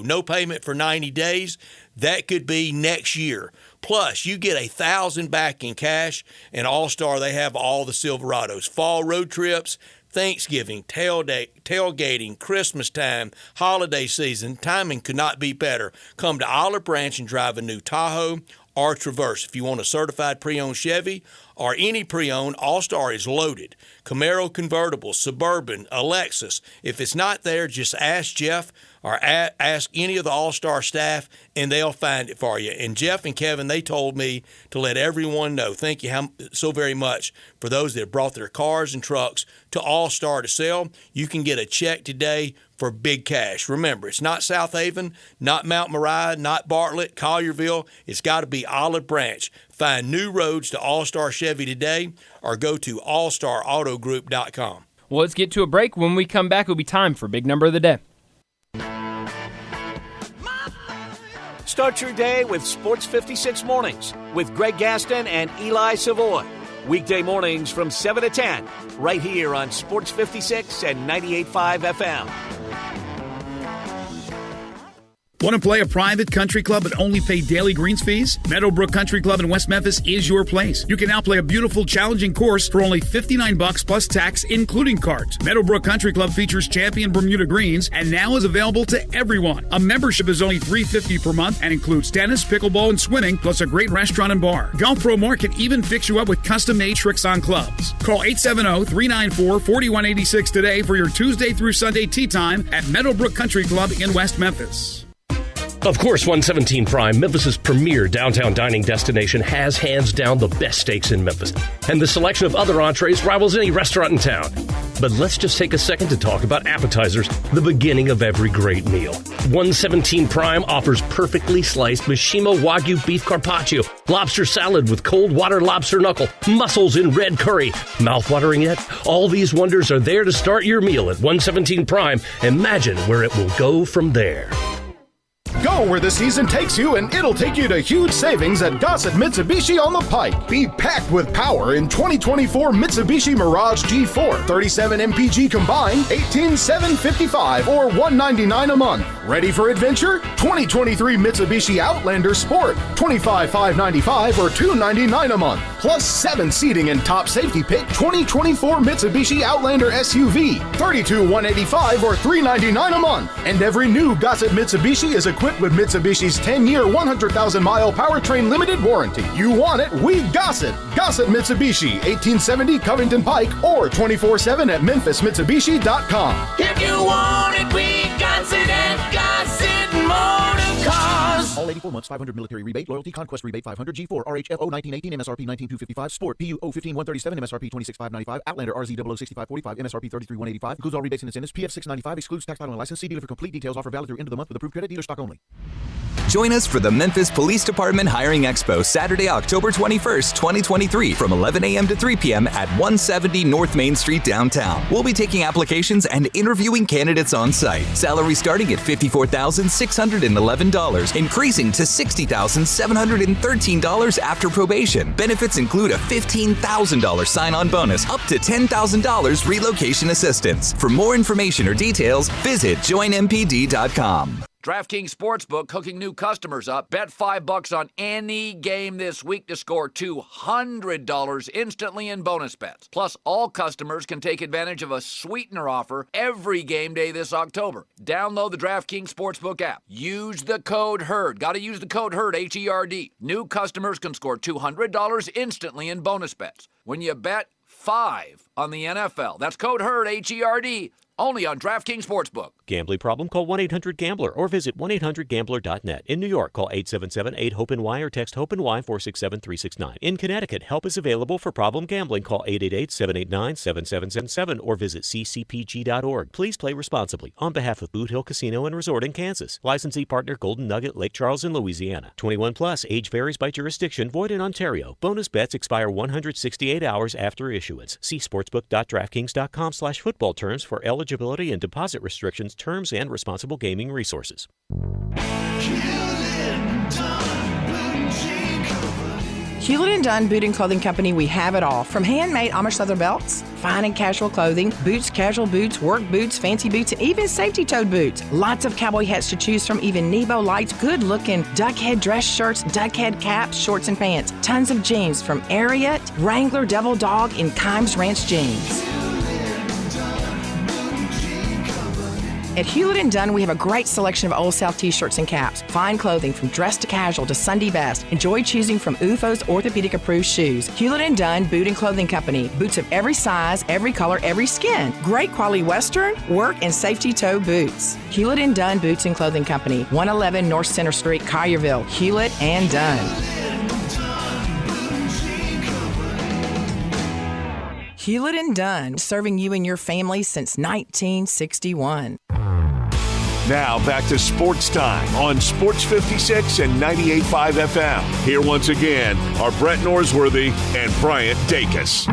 no payment for 90 days. That could be next year. Plus, you get $1,000 back in cash, and All-Star, they have all the Silverados. Fall road trips, Thanksgiving, tailgating, Christmas time, holiday season, timing could not be better. Come to Olive Branch and drive a new Tahoe or Traverse. If you want a certified pre-owned Chevy or any pre-owned, All-Star is loaded. Camaro convertible, Suburban, a Lexus. If it's not there, just ask Jeff or ask any of the All-Star staff, and they'll find it for you. And Jeff and Kevin, they told me to let everyone know. Thank you so very much for those that have brought their cars and trucks to All-Star to sell. You can get a check today for big cash. Remember, it's not South Haven, not Mount Moriah, not Bartlett, Collierville. It's got to be Olive Branch. Find new roads to All-Star Chevy today or go to allstarautogroup.com. Well, let's get to a break. When we come back, it'll be time for Big Number of the Day. Start your day with Sports 56 Mornings with Greg Gaston and Eli Savoy. Weekday mornings from 7 to 10, right here on Sports 56 and 98.5 FM. Want to play a private country club but only pay daily greens fees? Meadowbrook Country Club in West Memphis is your place. You can now play a beautiful, challenging course for only $59 plus tax, including cards. Meadowbrook Country Club features champion Bermuda greens and now is available to everyone. A membership is only $350 per month and includes tennis, pickleball, and swimming, plus a great restaurant and bar. Golf Pro Mark can even fix you up with custom-made tricks on clubs. Call 870-394-4186 today for your Tuesday through Sunday tee time at Meadowbrook Country Club in West Memphis. Of course, 117 Prime, Memphis's premier downtown dining destination, has hands down the best steaks in Memphis, and the selection of other entrees rivals any restaurant in town. But let's just take a second to talk about appetizers, the beginning of every great meal. 117 Prime offers perfectly sliced Mishima Wagyu beef carpaccio, lobster salad with cold water lobster knuckle, mussels in red curry. Mouth-watering yet? All these wonders are there to start your meal at 117 Prime. Imagine where it will go from there. Go where the season takes you, and it'll take you to huge savings at Gossett Mitsubishi on the Pike. Be packed with power in 2024 Mitsubishi Mirage G4. 37 MPG combined, $18,755 or $199 a month. Ready for adventure? 2023 Mitsubishi Outlander Sport, $25,595 or $299 a month. Plus 7 seating and top safety pick 2024 Mitsubishi Outlander SUV, $32,185 or $399 a month. And every new Gossett Mitsubishi is equipped with Mitsubishi's 10-year, 100,000-mile powertrain limited warranty. You want it, we Gossett. Gossett Mitsubishi, 1870 Covington Pike, or 24/7 at memphismitsubishi.com. If you want it, we Gossett at Gossett Motor Cars. All 84 months, 500 military rebate, loyalty, conquest rebate, 500 G4, RHFO 1918, MSRP 19255, Sport, PU 015-137, MSRP 26595, Outlander RZ 006545, MSRP 33185, includes all rebates and incentives, PF 695, excludes tax title and license. See dealer for complete details. Offer valid through end of the month with approved credit, dealer stock only. Join us for the Memphis Police Department Hiring Expo Saturday, October 21st, 2023 from 11 a.m. to 3 p.m. at 170 North Main Street downtown. We'll be taking applications and interviewing candidates on site. Salary starting at $54,611, increasing to $60,713 after probation. Benefits include a $15,000 sign-on bonus, up to $10,000 relocation assistance. For more information or details, visit joinmpd.com. DraftKings Sportsbook hooking new customers up. Bet $5 on any game this week to score $200 instantly in bonus bets. Plus, all customers can take advantage of a sweetener offer every game day this October. Download the DraftKings Sportsbook app. Use the code HERD. Got to use the code HERD, H-E-R-D. New customers can score $200 instantly in bonus bets when you bet 5 on the NFL. That's code HERD, H-E-R-D. Only on DraftKings Sportsbook. Gambling problem? Call 1-800-GAMBLER or visit 1-800-GAMBLER.net. In New York, call 877-8-HOPE-NY or text HOPE-NY 467-369. In Connecticut, help is available for problem gambling. Call 888-789-7777 or visit ccpg.org. Please play responsibly. On behalf of Boot Hill Casino and Resort in Kansas. Licensee partner Golden Nugget, Lake Charles in Louisiana. 21 plus. Age varies by jurisdiction. Void in Ontario. Bonus bets expire 168 hours after issuance. See sportsbook.draftkings.com/football terms for eligibility and deposit restrictions, terms, and responsible gaming resources. Hewlett & Dunn Boot and Clothing Company, we have it all. From handmade Amish leather belts, fine and casual clothing, boots, casual boots, work boots, fancy boots, and even safety-toed boots. Lots of cowboy hats to choose from, even Nebo lights, good-looking duck head dress shirts, duck head caps, shorts, and pants. Tons of jeans from Ariat, Wrangler, Devil Dog, and Kimes Ranch jeans. At Hewlett & Dunn, we have a great selection of Old South T-shirts and caps. Fine clothing from dress to casual to Sunday best. Enjoy choosing from UFO's orthopedic-approved shoes. Hewlett & Dunn Boot and Clothing Company. Boots of every size, every color, every skin. Great quality Western, work, and safety toe boots. Hewlett & Dunn Boots and Clothing Company. 111 North Center Street, Collierville. Hewlett & Dunn. Hewlett & Dunn, serving you and your family since 1961. Now back to Sports Time on Sports 56 and 98.5 FM. Here once again are Brett Norsworthy and Bryant Dacus.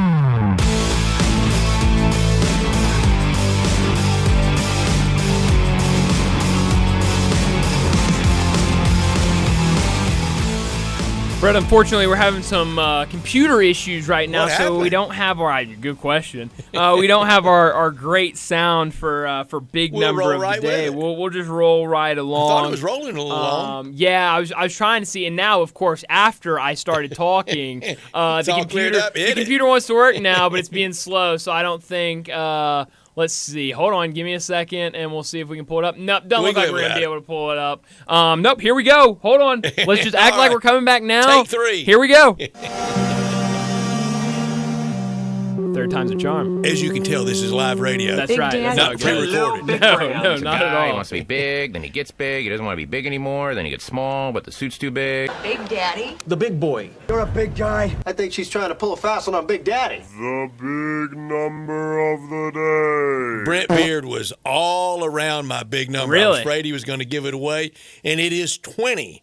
Brett, unfortunately, we're having some computer issues right now, so we don't have our good question. We don't have our great sound for big number of the day. We'll just roll right along. I thought it was rolling along. Yeah, I was trying to see, and now, of course, after I started talking, the computer wants to work now, but it's being slow, so I don't think. Let's see. Hold on. Give me a second, and we'll see if we can pull it up. Nope, don't look like we're going to be able to pull it up. Nope, here we go. Hold on. Let's just act like we're coming back now. Take 3. Here we go. Third time's a charm. As you can tell, this is live radio. That's right. That's not pre-recorded. No, not at all. He wants to be big, then he gets big. He doesn't want to be big anymore. Then he gets small, but the suit's too big. Big Daddy. The big boy. You're a big guy. I think she's trying to pull a fast one on Big Daddy. The big number of the day. Brent Beard was all around my big number. Really? I was afraid he was going to give it away. And it is 20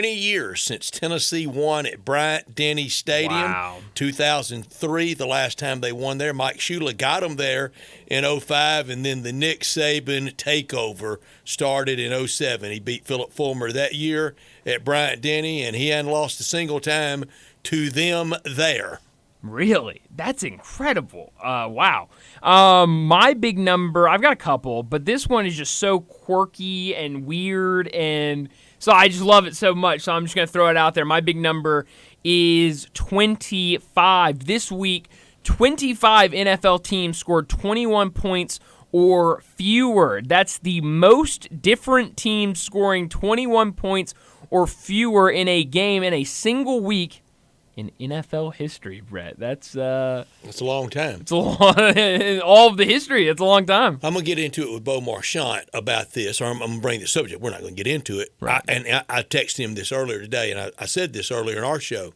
years since Tennessee won at Bryant-Denny Stadium. Wow. 2003, the last time they won there. Mike Shula got them there in 05, and then the Nick Saban takeover started in 07. He beat Philip Fulmer that year at Bryant-Denny, and he hadn't lost a single time to them there. Really? That's incredible. Wow. My big number, I've got a couple, but this one is just so quirky and weird, and so I just love it so much, so I'm just going to throw it out there. My big number is 25. This week, 25 NFL teams scored 21 points or fewer. That's the most different teams scoring 21 points or fewer in a game in a single week in NFL history, Brett. That's a long time. It's a long, all of the history. It's a long time. I'm going to get into it with Bo Marchant about this, or I'm going to bring the subject. We're not going to get into it. Right. I texted him this earlier today, and I said this earlier in our show.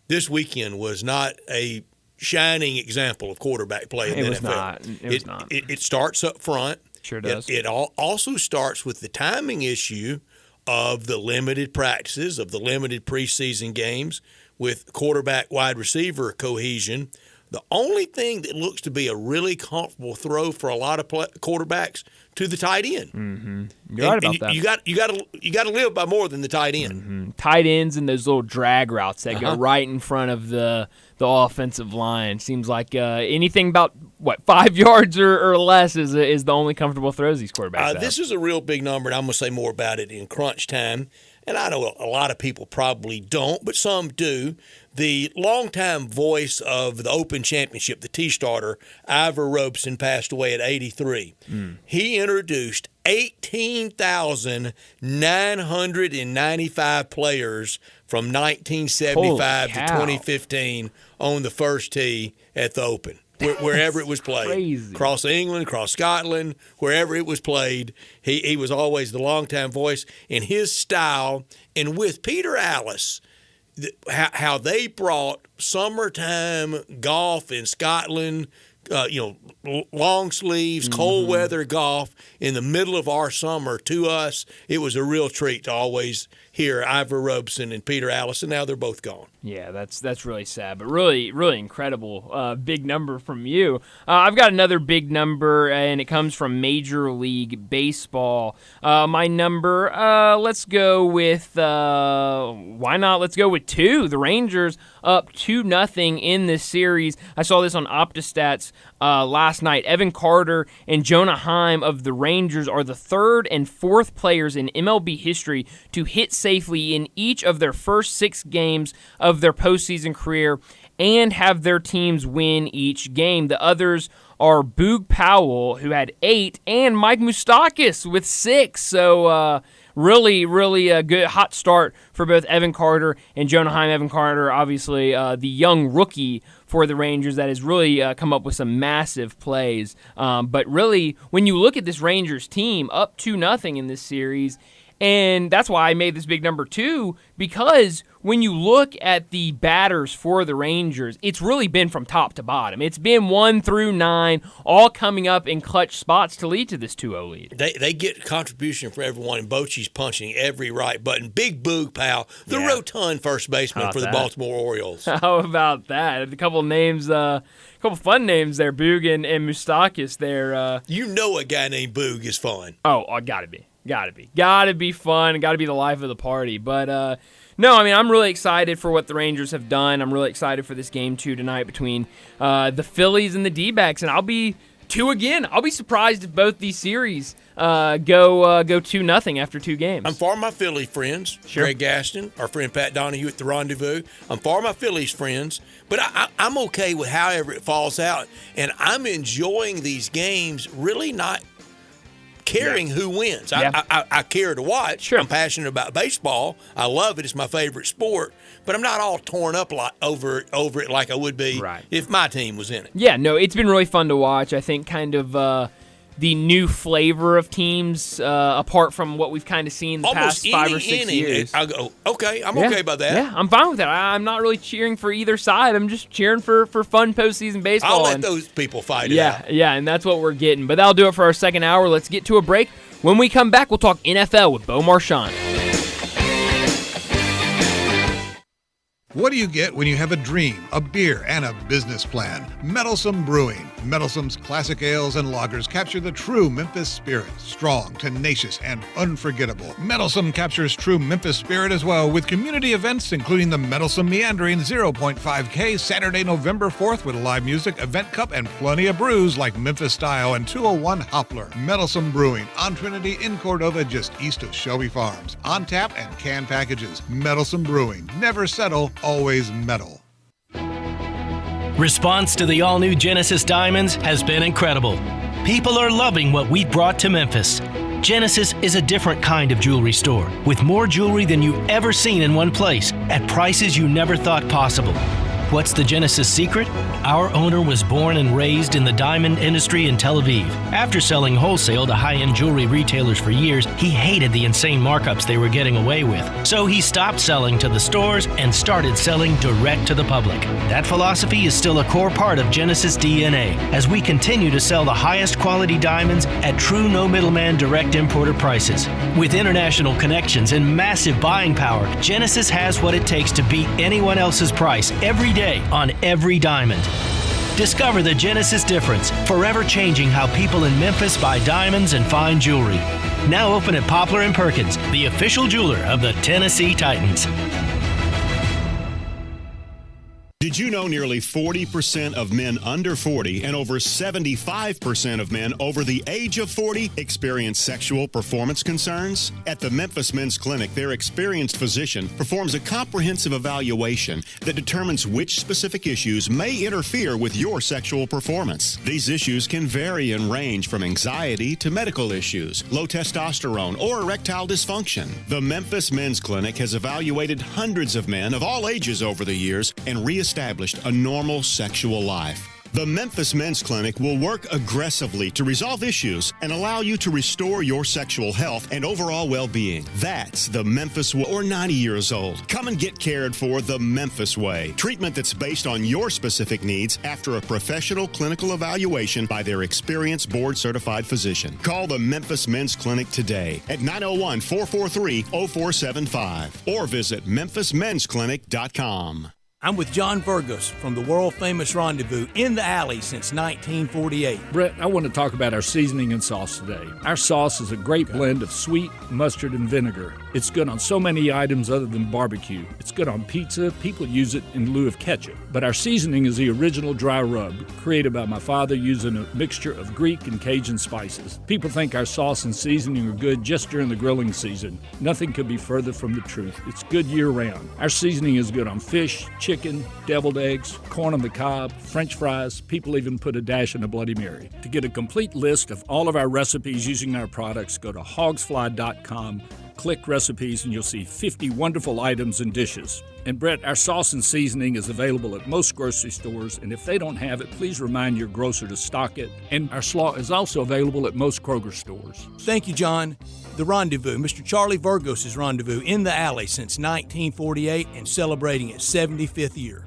This weekend was not a shining example of quarterback play in the NFL. It was not. It starts up front. Sure does. It also starts with the timing issue of the limited practices, of the limited preseason games with quarterback wide receiver cohesion, the only thing that looks to be a really comfortable throw for a lot of quarterbacks to the tight end. Mm-hmm. You're right about that. You got to live by more than the tight end. Mm-hmm. Tight ends and those little drag routes that go right in front of the offensive line. Seems like anything about 5 yards or less is the only comfortable throws these quarterbacks have. This is a real big number, and I'm going to say more about it in crunch time. And I know a lot of people probably don't, but some do. The longtime voice of the Open Championship, the T-starter, Ivor Robeson, passed away at 83. He introduced 18,995 players from 1975 to 2015 on the first tee at the Open. Wherever it was played, crazy. Across England, across Scotland, wherever it was played, he was always the longtime voice. In his style, and with Peter Allis, how they brought summertime golf in Scotland, long sleeves, cold weather golf in the middle of our summer to us, it was a real treat to always hear Ivor Robeson and Peter Allis, and now they're both gone. Yeah, that's really sad, but really, really incredible big number from you. I've got another big number, and it comes from Major League Baseball. My number, let's go with, why not? Let's go with 2. The Rangers up 2-0 in this series. I saw this on OptaStats last night. Evan Carter and Jonah Heim of the Rangers are the 3rd and 4th players in MLB history to hit safely in each of their first 6 games of their postseason career and have their teams win each game. The others are Boog Powell, who had 8, and Mike Moustakas with 6. So really, really a good hot start for both Evan Carter and Jonah Heim. Evan Carter, obviously the young rookie for the Rangers that has really come up with some massive plays. But really, when you look at this Rangers team, up 2-0 in this series, and that's why I made this big number 2, because when you look at the batters for the Rangers, it's really been from top to bottom. It's been 1 through 9, all coming up in clutch spots to lead to this 2-0 lead. They get contribution from everyone, and Bochy's punching every right button. Big Boog Powell, the rotund first baseman for the Baltimore Orioles. How about that? A couple names, couple fun names there, Boog and Moustakas there. You know a guy named Boog is fun. Oh, gotta be. Gotta be fun. Gotta be the life of the party. But no, I mean, I'm really excited for what the Rangers have done. I'm really excited for this game 2 tonight between the Phillies and the D-backs, and I'll be 2 again. I'll be surprised if both these series go 2-0 after 2 games. I'm for my Philly friends, Greg Gaston, our friend Pat Donahue at the Rendezvous. I'm for my Phillies friends, but I'm okay with however it falls out, and I'm enjoying these games, really not caring who wins. I care to watch. Sure. I'm passionate about baseball. I love it. It's my favorite sport. But I'm not all torn up over it like I would be if my team was in it. Yeah, no, it's been really fun to watch. I think kind of the new flavor of teams, apart from what we've kind of seen the Almost past 5 or 6 years. I go, okay, I'm okay by that. Yeah, I'm fine with that. I'm not really cheering for either side. I'm just cheering for fun postseason baseball. I'll let those people fight it out. Yeah, and that's what we're getting. But that'll do it for our second hour. Let's get to a break. When we come back, we'll talk NFL with Bo Marchand. What do you get when you have a dream, a beer, and a business plan? Meddlesome Brewing. Meddlesome's classic ales and lagers capture the true Memphis spirit. Strong, tenacious, and unforgettable. Meddlesome captures true Memphis spirit as well, with community events including the Meddlesome Meandering 0.5K Saturday, November 4th with live music, event cup, and plenty of brews like Memphis Style and 201 Hopler. Meddlesome Brewing on Trinity in Cordova, just east of Shelby Farms. On tap and can packages. Meddlesome Brewing. Never settle, always meddle. Response to the all-new Genesis Diamonds has been incredible. People are loving what we brought to Memphis. Genesis is a different kind of jewelry store with more jewelry than you've ever seen in one place at prices you never thought possible. What's the Genesis secret? Our owner was born and raised in the diamond industry in Tel Aviv. After selling wholesale to high-end jewelry retailers for years, he hated the insane markups they were getting away with. So he stopped selling to the stores and started selling direct to the public. That philosophy is still a core part of Genesis DNA as we continue to sell the highest quality diamonds at true no middleman direct importer prices. With international connections and massive buying power, Genesis has what it takes to beat anyone else's price every day on every diamond. Discover the Genesis difference, forever changing how people in Memphis buy diamonds and fine jewelry. Now open at Poplar and Perkins, the official jeweler of the Tennessee Titans. Did you know nearly 40% of men under 40 and over 75% of men over the age of 40 experience sexual performance concerns? At the Memphis Men's Clinic, their experienced physician performs a comprehensive evaluation that determines which specific issues may interfere with your sexual performance. These issues can vary and range from anxiety to medical issues, low testosterone, or erectile dysfunction. The Memphis Men's Clinic has evaluated hundreds of men of all ages over the years and reestablished a normal sexual life. The Memphis Men's Clinic will work aggressively to resolve issues and allow you to restore your sexual health and overall well-being. That's the Memphis way, or 90 years old. Come and get cared for the Memphis way. Treatment that's based on your specific needs after a professional clinical evaluation by their experienced board-certified physician. Call the Memphis Men's Clinic today at 901-443-0475 or visit memphismensclinic.com. I'm with John Burgos from the world-famous Rendezvous in the Alley since 1948. Brett, I want to talk about our seasoning and sauce today. Our sauce is a great blend of sweet, mustard, and vinegar. It's good on so many items other than barbecue. It's good on pizza. People use it in lieu of ketchup. But our seasoning is the original dry rub, created by my father using a mixture of Greek and Cajun spices. People think our sauce and seasoning are good just during the grilling season. Nothing could be further from the truth. It's good year-round. Our seasoning is good on fish, chicken, deviled eggs, corn on the cob, French fries. People even put a dash in a Bloody Mary. To get a complete list of all of our recipes using our products, go to hogsfly.com, click recipes, and you'll see 50 wonderful items and dishes. And Brett, our sauce and seasoning is available at most grocery stores, and if they don't have it, please remind your grocer to stock it. And our slaw is also available at most Kroger stores. Thank you, John. The Rendezvous, Mr. Charlie Burgos' Rendezvous in the Alley since 1948 and celebrating its 75th year.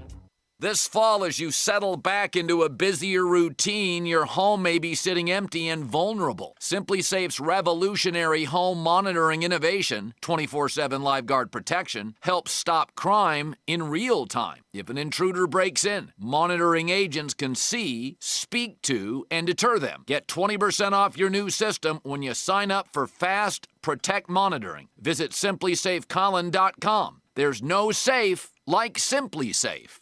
This fall, as you settle back into a busier routine, your home may be sitting empty and vulnerable. SimpliSafe's revolutionary home monitoring innovation, 24/7 LiveGuard protection, helps stop crime in real time. If an intruder breaks in, monitoring agents can see, speak to, and deter them. Get 20% off your new system when you sign up for Fast Protect Monitoring. Visit simplysafecolin.com. There's no safe like SimpliSafe.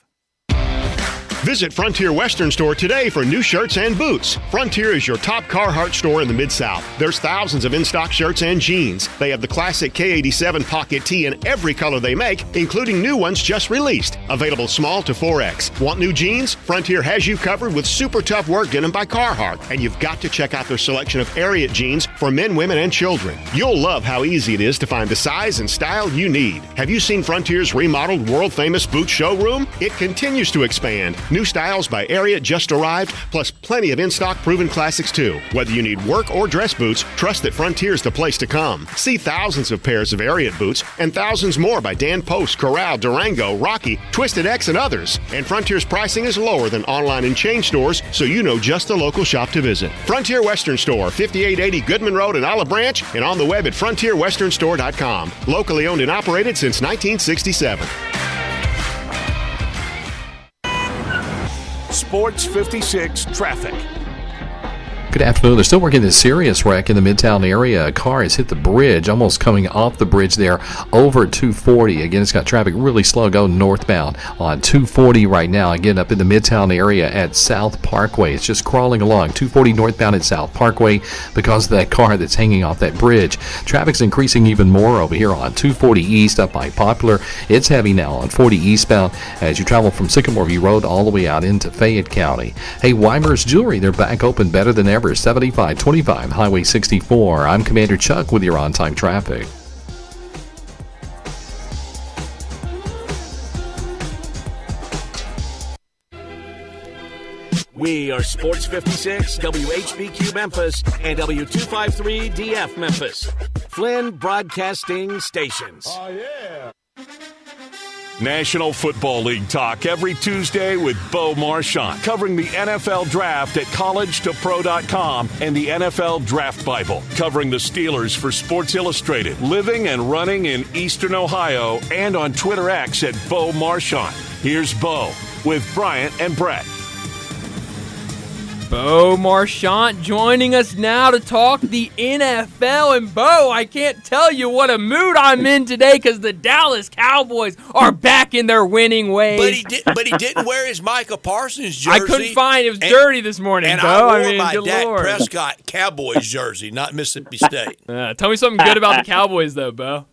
Visit Frontier Western Store today for new shirts and boots. Frontier is your top Carhartt store in the Mid-South. There's thousands of in-stock shirts and jeans. They have the classic K87 pocket tee in every color they make, including new ones just released. Available small to 4X. Want new jeans? Frontier has you covered with super tough work denim by Carhartt. And you've got to check out their selection of Ariat jeans for men, women, and children. You'll love how easy it is to find the size and style you need. Have you seen Frontier's remodeled world-famous boot showroom? It continues to expand. New styles by Ariat just arrived, plus plenty of in-stock proven classics too. Whether you need work or dress boots, trust that Frontier's the place to come. See thousands of pairs of Ariat boots and thousands more by Dan Post, Corral, Durango, Rocky, Twisted X, and others. And Frontier's pricing is lower than online and chain stores, so you know just the local shop to visit. Frontier Western Store, 5880 Goodman Road in Olive Branch, and on the web at frontierwesternstore.com. Locally owned and operated since 1967. Sports 56 traffic. Good afternoon. They're still working this serious wreck in the Midtown area. A car has hit the bridge, almost coming off the bridge there over 240. Again, it's got traffic really slow going northbound on 240 right now. Again, up in the Midtown area at South Parkway. It's just crawling along. 240 northbound at South Parkway because of that car that's hanging off that bridge. Traffic's increasing even more over here on 240 east up by Poplar. It's heavy now on 40 eastbound as you travel from Sycamore View Road all the way out into Fayette County. Hey, Weimer's Jewelry, they're back open better than ever. 7525 Highway 64. I'm Commander Chuck with your on-time traffic. We are Sports 56, WHBQ Memphis, and W253DF Memphis. Flynn Broadcasting Stations. Oh, yeah. National Football League talk every Tuesday with Bo Marchant, covering the NFL Draft at collegetopro.com and the NFL Draft Bible, covering the Steelers for Sports Illustrated, living and running in Eastern Ohio, and on Twitter X at Bo Marchant. Here's Bo with Bryant and Brett. Bo Marchant joining us now to talk the NFL. And Bo, I can't tell you what a mood I'm in today because the Dallas Cowboys are back in their winning ways. But he didn't wear his Micah Parsons jersey. I couldn't find it. It was dirty this morning, and Bo. I wore my good Dak Lord. Prescott Cowboys jersey, not Mississippi State. Tell me something good about the Cowboys, though, Bo.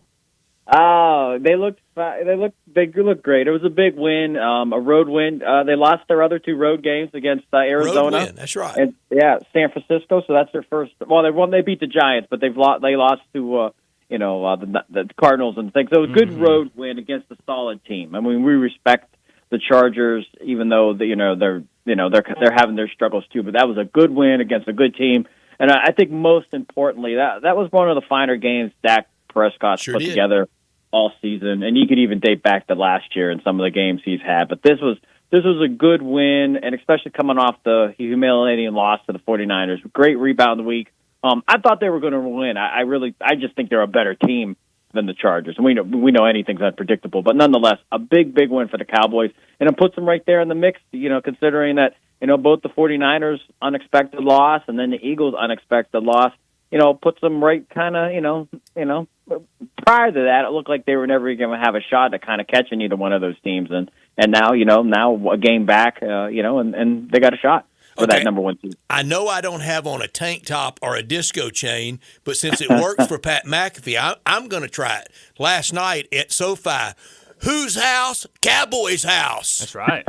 Oh, they looked great. It was a big win, a road win. They lost their other two road games against Arizona. Road win, that's right. And, San Francisco. So that's their first. Well, they beat the Giants, but they lost to the Cardinals and things. So it was a good road win against a solid team. I mean, we respect the Chargers, even though they're having their struggles too. But that was a good win against a good team, and I think most importantly, that was one of the finer games Dak Prescott put together all season, and you could even date back to last year in some of the games he's had. But this was a good win, and especially coming off the humiliating loss to the 49ers. Great rebound week. I thought they were going to win. I just think they're a better team than the Chargers, and we know anything's unpredictable. But nonetheless, a big win for the Cowboys, and it puts them right there in the mix. Considering that both the 49ers unexpected loss and then the Eagles unexpected loss. Puts them right kind of, prior to that, it looked like they were never going to have a shot at kind of catching either one of those teams. And now, now a game back, and they got a shot for that number one team. I know I don't have on a tank top or a disco chain, but since it works for Pat McAfee, I'm going to try it. Last night at SoFi, whose house? Cowboys' house. That's right.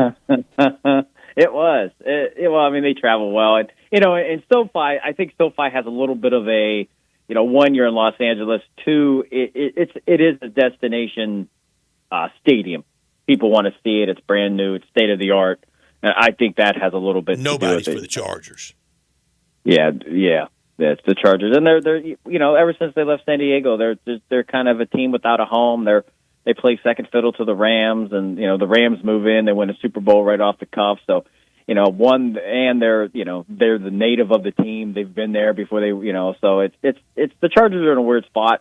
It was. Well, I mean, they travel well. And, and SoFi, I think SoFi has a little bit of a, 1 year in Los Angeles. 2, it is a destination stadium. People want to see it. It's brand new. It's state of the art. And I think that has a little bit Nobody's to do for with the Chargers. Yeah. That's the Chargers. And they're ever since they left San Diego, they're kind of a team without a home. They play second fiddle to the Rams, and the Rams move in. They win a Super Bowl right off the cuff. So, they're the native of the team. They've been there before they, So it's the Chargers are in a weird spot.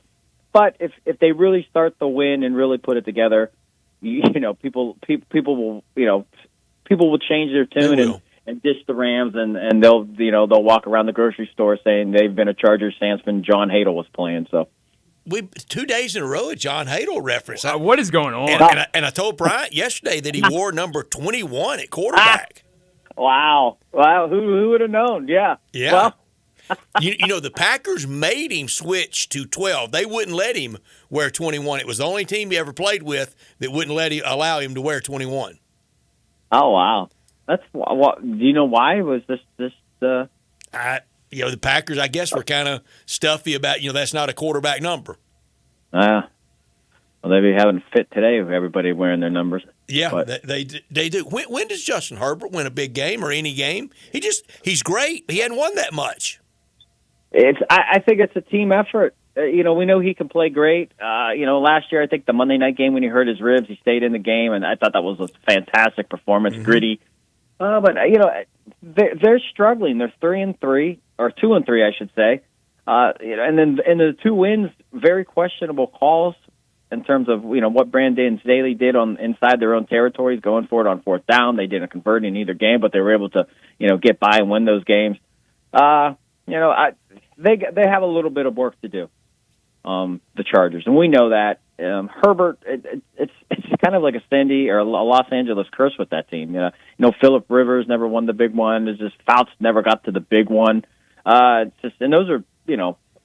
But if they really start the win and really put it together, people will change their tune and dish the Rams, and they'll walk around the grocery store saying they've been a Chargers fans when John Hadl was playing. So. 2 days in a row, a John Hadl reference. What is going on? And I told Bryant yesterday that he wore number 21 at quarterback. Wow. Who would have known? Yeah. Well, the Packers made him switch to 12. They wouldn't let him wear 21. It was the only team he ever played with that wouldn't allow him to wear 21. Oh, wow. That's what. Do you know why? Was this the Packers, I guess, were kind of stuffy about, that's not a quarterback number. Well, they'd be having fit today with everybody wearing their numbers. Yeah, but they do. When does Justin Herbert win a big game or any game? He's great. He hadn't won that much. I think it's a team effort. We know he can play great. Last year, I think the Monday night game when he hurt his ribs, he stayed in the game, and I thought that was a fantastic performance, gritty. But they're struggling. They're 3-3 or 2-3, I should say. And then in the 2 wins, very questionable calls in terms of what Brandon Staley did on inside their own territories, going for it on 4th down. They didn't convert in either game, but they were able to get by and win those games. They have a little bit of work to do. The Chargers, and we know that. Herbert, it's kind of like a Sandy or a Los Angeles curse with that team. Phillip Rivers never won the big one. It's just Fouts never got to the big one. And those are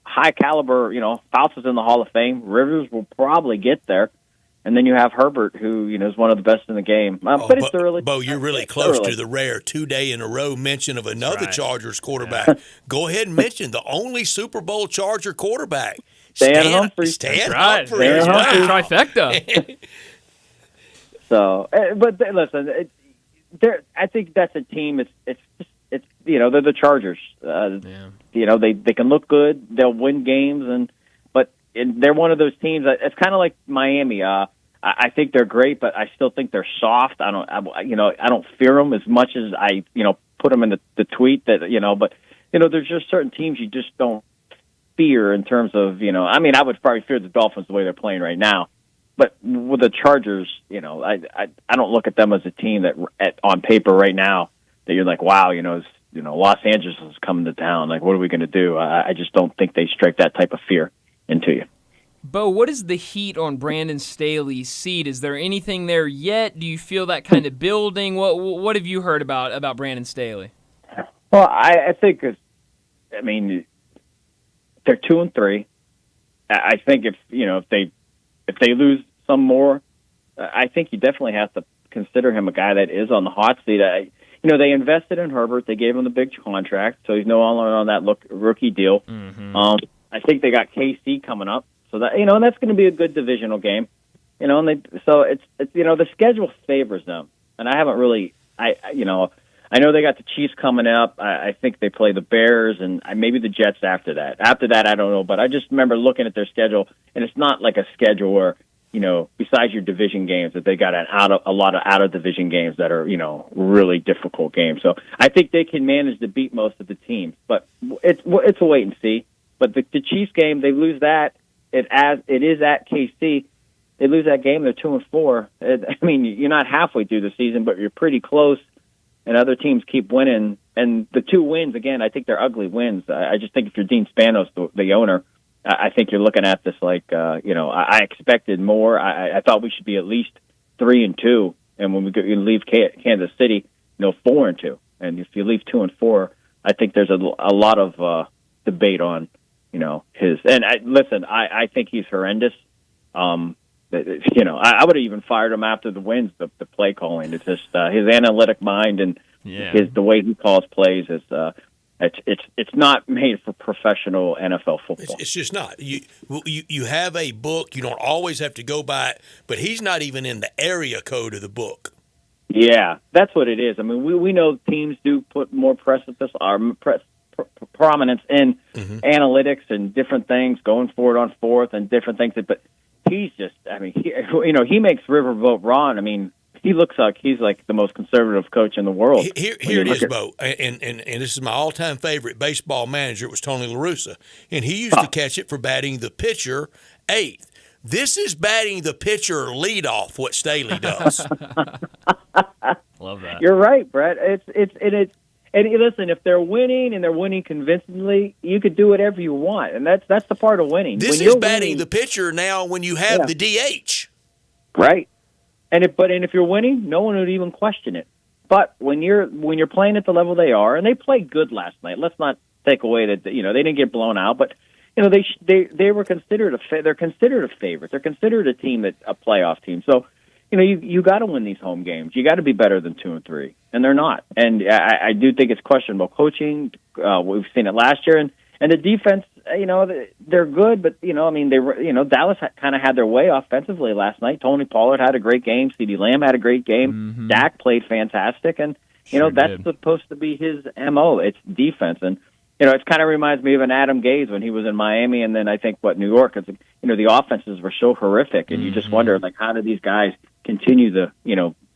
high caliber. Fouts is in the Hall of Fame. Rivers will probably get there, and then you have Herbert, who is one of the best in the game. But it's early. Bo, you're really close to the rare 2-day in a row mention of another Chargers quarterback. Yeah. Go ahead and mention the only Super Bowl Charger quarterback. Stan Humphries. Stan Humphries. Trifecta. So, but listen, I think that's a team. It's they're the Chargers. They can look good. They'll win games, but they're one of those teams. It's kind of like Miami. I think they're great, but I still think they're soft. I don't fear them as much as I put them in the tweet that But there's just certain teams you just don't fear in terms of I would probably fear the Dolphins the way they're playing right now. But with the Chargers, I don't look at them as a team that on paper right now that you're like, wow, Los Angeles is coming to town. Like, what are we going to do? I just don't think they strike that type of fear into you. Bo, what is the heat on Brandon Staley's seat? Is there anything there yet? Do you feel that kind of building? What have you heard about Brandon Staley? Well, I think they're 2-3. I think if they lose some more, I think you definitely have to consider him a guy that is on the hot seat. They invested in Herbert. They gave him the big contract, so he's no longer on that rookie deal. Mm-hmm. I think they got KC coming up, so that and that's going to be a good divisional game. It's the schedule favors them, and I haven't really I know they got the Chiefs coming up. I think they play the Bears and maybe the Jets after that. After that, I don't know. But I just remember looking at their schedule, and it's not like a schedule where, besides your division games, that they got a lot of out-of-division games that are, really difficult games. So I think they can manage to beat most of the teams. But it's a wait and see. But the Chiefs game, they lose that. It is at KC. They lose that game, they're 2-4. You're not halfway through the season, but you're pretty close. And other teams keep winning. And the 2 wins, again, I think they're ugly wins. I just think if you're Dean Spanos, the owner, I think you're looking at this like, I expected more. I thought we should be at least 3-2. And when we leave Kansas City, 4-2. And if you leave 2-4, I think there's a lot of debate on, his. And I think he's horrendous. I would have even fired him after the wins. The play calling, it's just his analytic mind and the way he calls plays is it's not made for professional NFL football. It's just not. You have a book. You don't always have to go by it, but he's not even in the area code of the book. Yeah, that's what it is. We know teams do put more prominence in analytics and different things, going for it on fourth and different things, but. He's just, he makes Riverboat Ron. He looks like he's like the most conservative coach in the world. Here it is, Bo, and this is my all-time favorite baseball manager. It was Tony La Russa, and he used to catch it for batting the pitcher 8th. This is batting the pitcher leadoff, what Staley does. Love that. You're right, Brett. And listen, if they're winning and they're winning convincingly, you could do whatever you want, and that's the part of winning. This is batting the pitcher now when you have the DH. Right. And if you're winning, no one would even question it. But when you're playing at the level they are, and they played good last night. Let's not take away that they didn't get blown out, but they were considered they're considered a favorite. They're considered a playoff team. So. You got to win these home games. You got to be better than 2-3, and they're not. And I do think it's questionable coaching. We've seen it last year, and the defense. They're good, but Dallas kind of had their way offensively last night. Tony Pollard had a great game. CeeDee Lamb had a great game. Mm-hmm. Dak played fantastic, and that's supposed to be his MO. It's defense, and it kind of reminds me of an Adam Gase when he was in Miami, and then I think New York. The offenses were so horrific, and you just wonder how do these guys continue to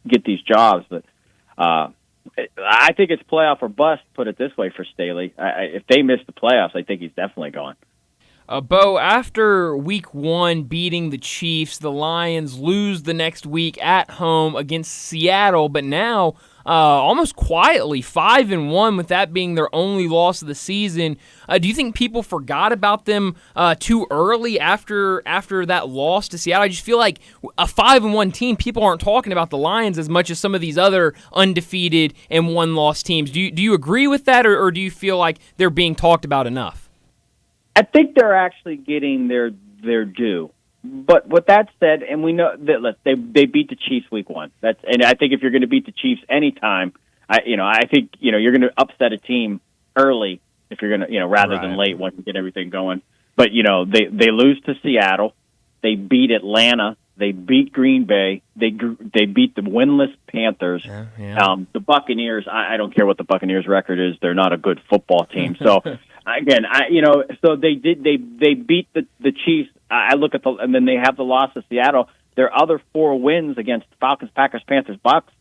get these jobs? But I think it's playoff or bust. Put it this way for Staley. If they miss the playoffs, I think he's definitely gone. Bo, after week 1 beating the Chiefs, the Lions lose the next week at home against Seattle, but now almost quietly 5-1, with that being their only loss of the season. Do you think people forgot about them too early after that loss to Seattle? I just feel like a 5-1 team, people aren't talking about the Lions as much as some of these other undefeated and one-loss teams. Do you agree with that, or do you feel like they're being talked about enough? I think they're actually getting their due. But with that said, and we know that they beat the Chiefs week 1. And I think if you're going to beat the Chiefs anytime, I think you're going to upset a team early if you're going to rather than late once you get everything going. But they lose to Seattle, they beat Atlanta They beat Green Bay. They beat the winless Panthers. The Buccaneers. I don't care what the Buccaneers' record is. They're not a good football team. So again, so they beat the Chiefs. I look at and then they have the loss to Seattle. Their other 4 wins against Falcons, Packers, Panthers, Bucks.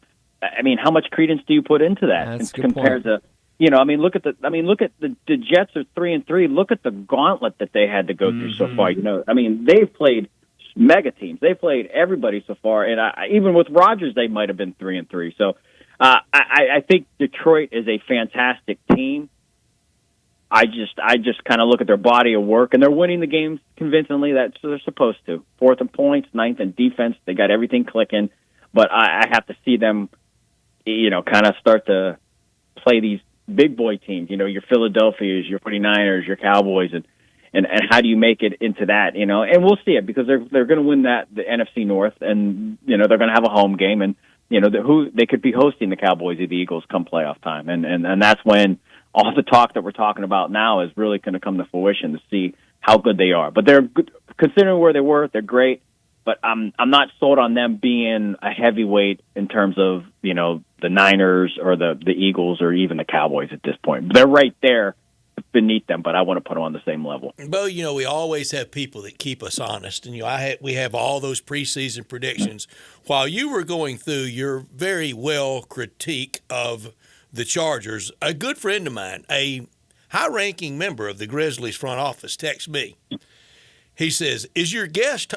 I mean, how much credence do you put into that compared to? Look at the Jets are 3-3. Look at the gauntlet that they had to go through so far. They've played mega teams. They played everybody so far, and even with Rodgers, they might have been 3-3. So I think Detroit is a fantastic team. I just kind of look at their body of work, and they're winning the games convincingly. That's what they're supposed to. 4th in points, 9th in defense. They got everything clicking, but I have to see them, kind of start to play these big boy teams, your Philadelphias, your 49ers, your Cowboys, and how do you make it into that, and we'll see it because they're going to win the NFC North, and, they're going to have a home game, and, they could be hosting the Cowboys or the Eagles come playoff time. And that's when all the talk that we're talking about now is really going to come to fruition to see how good they are. But they're good, considering where they were, they're great. But I'm not sold on them being a heavyweight in terms of, the Niners or the Eagles or even the Cowboys at this point. They're right there beneath them, but I want to put them on the same level. Bo, we always have people that keep us honest. And, we have all those preseason predictions. While you were going through your very well critique of the Chargers, a good friend of mine, a high-ranking member of the Grizzlies front office, texts me. He says, is your guest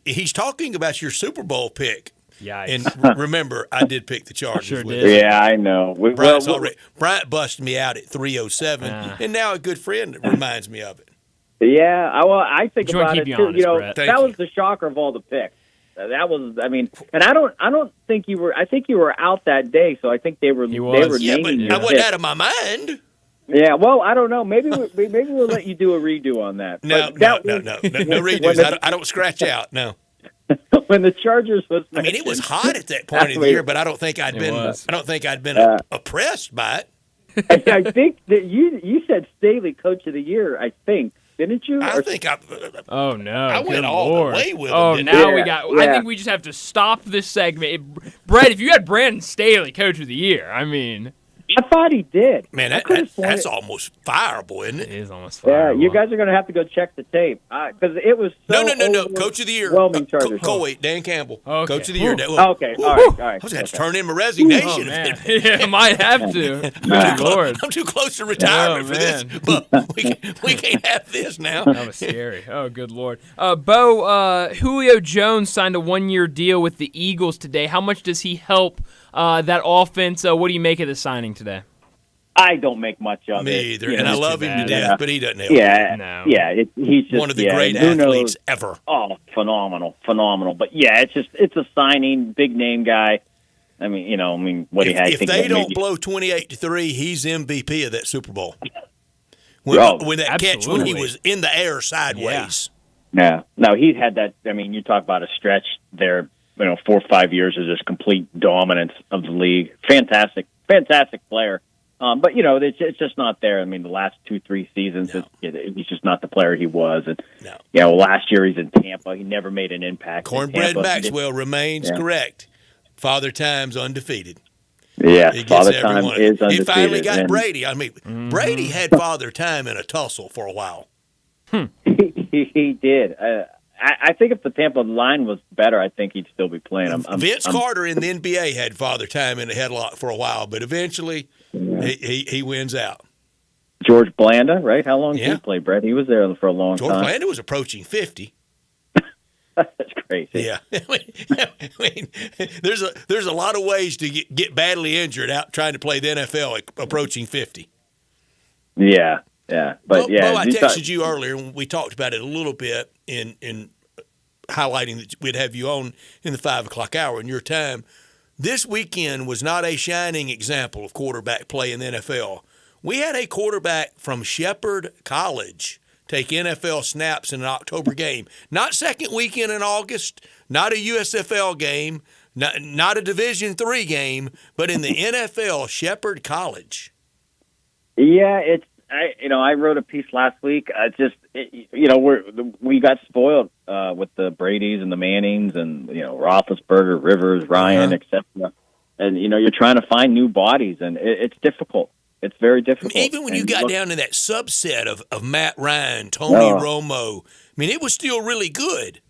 he's talking about your Super Bowl pick. Yikes. And remember, I did pick the Chargers. Sure did. Yeah, I know. Bryant busted me out at 307, and now a good friend reminds me of it. Yeah, I think about it too. Honest, that was the shocker of all the picks. That was, and I don't think you were. I think you were out that day, so I think they were. Yeah, but I wasn't out of my mind. Yeah, well, I don't know. Maybe we'll let you do a redo on that. No redos. I don't scratch out. No. When the Chargers was, it was hot at that point of the year, but I don't think I'd been oppressed by it. I think that you said Staley Coach of the Year. I think, didn't you? I think I. Oh no! I went all the way with him. Oh, now we got. Yeah. I think we just have to stop this segment. Brett, if you had Brandon Staley Coach of the Year, I thought he did. Man, that's almost fireable, isn't it? It is almost fireable. Yeah, you guys are going to have to go check the tape because it was so No. Coach of the Year. Chargers. Dan Campbell. Okay. Coach of the Year. Okay, all right. I was going to turn in my resignation. Oh, man. Yeah, I might have to. Good Lord. I'm too close to retirement for this, but we can't have this now. That was scary. Oh, good Lord. Bo, Julio Jones signed a 1-year deal with the Eagles today. How much does he help that offense? What do you make of the signing today? I don't make much of it. Me either, and I love him to death, but he doesn't help. He's just one of the great athletes ever. Oh, phenomenal. But yeah, it's a signing, big name guy. What he had. If they don't blow 28-3, he's MVP of that Super Bowl. When that catch when he was in the air sideways. Yeah. No, he's had that. You talk about a stretch there. 4 or 5 years of just complete dominance of the league. Fantastic player. But it's just not there. The last 2-3 seasons, he's just not the player he was. And last year he's in Tampa. He never made an impact. Cornbread Maxwell remains correct. Father Time's undefeated. Yeah, Father Time is undefeated. He finally got Brady. Brady had Father Time in a tussle for a while. He did. I think if the Tampa line was better, I think he'd still be playing. Vince Carter in the NBA had Father Time in a headlock for a while, but eventually he wins out. George Blanda, right? How long did he play, Brett? He was there for a long time. George Blanda was approaching 50. That's crazy. Yeah. There's a lot of ways to get badly injured out trying to play the NFL approaching 50. Yeah. Yeah, but Bo, I texted you earlier, and we talked about it a little bit in highlighting that we'd have you on in the 5 o'clock hour in your time. This weekend was not a shining example of quarterback play in the NFL. We had a quarterback from Shepherd College take NFL snaps in an October game. Not second weekend in August, not a USFL game, not a Division III game, but in the NFL, Shepherd College. Yeah, I wrote a piece last week. We got spoiled with the Bradys and the Mannings and Roethlisberger, Rivers, Ryan, etc. And you're trying to find new bodies, and it's difficult. It's very difficult. Even when you got down to that subset of Matt Ryan, Tony Romo, it was still really good.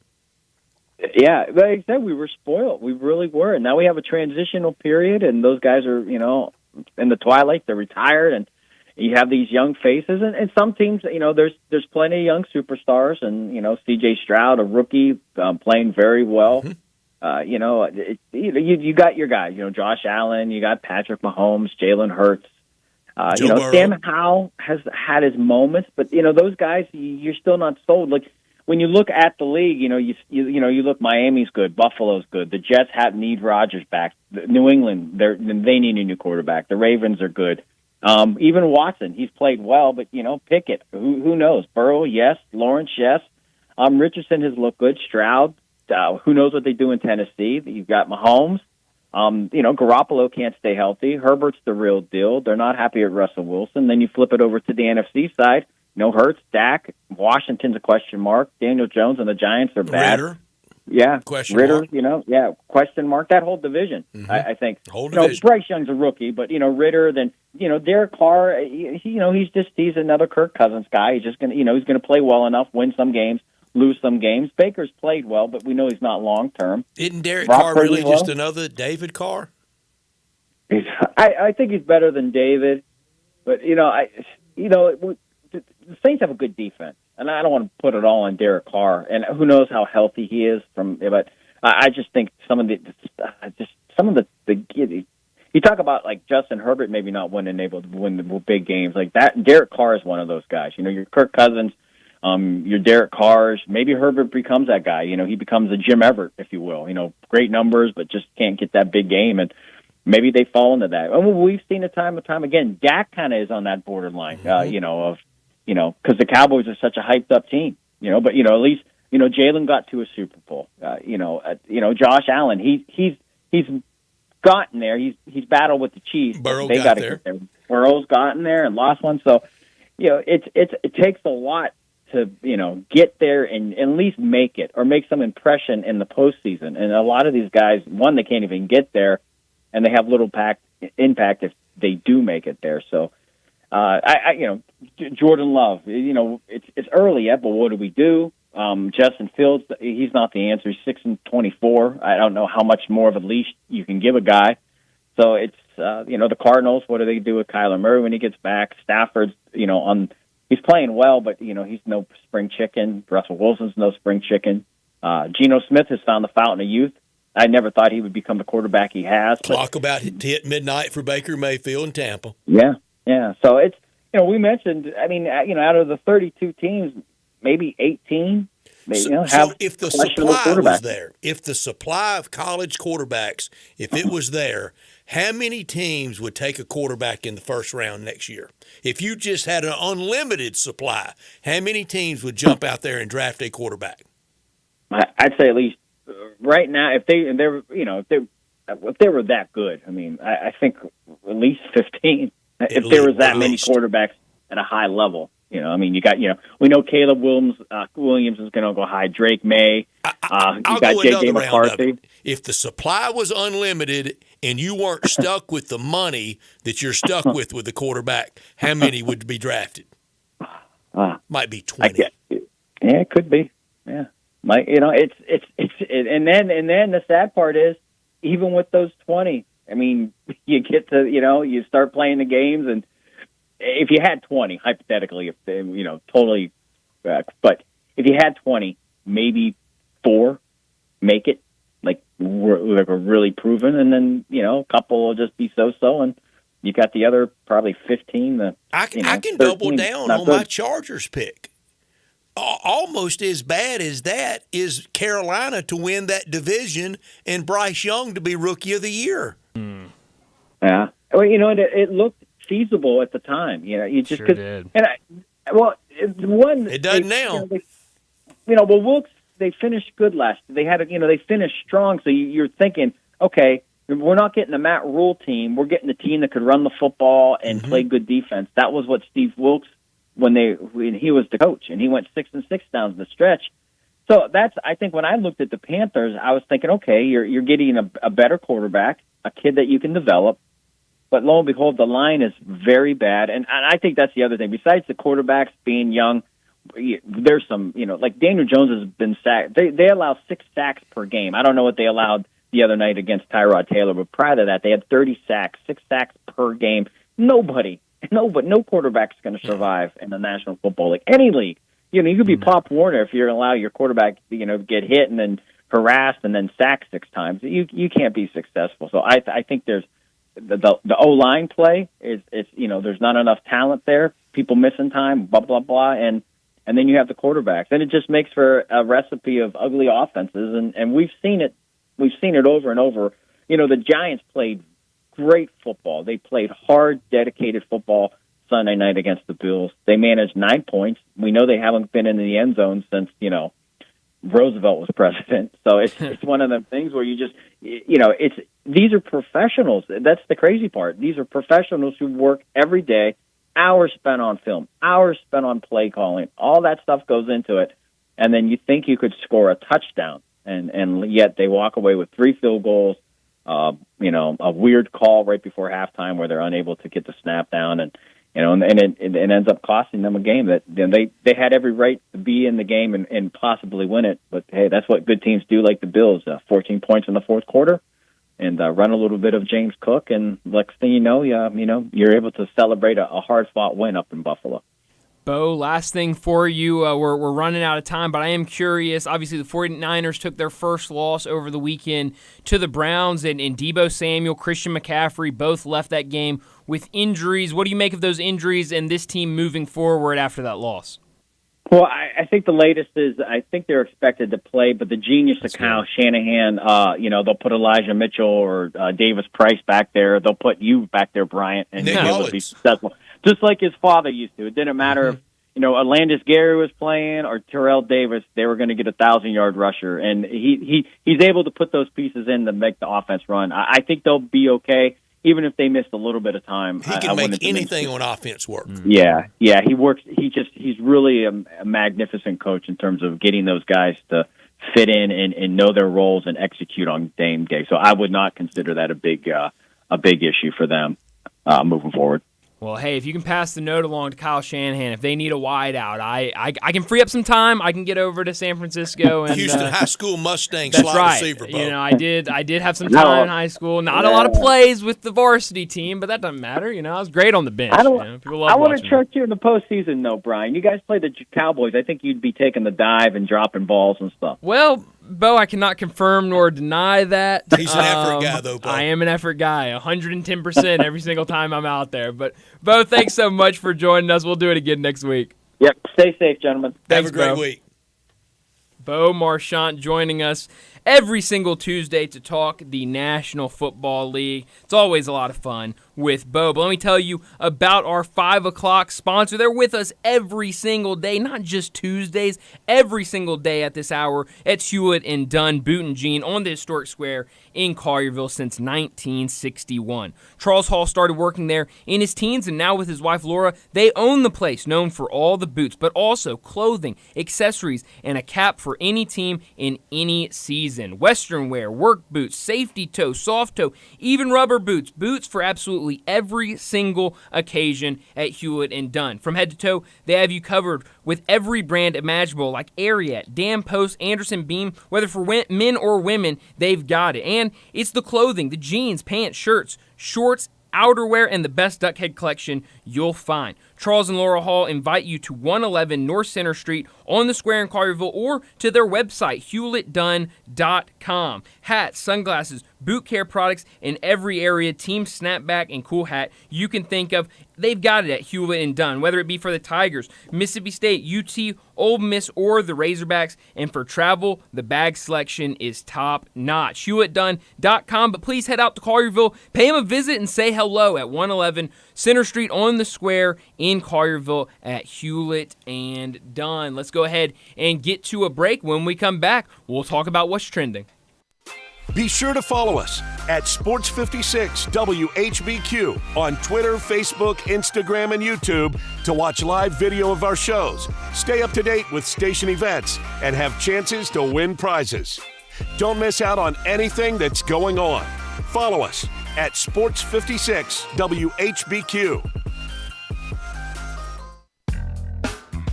Yeah, like I said, we were spoiled. We really were. And now we have a transitional period, and those guys are, in the twilight. They're retired, and you have these young faces. And some teams, there's plenty of young superstars, and C.J. Stroud, a rookie, playing very well. Mm-hmm. You got your guys. Josh Allen. You got Patrick Mahomes, Jalen Hurts. Burrow. Sam Howell has had his moments, but those guys, you're still not sold. Like when you look at the league, you look. Miami's good, Buffalo's good. The Jets need Rodgers back. New England, they need a new quarterback. The Ravens are good. Even Watson, he's played well, but Pickett, who knows? Burrow, yes. Lawrence, yes. Richardson has looked good. Stroud, who knows what they do in Tennessee? You've got Mahomes. Garoppolo can't stay healthy. Herbert's the real deal. They're not happy at Russell Wilson. Then you flip it over to the NFC side. Hurts, Dak, Washington's a question mark. Daniel Jones and the Giants are bad. Ritter. Yeah. Question Ritter, mark. question mark. That whole division, Mm-hmm. I think. Whole division. Bryce Young's a rookie, but, Ritter, then, Derek Carr, he's another Kirk Cousins guy. He's just going to, he's going to play well enough, win some games, lose some games. Baker's played well, but we know he's not long-term. Isn't Derek Carr really just another David Carr? I think he's better than David, but the Saints have a good defense, and I don't want to put it all on Derek Carr, and who knows how healthy he is but I just think some of the you talk about like Justin Herbert maybe not able to win the big games like that. Derek Carr is one of those guys. Your Kirk Cousins, your Derek Carrs. Maybe Herbert becomes that guy. He becomes a Jim Everett, if you will. Great numbers, but just can't get that big game, and maybe they fall into that. And we've seen it time and time again. Dak kind of is on that borderline, because the Cowboys are such a hyped up team, but at least Jalen got to a Super Bowl. Josh Allen, he's gotten there. He's battled with the Chiefs. Burrow they got gotta there. Get there. Burrow's gotten there and lost one. So it takes a lot to get there and at least make it or make some impression in the postseason. And a lot of these guys, they can't even get there, and they have little impact if they do make it there. So. Jordan Love, it's early yet, but what do we do? Justin Fields, he's not the answer. He's 6-24. I don't know how much more of a leash you can give a guy. So it's, the Cardinals, what do they do with Kyler Murray when he gets back? Stafford's, he's playing well, but, he's no spring chicken. Russell Wilson's no spring chicken. Geno Smith has found the fountain of youth. I never thought he would become the quarterback he has. Clock about to hit midnight for Baker Mayfield in Tampa. Yeah. Yeah, so it's we mentioned. Out of the 32 teams, maybe 18. So if the supply was there, if the supply of college quarterbacks, if it was there, how many teams would take a quarterback in the first round next year? If you just had an unlimited supply, how many teams would jump out there and draft a quarterback? I'd say at least right now, if they were that good, I think at least 15. If there was that many quarterbacks at a high level, you got, we know Caleb Williams is going to go high. Drake May, you got J.J. McCarthy. If the supply was unlimited and you weren't stuck with the money that you're stuck with the quarterback, how many would be drafted? Might be 20. Yeah, it could be. Yeah, and then the sad part is, even with those 20. You get to, you start playing the games, and if you had 20, hypothetically, totally, but if you had 20, maybe 4 make it, like we're really proven, and then, a couple will just be so-so, and you got the other probably 15. I can double down on my Chargers pick. Almost as bad as that is Carolina to win that division and Bryce Young to be Rookie of the Year. Yeah. Well, it looked feasible at the time. You just sure did. It doesn't now. Wilkes, they finished good last. They had they finished strong. So you're thinking, okay, We're not getting the Matt Rule team. We're getting the team that could run the football and play good defense. That was what Steve Wilkes, when he was the coach, and he went 6-6 down the stretch. So I think when I looked at the Panthers, I was thinking, okay, you're getting a better quarterback, a kid that you can develop. But lo and behold, the line is very bad. And I think that's the other thing. Besides the quarterbacks being young, there's some, like Daniel Jones has been sacked. They allow 6 sacks per game. I don't know what they allowed the other night against Tyrod Taylor, but prior to that, they had 30 sacks, 6 sacks per game. No quarterback's going to survive in the National Football League, any league. You could be Pop Warner if you're allow your quarterback, get hit and then harassed and then sacked 6 times. You can't be successful. So I think there's the O-line play is there's not enough talent there. People missing time, blah blah blah, and then you have the quarterbacks, and it just makes for a recipe of ugly offenses. And we've seen it. We've seen it over and over. The Giants played great football. They played hard, dedicated football Sunday night against the Bills. They managed 9 points. We know they haven't been in the end zone since, Roosevelt was president. So it's one of them things where you just, these are professionals. That's the crazy part. These are professionals who work every day, hours spent on film, hours spent on play calling. All that stuff goes into it. And then you think you could score a touchdown, and yet they walk away with 3 field goals, a weird call right before halftime where they're unable to get the snap down, and it ends up costing them a game that they had every right to be in the game and possibly win it. But hey, that's what good teams do, like the Bills. 14 points in the fourth quarter, and run a little bit of James Cook, and next thing you know, you're able to celebrate a hard-fought win up in Buffalo. Bo, last thing for you. We're running out of time, but I am curious. Obviously, the 49ers took their first loss over the weekend to the Browns, and Deebo Samuel, Christian McCaffrey both left that game with injuries. What do you make of those injuries and this team moving forward after that loss? Well, I think the latest is I think they're expected to play, but the genius of Kyle Shanahan, they'll put Elijah Mitchell or Davis Price back there. They'll put you back there, Bryant, and you'll be able to be successful. Just like his father used to. It didn't matter if, Alandis Gary was playing or Terrell Davis, they were going to get a 1,000-yard rusher. And he's able to put those pieces in to make the offense run. I think they'll be okay, even if they missed a little bit of time. He can make anything on offense work. Yeah, he works. He's really a magnificent coach in terms of getting those guys to fit in and know their roles and execute on game day. So I would not consider that a big issue for them moving forward. Well, hey, if you can pass the note along to Kyle Shanahan, if they need a wideout, I can free up some time. I can get over to San Francisco and Houston High School Mustang that's slot right. receiver. Bo. I did have some time in high school. Not a lot of plays with the varsity team, but that doesn't matter. I was great on the bench. People love I want to watching trust you in the postseason, though, Brian. You guys play the Cowboys. I think you'd be taking the dive and dropping balls and stuff. Well, Bo, I cannot confirm nor deny that. He's an effort guy, though, Bo. I am an effort guy, 110% every single time I'm out there. But, Bo, thanks so much for joining us. We'll do it again next week. Yep. Stay safe, gentlemen. Thanks, Have a great Bo. week. Bo Marchant joining us every single Tuesday to talk the National Football League. It's always a lot of fun with Bo. But let me tell you about our 5 o'clock sponsor. They're with us every single day, not just Tuesdays, every single day at this hour at Hewlett and Dunn Boot and Jean on the historic square in Collierville since 1961. Charles Hall started working there in his teens, and now with his wife Laura, they own the place, known for all the boots, but also clothing, accessories, and a cap for any team in any season. Western wear, work boots, safety toe, soft toe, even rubber boots. Boots for absolutely every single occasion at Hewlett and Dunn. From head to toe, they have you covered with every brand imaginable, like Ariat, Dan Post, Anderson Beam. Whether for men or women, they've got it. And it's the clothing, the jeans, pants, shirts, shorts, outerwear, and the best duckhead collection you'll find. Charles and Laura Hall invite you to 111 North Center Street on the square in Collierville or to their website, hewlettdunn.com. Hats, sunglasses, boot care products in every area, team snapback and cool hat you can think of. They've got it at Hewlett and Dunn, whether it be for the Tigers, Mississippi State, UT, Ole Miss, or the Razorbacks. And for travel, the bag selection is top notch. HewlettDunn.com, but please head out to Collierville, pay them a visit, and say hello at 111 Center Street on the square in Collierville at Hewlett and Dunn. Let's go ahead and get to a break. When we come back, we'll talk about what's trending. Be sure to follow us at Sports56 WHBQ on Twitter, Facebook, Instagram, and YouTube to watch live video of our shows, stay up to date with station events, and have chances to win prizes. Don't miss out on anything that's going on. Follow us at Sports56 WHBQ.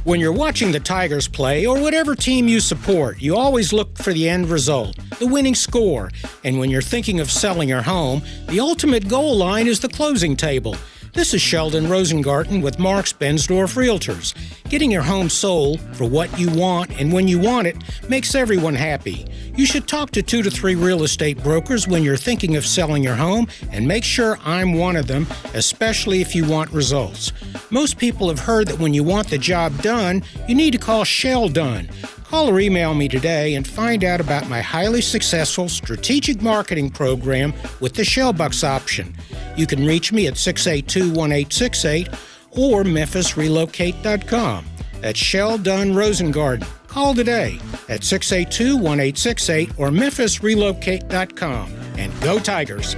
When you're watching the Tigers play or whatever team you support, you always look for the end result, the winning score. And when you're thinking of selling your home, the ultimate goal line is the closing table. This is Sheldon Rosengarten with Marks Bensdorf Realtors. Getting your home sold for what you want and when you want it makes everyone happy. You should talk to 2 to 3 real estate brokers when you're thinking of selling your home, and make sure I'm one of them, especially if you want results. Most people have heard that when you want the job done, you need to call Sheldon. Call or email me today and find out about my highly successful strategic marketing program with the Shellbucks option. You can reach me at 682-1868 or memphisrelocate.com. That's Sheldon Rosengarten. Call today at 682-1868 or memphisrelocate.com. And go Tigers!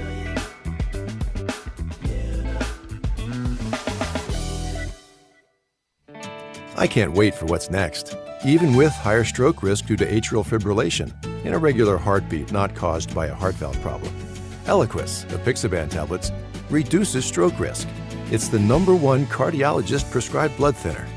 I can't wait for what's next. Even with higher stroke risk due to atrial fibrillation, an irregular heartbeat not caused by a heart valve problem. Eliquis, the Pixaban tablets, reduces stroke risk. It's the #1 cardiologist-prescribed blood thinner.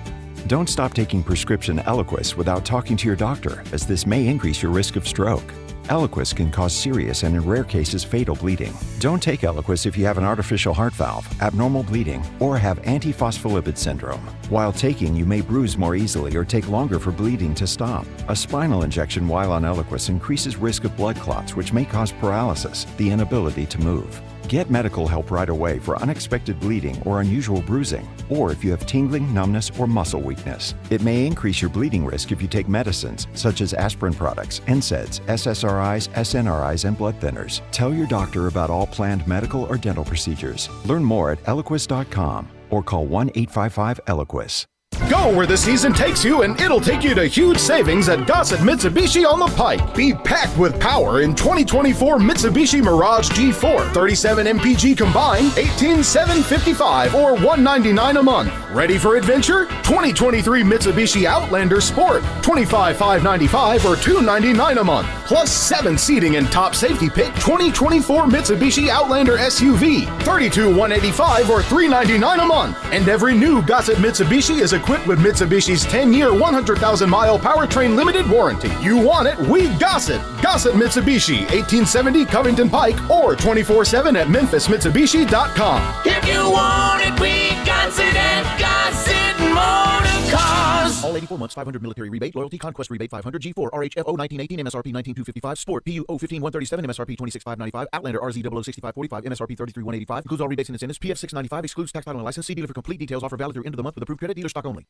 Don't stop taking prescription Eliquis without talking to your doctor, as this may increase your risk of stroke. Eliquis can cause serious and in rare cases fatal bleeding. Don't take Eliquis if you have an artificial heart valve, abnormal bleeding, or have antiphospholipid syndrome. While taking, you may bruise more easily or take longer for bleeding to stop. A spinal injection while on Eliquis increases risk of blood clots, which may cause paralysis, the inability to move. Get medical help right away for unexpected bleeding or unusual bruising, or if you have tingling, numbness, or muscle weakness. It may increase your bleeding risk if you take medicines such as aspirin products, NSAIDs, SSRIs, SNRIs, and blood thinners. Tell your doctor about all planned medical or dental procedures. Learn more at Eliquis.com or call 1-855-ELIQUIS. Go where the season takes you, and it'll take you to huge savings at Gossett Mitsubishi on the Pike. Be packed with power in 2024 Mitsubishi Mirage G4. 37 MPG combined, $18,755 or $199 a month. Ready for adventure? 2023 Mitsubishi Outlander Sport, $25,595 or $299 a month. Plus 7 seating and top safety pick 2024 Mitsubishi Outlander SUV, $32,185 or $399 a month. And every new Gossett Mitsubishi is equipped with Mitsubishi's 10-year, 100,000-mile powertrain limited warranty. You want it, we Gossett. Gossett Mitsubishi, 1870 Covington Pike, or 24/7 at memphismitsubishi.com. If you want it, we Gossett at Gossett Motor Cars. All 84 months, 500 military rebate, loyalty, conquest rebate, 500 G4, RHFO 1918, MSRP 19255, Sport, PU 015-137, MSRP 26595, Outlander RZ 006545, MSRP 33185, includes all rebates and incentives, PF 695, excludes tax, title, and license. See dealer for complete details. Offer valid through end of the month with approved credit, dealer stock only.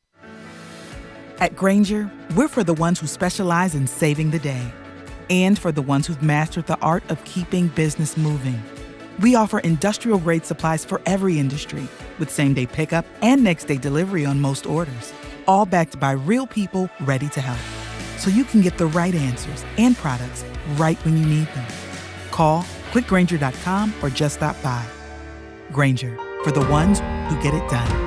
At Grainger, we're for the ones who specialize in saving the day and for the ones who've mastered the art of keeping business moving. We offer industrial-grade supplies for every industry with same-day pickup and next-day delivery on most orders, all backed by real people ready to help. So you can get the right answers and products right when you need them. Call, click Grainger.com, or just stop by. Grainger, for the ones who get it done.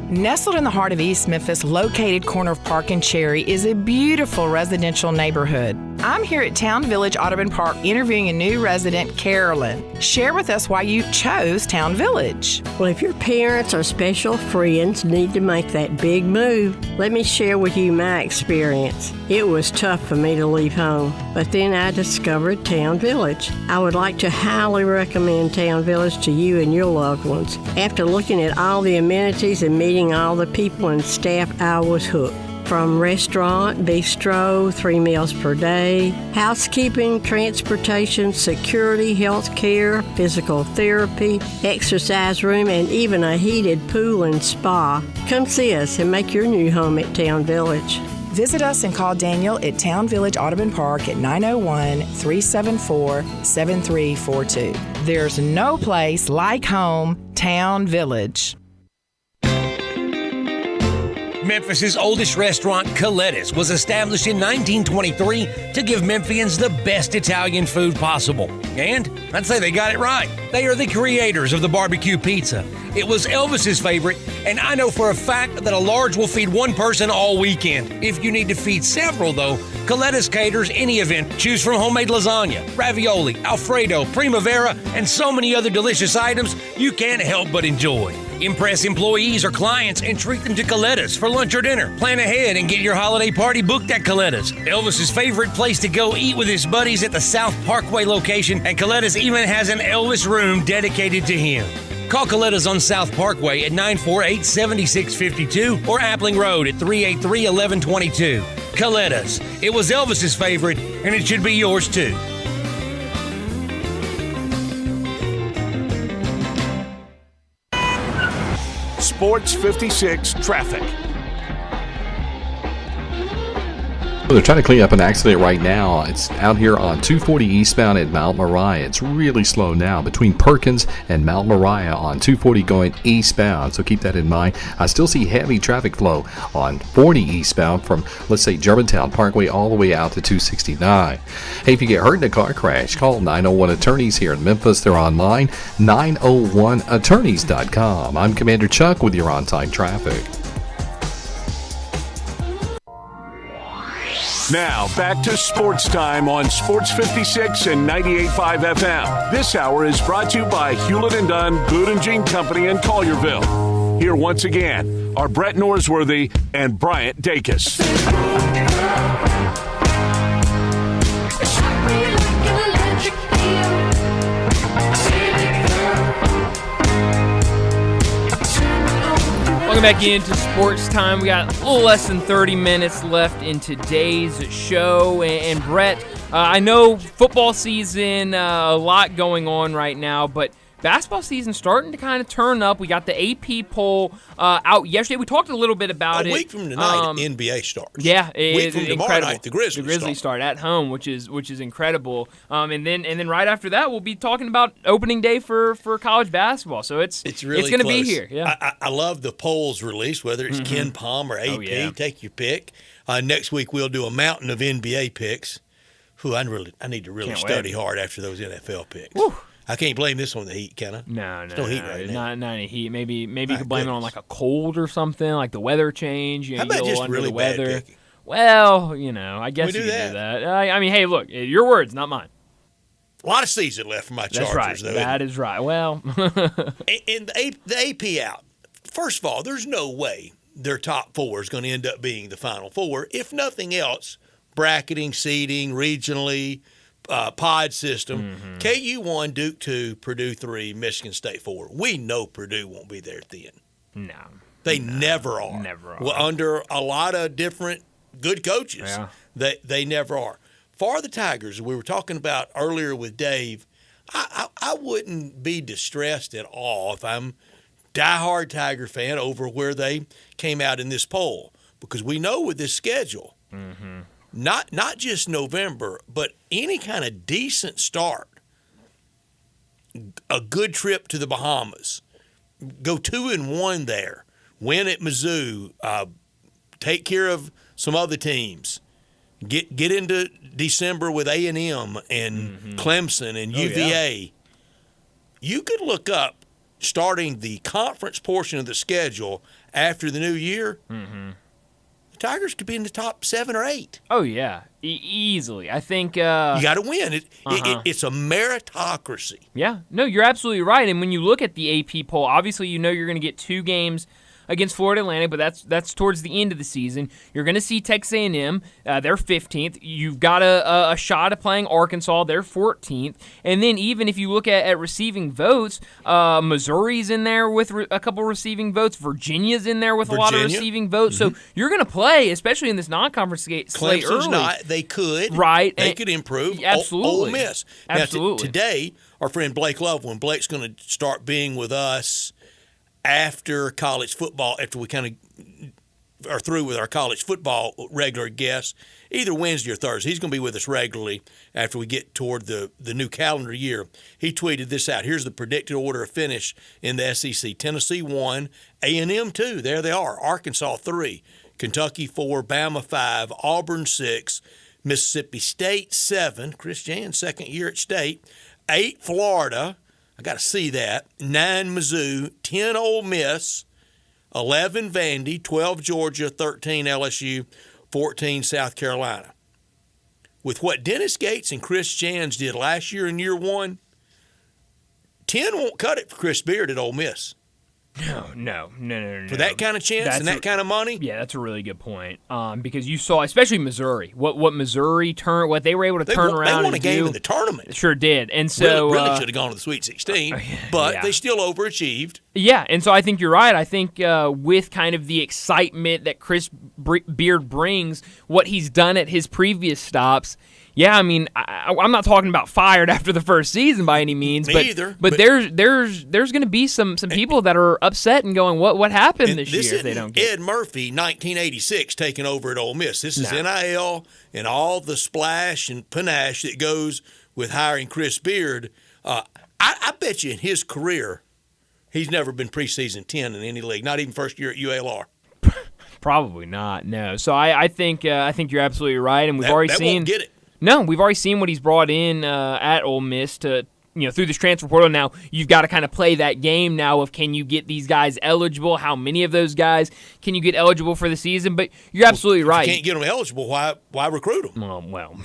Nestled in the heart of East Memphis, located corner of Park and Cherry, is a beautiful residential neighborhood. I'm here at Town Village Audubon Park interviewing a new resident, Carolyn. Share with us why you chose Town Village. Well, if your parents or special friends need to make that big move, let me share with you my experience. It was tough for me to leave home, but then I discovered Town Village. I would like to highly recommend Town Village to you and your loved ones. After looking at all the amenities and meeting all the people and staff, I was hooked. From restaurant, bistro, 3 meals per day, housekeeping, transportation, security, health care, physical therapy, exercise room, and even a heated pool and spa. Come see us and make your new home at Town Village. Visit us and call Daniel at Town Village Audubon Park at 901-374-7342. There's no place like home, Town Village. Memphis's oldest restaurant, Coletta's, was established in 1923 to give Memphians the best Italian food possible. And I'd say they got it right. They are the creators of the barbecue pizza. It was Elvis's favorite, and I know for a fact that a large will feed one person all weekend. If you need to feed several, though, Coletta's caters any event. Choose from homemade lasagna, ravioli, Alfredo, primavera, and so many other delicious items you can't help but enjoy. Impress employees or clients and treat them to Coletta's for lunch or dinner. Plan ahead and get your holiday party booked at Coletta's. Elvis's favorite place to go eat with his buddies at the South Parkway location, and Coletta's even has an Elvis room dedicated to him. Call Coletta's on South Parkway at 948-7652 or Appling Road at 383-1122. Coletta's. It was Elvis's favorite, and it should be yours too. Sports 56 traffic. They're trying to clean up an accident right now. It's out here on 240 eastbound at Mount Moriah. It's really slow now between Perkins and Mount Moriah on 240 going eastbound, so keep that in mind. I still see heavy traffic flow on 40 eastbound from, let's say, Germantown Parkway all the way out to 269. Hey, if you get hurt in a car crash, call 901 Attorneys here in Memphis. They're online, 901attorneys.com. I'm Commander Chuck with your on-time traffic. Now, back to Sports Time on Sports 56 and 98.5 FM. This hour is brought to you by Hewlett & Dunn Boot and Jean Company in Collierville. Here once again are Brett Norsworthy and Bryant Dacus. Welcome back into Sports Time. We got a little less than 30 minutes left in today's show. And Brett, I know football season, a lot going on right now, but basketball season starting to kind of turn up. We got the AP poll out yesterday. We talked a little bit about it. A week from tonight, NBA starts. Yeah, a week from tomorrow night, the Grizzlies start at home, which is incredible. And then right after that, we'll be talking about opening day for college basketball. So it's really going to be here. Yeah, I love the polls released, whether it's Ken Palm or AP. Take your pick. Next week we'll do a mountain of NBA picks. I need to really study hard after those NFL picks. Woo. I can't blame this on the heat, can I? No, There's no heat right now. Not any heat. Maybe you could blame it on like a cold or something, like the weather change. How about just really bad picking? Well, I guess you could do that. I mean, hey, look, your words, not mine. A lot of season left for my Chargers, That's right. though. That is right. Well, and the AP out. First of all, there's no way their top four is going to end up being the Final Four. If nothing else, bracketing, seeding, regionally, pod system. KU 1, Duke 2, Purdue 3, Michigan State 4. We know Purdue won't be there at the end. No. They never are. Never are. Well, under a lot of different good coaches, they never are. For the Tigers, we were talking about earlier with Dave, I wouldn't be distressed at all if I'm diehard Tiger fan over where they came out in this poll, because we know with this schedule, not just November, but any kind of decent start, a good trip to the Bahamas, go 2-1 there, win at Mizzou, take care of some other teams, get into December with A&M and Clemson and UVA. You could look up starting the conference portion of the schedule after the new year. The Tigers could be in the top 7 or 8. Oh, yeah. Easily. I think... you got to win. It's a meritocracy. Yeah. No, you're absolutely right. And when you look at the AP poll, obviously you know you're going to get 2 games against Florida Atlantic, but that's towards the end of the season. You're going to see Texas A&M. They're 15th. You've got a shot at playing Arkansas. They're 14th. And then even if you look at receiving votes, Missouri's in there with a couple receiving votes. Virginia's in there with a lot of receiving votes. So you're going to play, especially in this non-conference slate Clemson's early. Not. They could. Right. They could improve. Absolutely. Ole Miss. Absolutely. Now, today, our friend Blake Loveland, Blake's going to start being with us after college football, after we kind of are through with our college football regular guests, either Wednesday or Thursday. He's going to be with us regularly after we get toward the new calendar year. He tweeted this out. Here's the predicted order of finish in the SEC. Tennessee 1, A&M 2. There they are. Arkansas 3, Kentucky 4, Bama 5, Auburn 6, Mississippi State 7. Chris Jan's second year at State. 8, Florida. I got to see that. 9, Mizzou. 10, Ole Miss. 11, Vandy. 12, Georgia. 13, LSU. 14, South Carolina. With what Dennis Gates and Chris Jans did last year in year one, 10 won't cut it for Chris Beard at Ole Miss. No. For that kind of chance and that kind of money? Yeah, that's a really good point. Because you saw, especially Missouri, what Missouri what they were able to turn around. They won a game in the tournament. Sure did. And so really should have gone to the Sweet 16, but they still overachieved. Yeah, and so I think you're right. I think with kind of the excitement that Chris Beard brings, what he's done at his previous stops. Yeah, I mean, I'm not talking about fired after the first season by any means, but there's going to be some people that are upset and going, what happened this year if they don't get Ed Murphy, 1986, taking over at Ole Miss. This is NIL and all the splash and panache that goes with hiring Chris Beard. I bet you in his career, he's never been preseason 10 in any league, not even first year at ULR. Probably not, no. So I think you're absolutely right, and we've already seen. Won't get it. No, we've already seen what he's brought in at Ole Miss to, through this transfer portal. Now, you've got to kind of play that game now of can you get these guys eligible? How many of those guys can you get eligible for the season? But you're absolutely right. If you can't get them eligible, why recruit them? Well,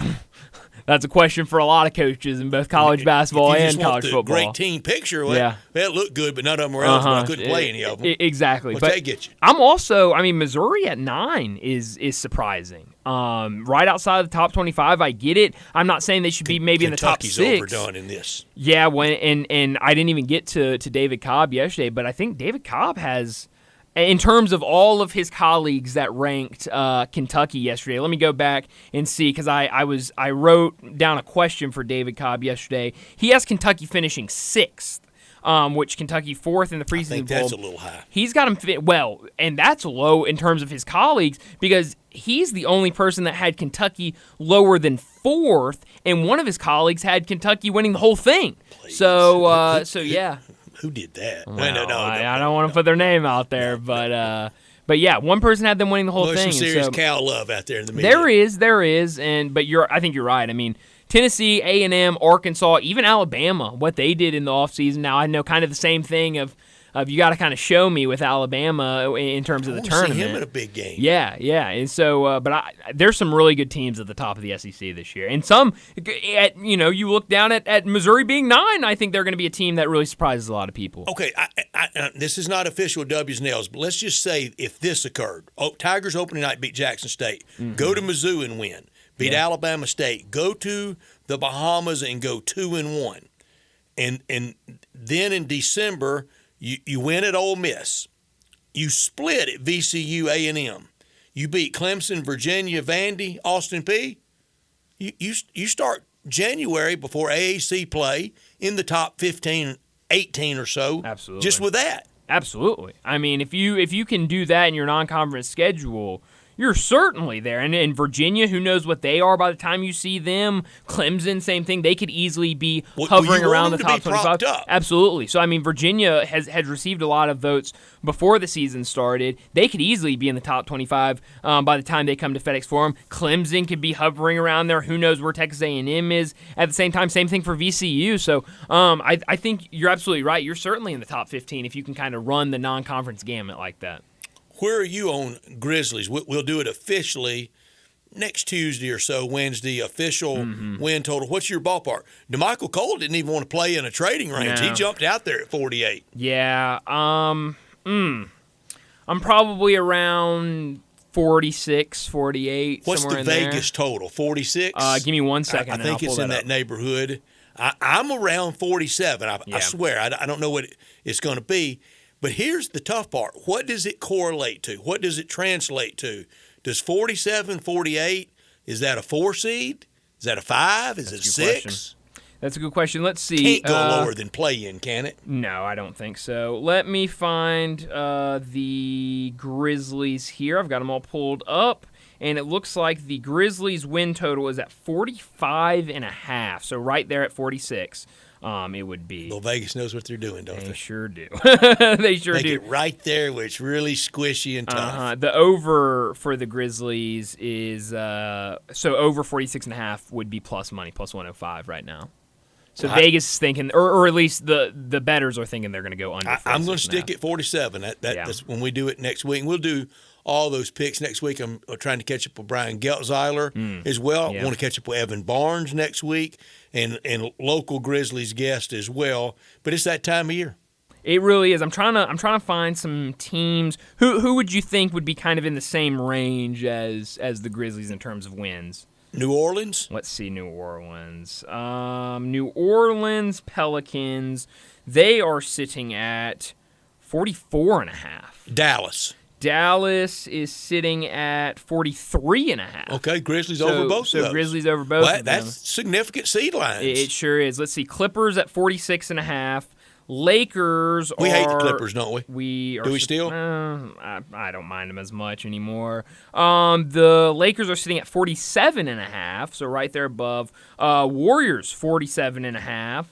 that's a question for a lot of coaches in both college basketball and college football. Great team picture. It looked good, but none of them were eligible. I couldn't play any of them. Exactly. What'd they get you? I'm also, Missouri at 9 is surprising. Right outside of the top 25, I get it. I'm not saying they should be maybe in the top 6. Kentucky's overdone in this. Yeah, and I didn't even get to David Cobb yesterday, but I think David Cobb has, in terms of all of his colleagues that ranked Kentucky yesterday, let me go back and see, because I wrote down a question for David Cobb yesterday. He has Kentucky finishing 6th. Which Kentucky 4th in the preseason I think that's a little high. He's got him well, and that's low in terms of his colleagues because he's the only person that had Kentucky lower than 4th, and one of his colleagues had Kentucky winning the whole thing. Please. So yeah. Who did that? Well, no, I don't want to put their name out there, but yeah, one person had them winning the whole thing. There's some serious cow love out there in the media. There is, but I think you're right. I mean, Tennessee, A&M, Arkansas, even Alabama, what they did in the offseason. Now, I know kind of the same thing of you got to kind of show me with Alabama in terms of the tournament. See him in a big game. Yeah. And so, but there's some really good teams at the top of the SEC this year. And some, you look down at Missouri being 9, I think they're going to be a team that really surprises a lot of people. Okay, this is not official W's and L's, but let's just say if this occurred. Tigers opening night beat Jackson State. Mm-hmm. Go to Mizzou and win. Beat Alabama State. Go to the Bahamas and go 2-1. And then in December, you win at Ole Miss. You split at VCU A&M. You beat Clemson, Virginia, Vandy, Austin Peay. You start January before AAC play in the top 15, 18 or so. Absolutely. Just with that. Absolutely. I mean, if you can do that in your non-conference schedule, you're certainly there. And in Virginia, who knows what they are by the time you see them. Clemson, same thing. They could easily be hovering around the top 25. Absolutely. So, I mean, Virginia has received a lot of votes before the season started. They could easily be in the top 25 by the time they come to FedEx Forum. Clemson could be hovering around there. Who knows where Texas A&M is at the same time. Same thing for VCU. So, I think you're absolutely right. You're certainly in the top 15 if you can kind of run the non-conference gamut like that. Where are you on Grizzlies? We'll do it officially next Tuesday or so, Wednesday, official win total. What's your ballpark? DeMichael Cole didn't even want to play in a trading range. No. He jumped out there at 48. Yeah. I'm probably around 46, 48, What's somewhere the in Vegas there. total, 46? Give me 1 second. I think it's in that neighborhood. I'm around 47. I swear. I don't know what it's going to be. But here's the tough part. What does it correlate to? What does it translate to? Does 47, 48, is that a 4 seed? Is that a 5? Is it a 6? That's a good question. Let's see. Can't go lower than play-in, can it? No, I don't think so. Let me find the Grizzlies here. I've got them all pulled up, and it looks like the Grizzlies' win total is at 45.5, so right there at 46. It would be. Well, Vegas knows what they're doing, don't they? They sure do. They sure Make do. it right there where it's really squishy and tough. The over for the Grizzlies is so over 46.5 would be plus money, plus 105 right now. So Vegas is thinking, or at least the bettors are thinking they're going to go under. I'm going to stick at 47. That's when we do it next week. And we'll do all those picks next week. I'm trying to catch up with Brian Geltzeiler as well. I want to catch up with Evan Barnes next week and local Grizzlies guest as well. But it's that time of year. It really is. I'm trying to find some teams. Who would you think would be kind of in the same range as the Grizzlies in terms of wins? New Orleans? Let's see, New Orleans. New Orleans Pelicans, they are sitting at 44.5. Dallas is sitting at 43.5. Okay, Grizzlies over both of those. So Grizzlies over both of them. That's significant seed lines. It sure is. Let's see, Clippers at 46.5. Lakers We hate the Clippers, don't we? Do we still? I don't mind them as much anymore. The Lakers are sitting at 47.5, so right there above. Warriors 47.5.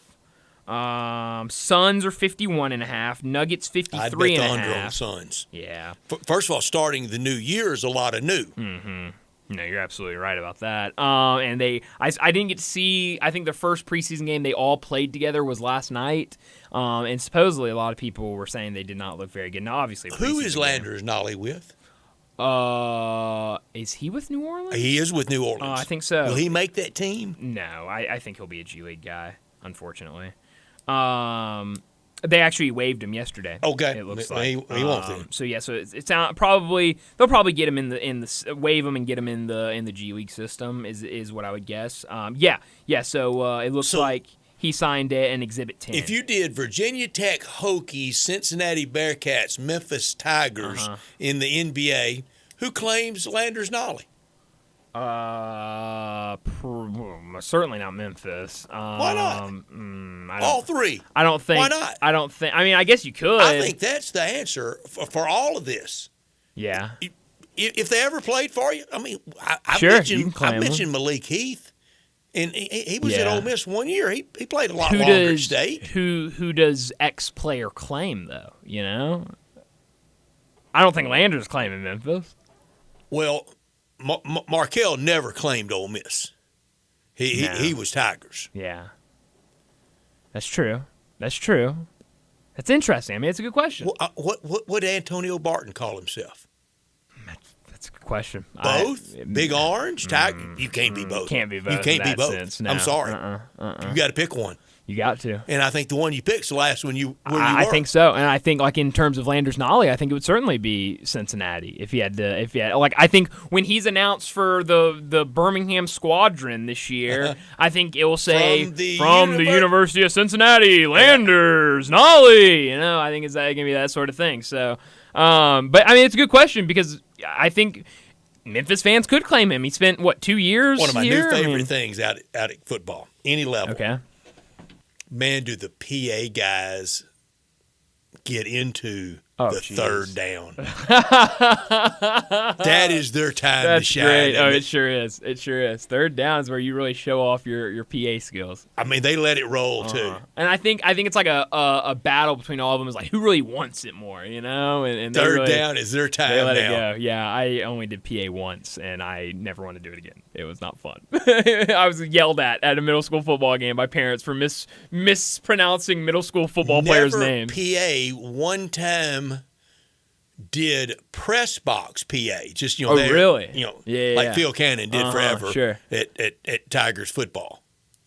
Suns are 51.5. Nuggets 53.5. I'd bet the under on the Suns. Yeah. First of all, starting the new year is a lot of new. Mm-hmm. No, you're absolutely right about that. And I didn't get to see. I think the first preseason game they all played together was last night. And supposedly a lot of people were saying they did not look very good. Now, obviously, who is Landers Nolly with? Is he with New Orleans? He is with New Orleans. I think so. Will he make that team? No, I think he'll be a G League guy. Unfortunately. They actually waived him yesterday. Okay, it looks he like won't then. So yeah, so it's they'll probably get him in the waive him and get him in the G League system is what I would guess. Yeah. So it looks like he signed an Exhibit 10. If you did Virginia Tech Hokies, Cincinnati Bearcats, Memphis Tigers in the NBA, who claims Landers Nolly? Certainly not Memphis. Why not? All three. I don't think. Why not? I don't think. I mean, I guess you could. I think that's the answer for all of this. Yeah. If they ever played for you, I mean, I mentioned Malik Heath, and he was at Ole Miss 1 year. He played a lot longer at State. Who does X player claim though? You know, I don't think Landers claiming Memphis. Well. Markell never claimed Ole Miss. He was Tigers. Yeah. That's true. That's interesting. I mean, it's a good question. What would Antonio Barton call himself? That's a good question. Both? Big Orange? Tiger? You can't be both. Can't be both. You can't be both. Sense, no. I'm sorry. You got to pick one. You got to. And I think the one you pick's the last one you were. I think so. And I think, like, in terms of Landers Nolly, I think it would certainly be Cincinnati if he had like, I think when he's announced for the Birmingham Squadron this year, I think it will say from the University of Cincinnati, Landers Nolly. You know, I think it's going to be that sort of thing. So, but I mean, it's a good question because I think Memphis fans could claim him. He spent 2 years. One of my new favorite things out at football, any level. Okay. Man, do the PA guys get into the third down. That is their time to shine. Great. Oh, it sure is. It sure is. Third down is where you really show off your PA skills. I mean, they let it roll, too. And I think it's like a battle between all of them. Is like, who really wants it more, you know? And third down is their time they let now. It go. Yeah, I only did PA once, and I never want to do it again. It was not fun. I was yelled at a middle school football game by parents for mispronouncing middle school football players' names. PA one time did press box PA, just really? Like Phil Cannon did forever sure. at Tigers football.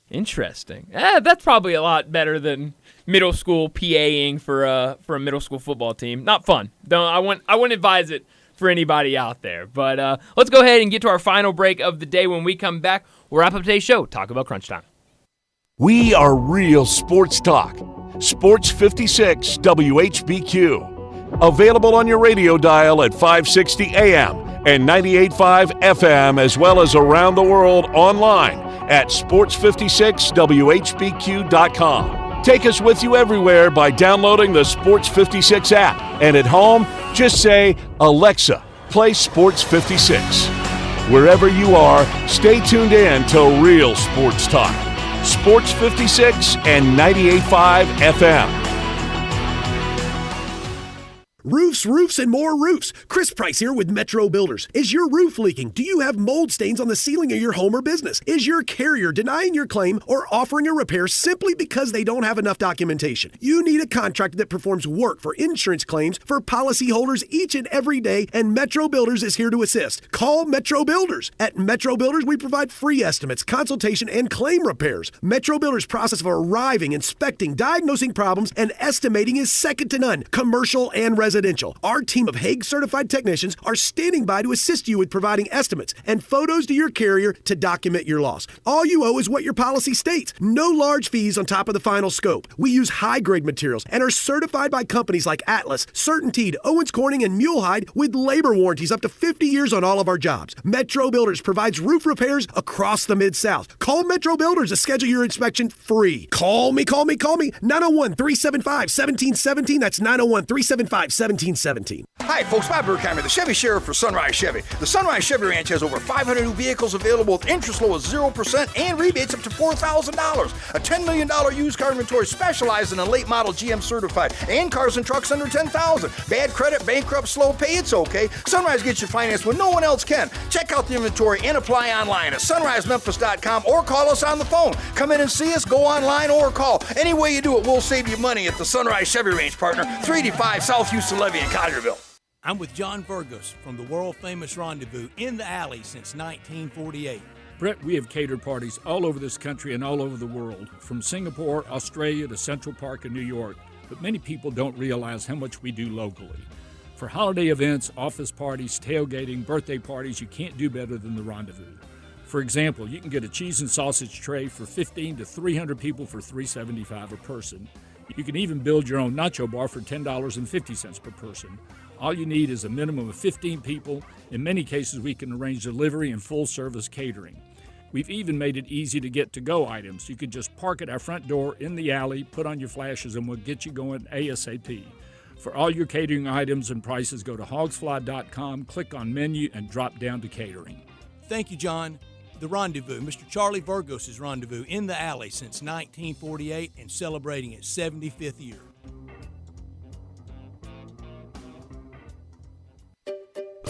Interesting. That's probably a lot better than middle school PAing for a middle school football team. Not fun. I wouldn't advise it for anybody out there. But let's go ahead and get to our final break of the day. When we come back, we'll wrap up today's show. Talk about Crunch Time. We are real sports talk. Sports 56 WHBQ. Available on your radio dial at 560 AM and 98.5 FM, as well as around the world online at sports56whbq.com. Take us with you everywhere by downloading the Sports 56 app. And at home, just say, Alexa, play Sports 56. Wherever you are, stay tuned in to real sports talk. Sports 56 and 98.5 FM. Roofs, and more roofs. Chris Price here with Metro Builders. Is your roof leaking? Do you have mold stains on the ceiling of your home or business? Is your carrier denying your claim or offering a repair simply because they don't have enough documentation? You need a contractor that performs work for insurance claims for policyholders each and every day, and Metro Builders is here to assist. Call Metro Builders. At Metro Builders, we provide free estimates, consultation, and claim repairs. Metro Builders' process of arriving, inspecting, diagnosing problems, and estimating is second to none, commercial and residential. Our team of Hague-certified technicians are standing by to assist you with providing estimates and photos to your carrier to document your loss. All you owe is what your policy states. No large fees on top of the final scope. We use high-grade materials and are certified by companies like Atlas, CertainTeed, Owens Corning, and Mulehide with labor warranties up to 50 years on all of our jobs. Metro Builders provides roof repairs across the Mid-South. Call Metro Builders to schedule your inspection free. Call me. 901-375-1717. That's 901-375-1717. Hi, folks. Bob Burkheimer, the Chevy Sheriff for Sunrise Chevy. The Sunrise Chevy Ranch has over 500 new vehicles available with interest low of 0% and rebates up to $4,000. A $10 million used car inventory specializing in late model GM certified and cars and trucks under $10,000. Bad credit, bankrupt, slow pay, it's okay. Sunrise gets you financed when no one else can. Check out the inventory and apply online at sunrisememphis.com or call us on the phone. Come in and see us, go online or call. Any way you do it, we'll save you money at the Sunrise Chevy Ranch, partner. 385 South Houston Levy in Collierville. I'm with John Virgos from the world-famous Rendezvous in the Alley since 1948. Brett, we have catered parties all over this country and all over the world, from Singapore, Australia to Central Park in New York, but many people don't realize how much we do locally. For holiday events, office parties, tailgating, birthday parties, you can't do better than the Rendezvous. For example, you can get a cheese and sausage tray for 15 to 300 people for $3.75 a person. You can even build your own nacho bar for $10.50 per person. All you need is a minimum of 15 people. In many cases, we can arrange delivery and full-service catering. We've even made it easy to get to-go items. You can just park at our front door in the alley, put on your flashes, and we'll get you going ASAP. For all your catering items and prices, go to hogsfly.com, click on menu, and drop down to catering. Thank you, John. The Rendezvous, Mr. Charlie Virgos' Rendezvous in the Alley since 1948 and celebrating its 75th year.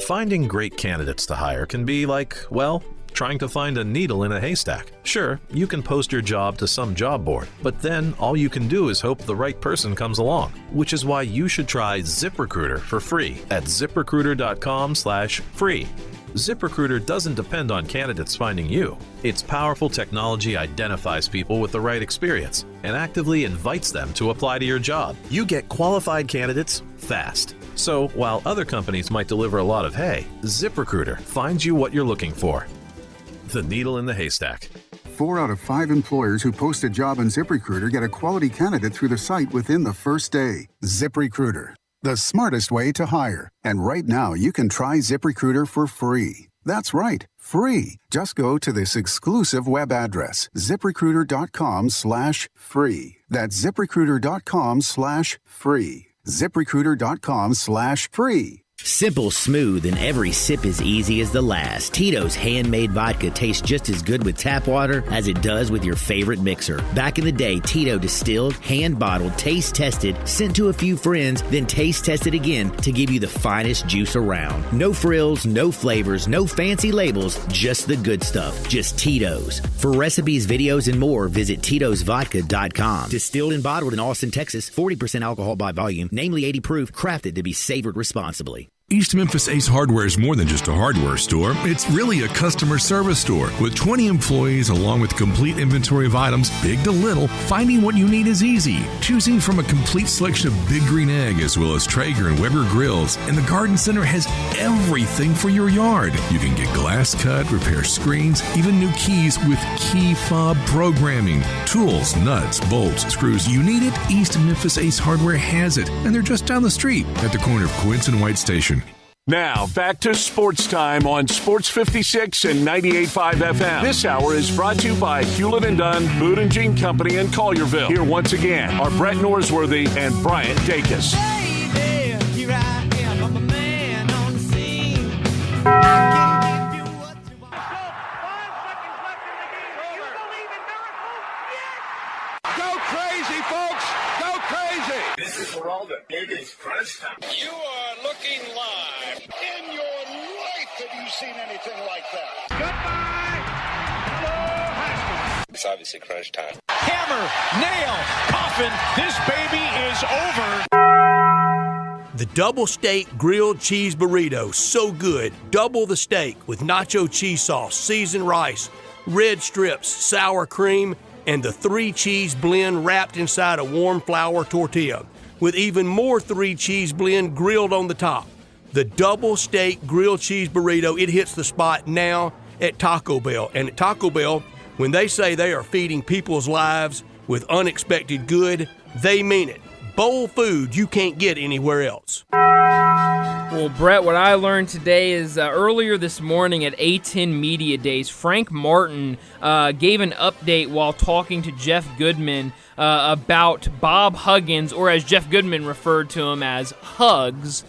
Finding great candidates to hire can be like, well, trying to find a needle in a haystack. Sure, you can post your job to some job board, but then all you can do is hope the right person comes along, which is why you should try ZipRecruiter for free at ZipRecruiter.com/free. ZipRecruiter doesn't depend on candidates finding you. Its powerful technology identifies people with the right experience and actively invites them to apply to your job. You get qualified candidates fast. So while other companies might deliver a lot of hay, ZipRecruiter finds you what you're looking for. The needle in the haystack. 4 out of 5 employers who post a job on ZipRecruiter get a quality candidate through the site within the first day. ZipRecruiter, the smartest way to hire. And right now, you can try ZipRecruiter for free. That's right, free. Just go to this exclusive web address, ZipRecruiter.com/free. That's ZipRecruiter.com/free. ZipRecruiter.com/free. Simple, smooth, and every sip as easy as the last. Tito's handmade vodka tastes just as good with tap water as it does with your favorite mixer. Back in the day, Tito distilled, hand-bottled, taste-tested, sent to a few friends, then taste-tested again to give you the finest juice around. No frills, no flavors, no fancy labels, just the good stuff. Just Tito's. For recipes, videos, and more, visit Tito'sVodka.com. Distilled and bottled in Austin, Texas, 40% alcohol by volume, namely 80 proof, crafted to be savored responsibly. East Memphis Ace Hardware is more than just a hardware store. It's really a customer service store. With 20 employees along with complete inventory of items, big to little, finding what you need is easy. Choosing from a complete selection of Big Green Egg as well as Traeger and Weber grills. And the Garden Center has everything for your yard. You can get glass cut, repair screens, even new keys with key fob programming. Tools, nuts, bolts, screws, you need it. East Memphis Ace Hardware has it. And they're just down the street at the corner of Quince and White Station. Now, back to Sports Time on Sports 56 and 98.5 FM. This hour is brought to you by Hewlett & Dunn, Boot and Jean Company in Collierville. Here once again are Brett Norsworthy and Bryant Dacus. Baby, here I am, I'm a man on the scene. Go crazy, folks! Go crazy! This is for all the biggest crunch time. You are looking live. In your life have you seen anything like that? Goodbye! Hello, Haskins. It's obviously crunch time. Hammer, nail, coffin, this baby is over. The double steak grilled cheese burrito, so good. Double the steak with nacho cheese sauce, seasoned rice, red strips, sour cream, and the 3-cheese blend wrapped inside a warm flour tortilla, with even more 3-cheese blend grilled on the top. The double steak grilled cheese burrito, it hits the spot now at Taco Bell. And at Taco Bell, when they say they are feeding people's lives with unexpected good, they mean it. Bowl food you can't get anywhere else. Well, Brett, what I learned today is earlier this morning at A10 Media Days, Frank Martin gave an update while talking to Jeff Goodman about Bob Huggins, or as Jeff Goodman referred to him as Hugs.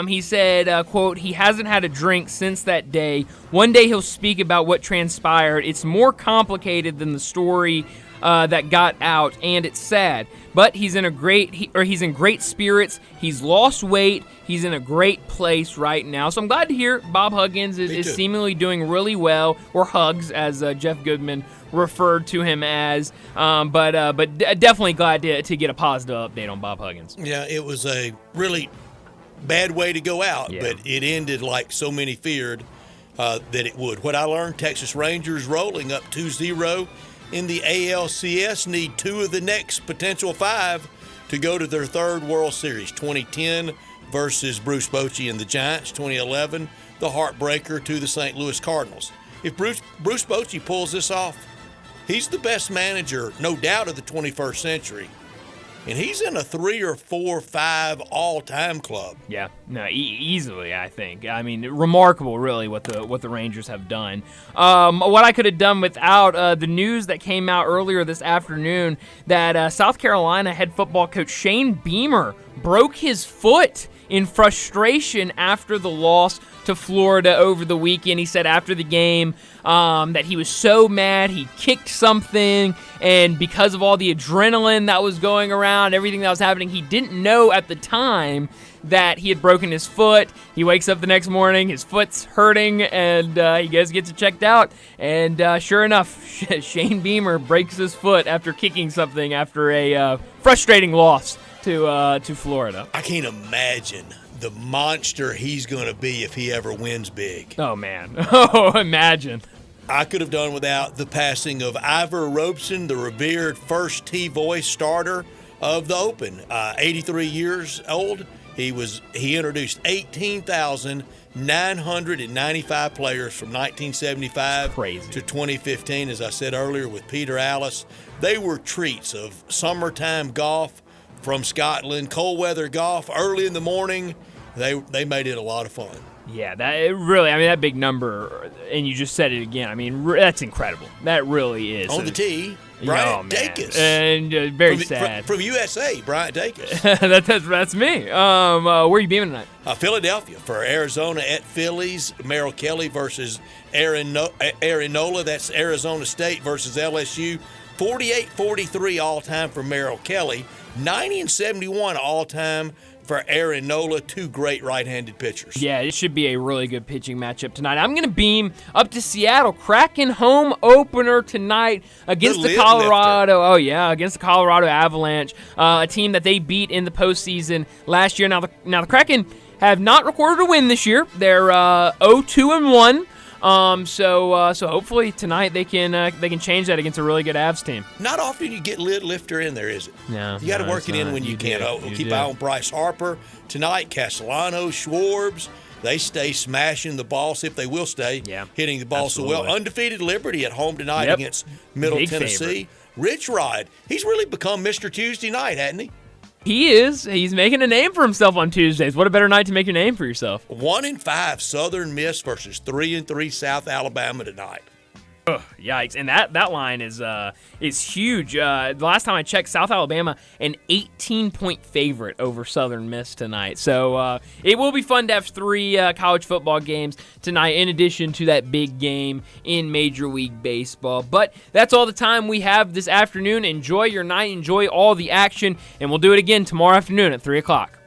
He said, quote, he hasn't had a drink since that day. One day he'll speak about what transpired. It's more complicated than the story that got out, and it's sad. But he's in great spirits. He's lost weight. He's in a great place right now. So I'm glad to hear Bob Huggins is seemingly doing really well, or Hugs, as Jeff Goodman referred to him as. But definitely glad to get a positive update on Bob Huggins. Yeah, it was a really bad way to go out, but it ended like so many feared that it would. What I learned, Texas Rangers rolling up 2-0 in the ALCS, need 2 of the next potential 5 to go to their 3rd World Series. 2010 versus Bruce Bochy and the Giants. 2011, the heartbreaker to the St. Louis Cardinals. If Bruce Bochy pulls this off, he's the best manager, no doubt, of the 21st century. And he's in a 3 or 4, 5 all-time club. Yeah, no, easily, I think. I mean, remarkable, really, what the Rangers have done. What I could have done without the news that came out earlier this afternoon that South Carolina head football coach Shane Beamer broke his foot in frustration after the loss to Florida over the weekend. He said after the game that he was so mad he kicked something, and because of all the adrenaline that was going around, everything that was happening, he didn't know at the time that he had broken his foot. He wakes up the next morning, his foot's hurting, and he gets it checked out, and sure enough, Shane Beamer breaks his foot after kicking something after a frustrating loss to Florida. I can't imagine the monster he's going to be if he ever wins big. Oh, man. Oh, imagine. I could have done without the passing of Ivor Robeson, the revered first T-voice starter of the Open. 83 years old. He introduced 18,995 players from 1975 to 2015, as I said earlier, with Peter Allis. They were treats of summertime golf from Scotland, cold weather golf, early in the morning. They made it a lot of fun. Yeah, that big number, and you just said it again. I mean, that's incredible. That really is. On the tee, Bryant Dacus. And very sad. From USA, Bryant Dacus. that's me. Where are you beaming tonight? Philadelphia for Arizona at Phillies. Merrill Kelly versus Arenola. That's Arizona State versus LSU. 48-43 all-time for Merrill Kelly. 90-71 all-time for Arenola, 2 great right-handed pitchers. Yeah, it should be a really good pitching matchup tonight. I'm going to beam up to Seattle. Kraken home opener tonight against the Colorado. Oh, yeah, against the Colorado Avalanche, a team that they beat in the postseason last year. Now the Kraken have not recorded a win this year. They're 0-2-1. So hopefully tonight they can change that against a really good Avs team. Not often you get lid lifter in there, is it? No. You got to work it in when you can. Keep an eye on Bryce Harper tonight. Castellano, Schwartz. They stay smashing the ball. See if they will stay hitting the ball so well. Undefeated Liberty at home tonight against Middle Tennessee. Favorite. Rich Rod. He's really become Mr. Tuesday night, hasn't he? He is. He's making a name for himself on Tuesdays. What a better night to make your name for yourself. 1-5 Southern Miss versus 3-3 South Alabama tonight. Ugh, yikes! And that line is huge. The last time I checked, South Alabama an 18-point favorite over Southern Miss tonight. So it will be fun to have 3 college football games tonight, in addition to that big game in Major League Baseball. But that's all the time we have this afternoon. Enjoy your night. Enjoy all the action, and we'll do it again tomorrow afternoon at 3 o'clock.